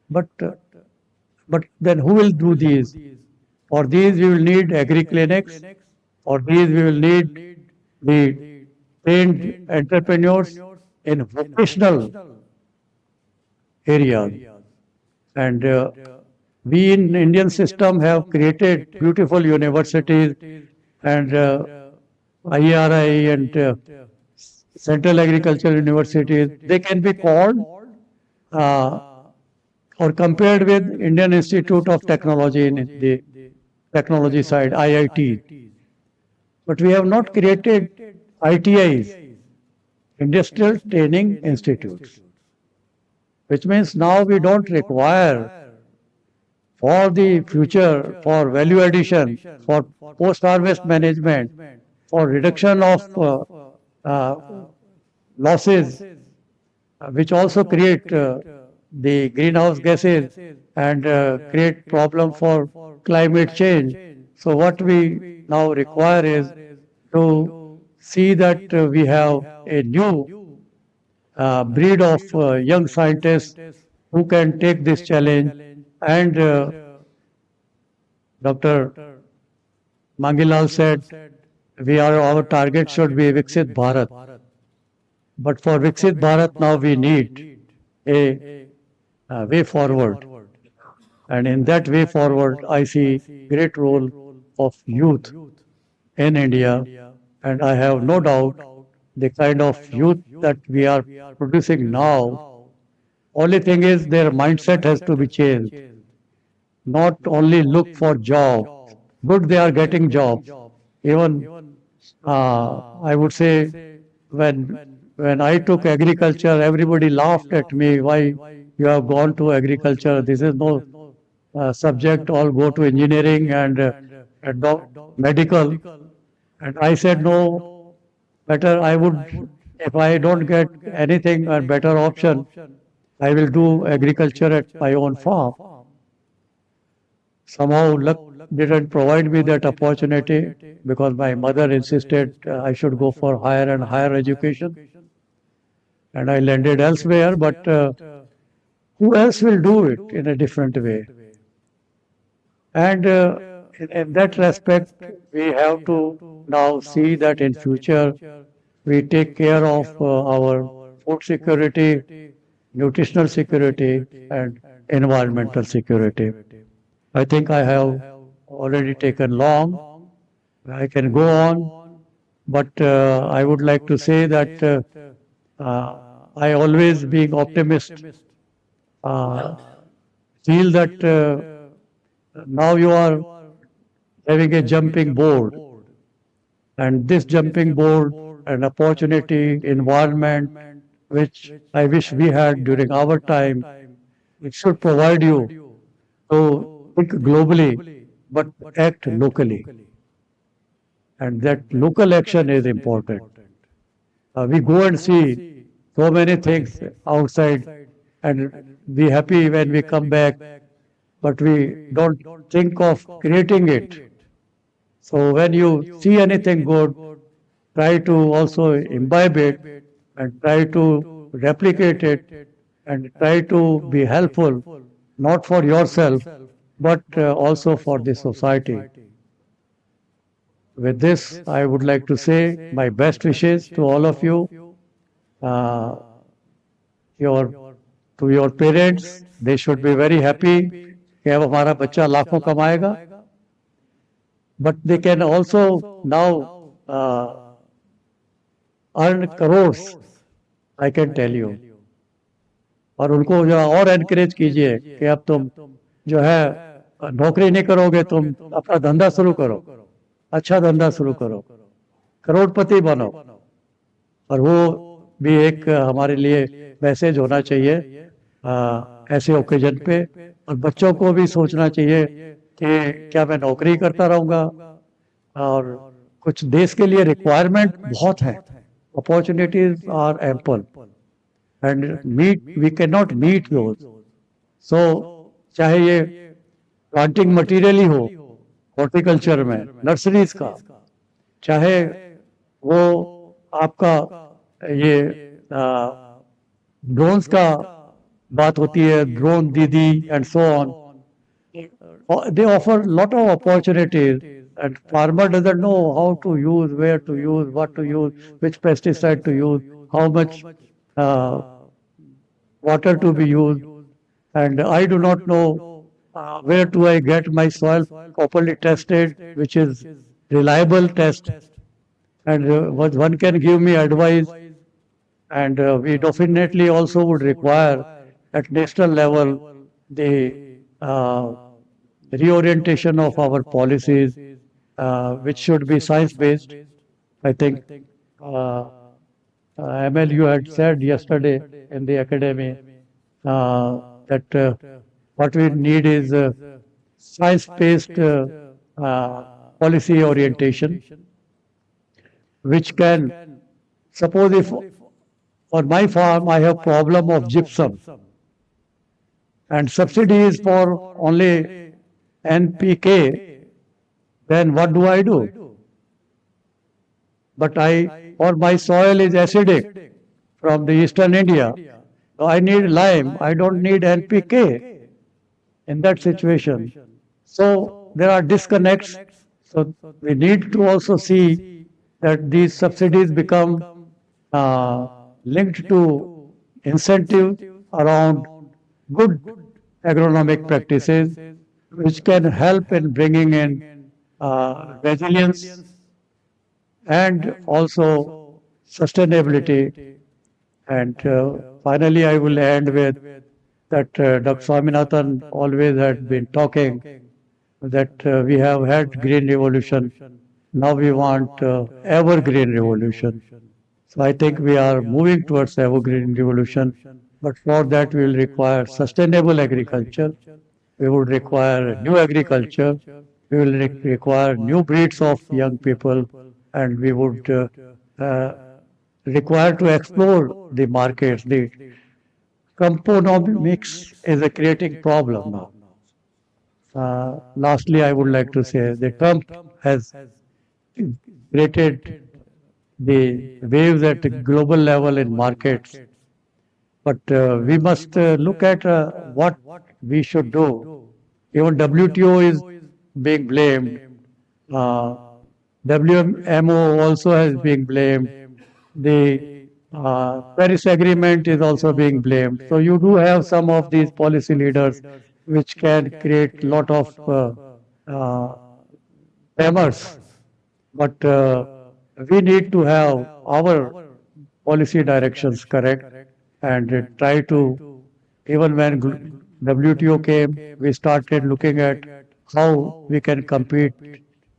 But then who will do these? For these we will need agri clinics. For these we will need the trained entrepreneurs in vocational areas. And we in Indian system have created beautiful universities and IRI and Central Agricultural Universities. They can be called or compared with Indian Institute of Technology in the technology side, IIT. But we have not created ITIs, Industrial Training Institutes, which means now we don't require for the future, for value addition, for post-harvest management, for reduction of losses, which also create the greenhouse gases and create problem for climate change. So what we now require is to see that we have a new breed of young scientists who can take this challenge. And Dr. Mangilal said, our target should be Viksit Bharat. But for Viksit Bharat now we need a way forward. And in that way forward, I see great role of youth in India. And I have no doubt the kind of youth that we are producing now, only thing is their mindset has to be changed. Not only look for jobs. Good, they are getting jobs. Even I would say when I took agriculture, everybody laughed at me. Why you have gone to agriculture? This is no subject. All go to engineering and medical. And I said no. Better I would, if I don't get anything, a better option, I will do agriculture at my own farm. Somehow luck didn't provide me that opportunity because my mother insisted I should go for higher and higher education. And I landed elsewhere, but who else will do it in a different way? And in that respect, we have to now see that in future we take care of our food security, nutritional security, and environmental security. I think I have already taken long. I can go on, but I would like to say that I always, being optimist, feel that now you are having a jumping board, and this jumping board, an opportunity, environment, which I wish we had during our time. It should provide you to think globally, but act locally. And that local action is important. We go and see so many things outside and be happy when we come back, but we don't think of creating it. So when you see anything good, try to also imbibe it and try to replicate it and try to be helpful, not for yourself, but also for the society. With this, I would like to say my best wishes to all of you, uh, your to your parents. They should be very happy कि अब हमारा बच्चा लाखों कमाएगा. But they can also now earn crores, I can tell you. और उनको जो और एनकरेज कीजिए कि अब तुम जो है नौकरी नहीं करोगे, तुम अपना धंधा शुरू करो, अच्छा धंधा शुरू करो, करोड़पति बनो. और वो भी एक हमारे लिए मैसेज होना चाहिए ऐसे ओकेजन पे. और बच्चों को भी सोचना चाहिए कि क्या मैं नौकरी करता रहूँगा. और कुछ देश के लिए रिक्वायरमेंट बहुत है, opportunities are ample and we can not meet those. So चाहे ये प्लांटिंग मटेरियल ही हो हॉर्टिकल्चर में, नर्सरीज का, चाहे वो आपका ये ड्रोन्स का बात होती है, ड्रोन दीदी and so on. They offer a lot of opportunities, and farmer doesn't know how to use, where to use, what to use, which pesticide to use, how much water to be used, and I do not know where do I get my soil properly tested, which is reliable test, and one can give me advice, and we definitely also would require at national level the reorientation of our policies, which should be science-based. I think ML, you had said yesterday in the academy that what we need is science-based policy orientation, which can, suppose if for my farm I have problem of gypsum and subsidy is for only NPK, then what do I do? But or my soil is acidic from the eastern India, so I need lime, I don't need NPK in that situation. So there are disconnects. So we need to also see that these subsidies become linked to incentive around good agronomic practices, which can help in bringing in resilience and also sustainability. And finally, I will end with that Dr. Swaminathan always had been talking that we have had green revolution. Now we want evergreen revolution. So I think we are moving towards evergreen revolution, but for that we will require sustainable agriculture. We would require new agriculture. We will require new breeds of young people, and we would require to explore the markets. The componomics is a creating problem now. Lastly, I would like to say that Trump has created the waves at the global level in markets, but we must look at what we should do. Even WTO is being blamed. WMO also has been blamed. The Paris Agreement is also being blamed. So you do have some of these policy leaders which can create a lot of tremors. But we need to have our policy directions correct and try to, even when WTO came, we started looking at how we can compete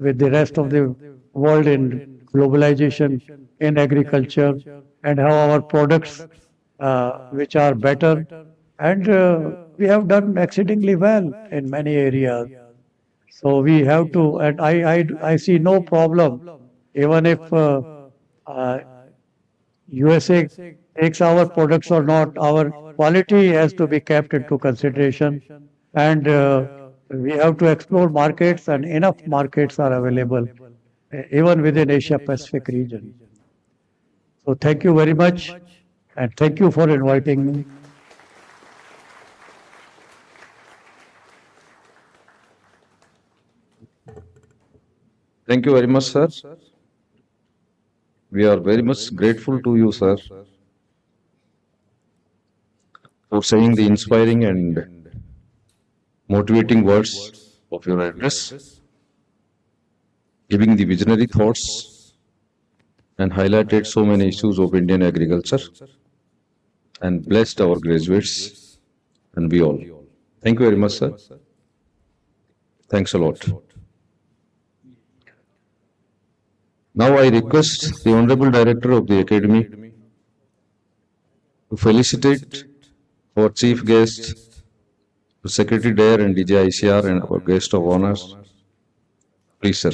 with the rest of the world in globalization, in agriculture, and how our products which are better, and we have done exceedingly well in many areas. So we have to, and I see no problem, even if uh, USA takes our products or not, our quality has to be kept into consideration. And we have to explore markets, and enough markets are available, even within Asia Pacific region. So thank you very much, and thank you for inviting me. Thank you very much, sir. We are very much grateful to you, sir, for saying the inspiring and motivating words of your address, giving the visionary thoughts, and highlighted so many issues of Indian agriculture and blessed our graduates and we all. Thank you very much, sir. Thanks a lot. Now I request the Honorable Director of the Academy to felicitate our Chief Guest, the Secretary Dare and DJ ICR, and our Guest of Honors. Please, sir.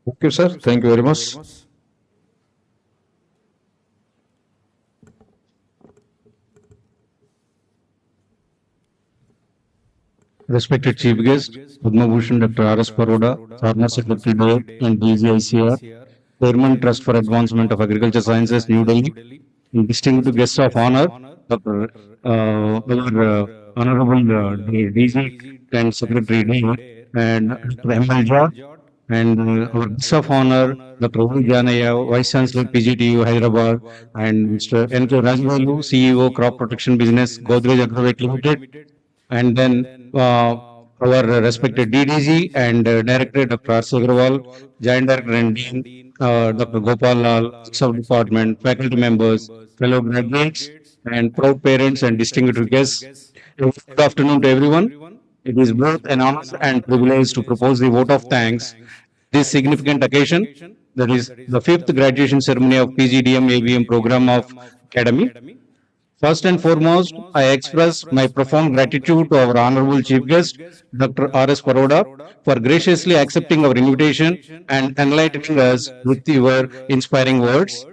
Okay, sir. Thank you very much. Respected Chief Guest, Padma Bhushan Dr. R.S. Paroda, Former Secretary Director and DGICR, Chairman Trust for Advancement of Agriculture Sciences, New Delhi, and distinguished guests of honor, Dr. Our Honorable DG and Secretary Dare, and Dr. M.L. George, and our guest of honor, Dr. Ravi Janaya, Vice Chancellor PGTU Hyderabad, and Mr. N.K. Rajbalu, CEO Crop Protection Business, Godrej Agrovet Limited, and then our respected DDG and Director Dr. R.C. Agrawal, Joint Director and Dean Dr. Gopal Lal, Sub-Department, faculty members, fellow graduates, and proud parents and distinguished guests. Good afternoon to everyone. It is both an honor and privilege to propose the vote of thanks this significant occasion, that is the 5th graduation ceremony of PGDM-ABM program of Academy. First and foremost, I express my profound gratitude to our Honorable Chief Guest, Dr. R.S. Paroda, for graciously accepting our invitation and enlightening us with your inspiring words.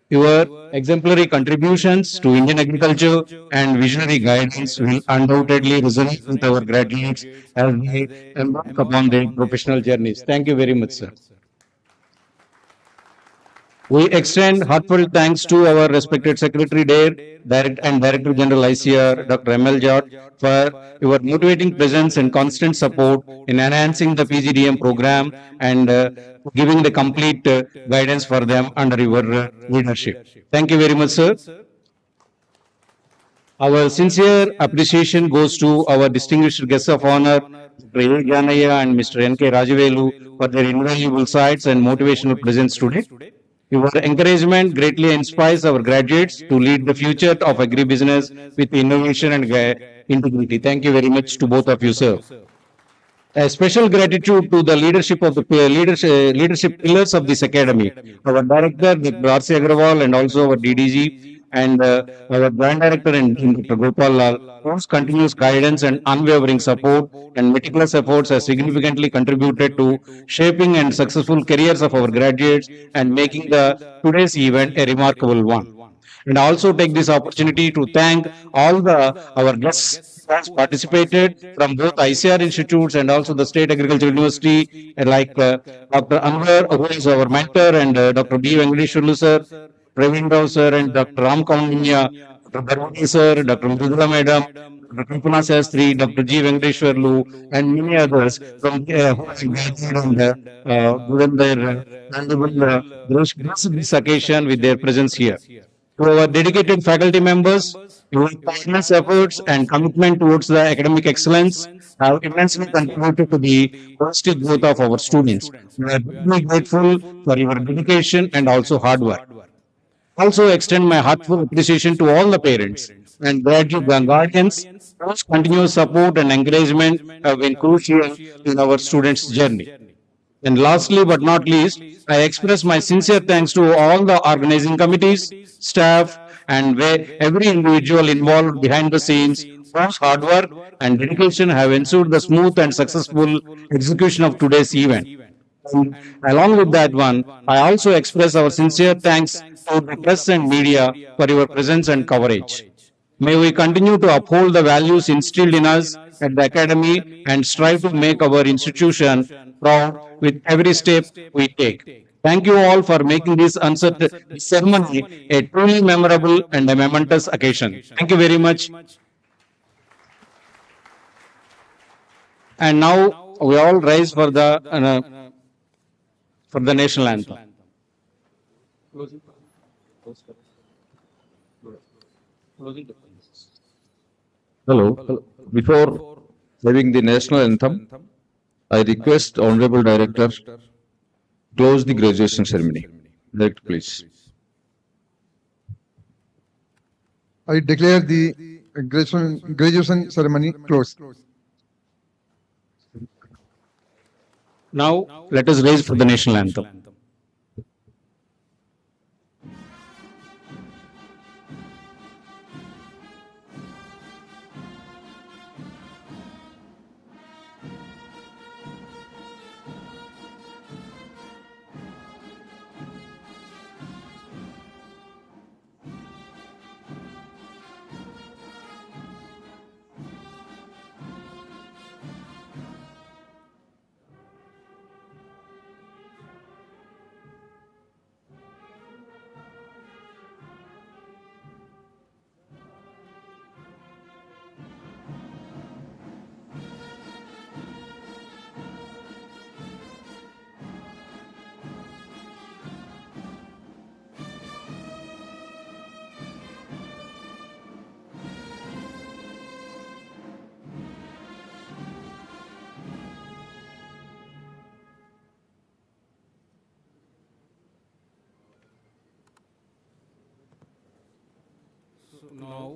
Your exemplary contributions to Indian agriculture and visionary guidance will undoubtedly resonate with our graduates as they embark upon their professional journeys. Thank you very much, sir. We extend heartfelt thanks to our respected Secretary Dare and Director General ICR, Dr. M.L. George, for your motivating presence and constant support in enhancing the PGDM program and giving the complete guidance for them under your leadership. Thank you very much, sir. Our sincere appreciation goes to our distinguished guests of honor, Dr. A. Janaya and Mr. N.K. Rajavelu, for their invaluable sights and motivational presence today. Your encouragement greatly inspires our graduates to lead the future of agribusiness with innovation and integrity. Thank you very much to both of you, sir. A special gratitude to the leadership of the leadership pillars of this academy, our director, Dr. R.C. Agrawal, and also our DDG, and our brand director and Dean, Dr. Gopal Lal, whose continuous guidance and unwavering support and meticulous efforts have significantly contributed to shaping and successful careers of our graduates and making the today's event a remarkable one. And also take this opportunity to thank all the our guests who has participated from both ICR institutes and also the State Agriculture University, like Dr. Anwar, who is our mentor, and Dr. B. Venkateshwarlu sir, Praveen Rao sir, and Dr. Ram Kaundinya, Dr. Dharmani sir, Dr. Mridula madam, Dr. Kalpana Sastri, Dr. G. Venkateshwarlu, and many others from who have gathered and given their valuable grace this occasion with their presence here. To our dedicated faculty members, your tireless efforts and commitment towards the academic excellence have immensely contributed to the holistic growth of our students. We are deeply grateful for your dedication and also hard work. Also extend my heartfelt appreciation to all the parents and graduate guardians whose continuous support and encouragement have been crucial in our students' journey. And lastly but not least, I express my sincere thanks to all the organizing committees, staff, and every individual involved behind the scenes whose hard work and dedication have ensured the smooth and successful execution of today's event. And along with that one, I also express our sincere thanks to the press and media for your presence and coverage. May we continue to uphold the values instilled in us at the Academy and strive to make our institution proud with every step we take. Thank you all for making this ceremony a truly memorable and a momentous occasion. Thank you very much. And now we all rise for the national anthem. Hello. Before having the national anthem, I request Honorable Director close the graduation ceremony. Director, please. I declare the graduation ceremony closed. Now let us raise for the national anthem.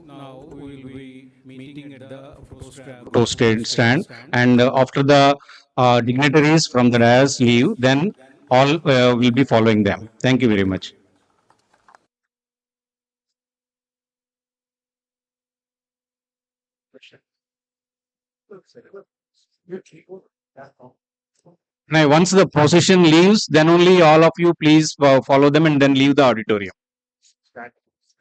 Now we will be meeting at the Posted stand, and after the dignitaries from the dais leave, then all will be following them. Thank you very much. Now, once the procession leaves, then only all of you please follow them and then leave the auditorium.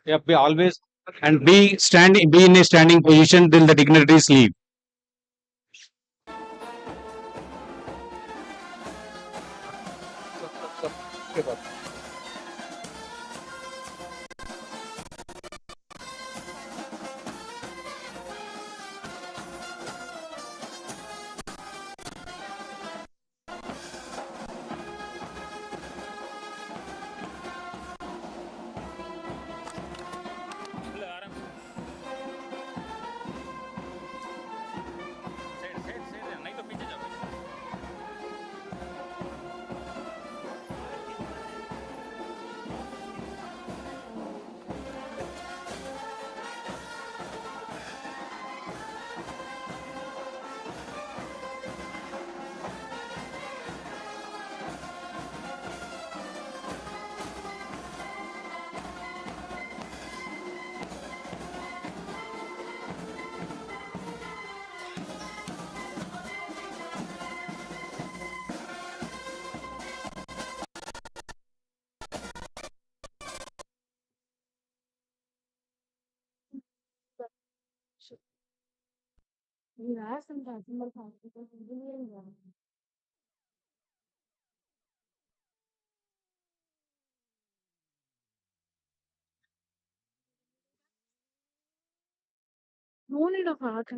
Yeah, be always and be in a standing position till the dignitaries leave. We are some customer hospitals engineering one. No need of art.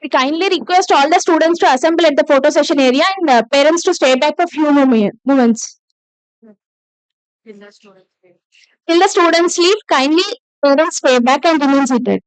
We kindly request all the students to assemble at the photo session area and parents to stay back for few moments. Till the students leave, kindly parents stay back and remain seated.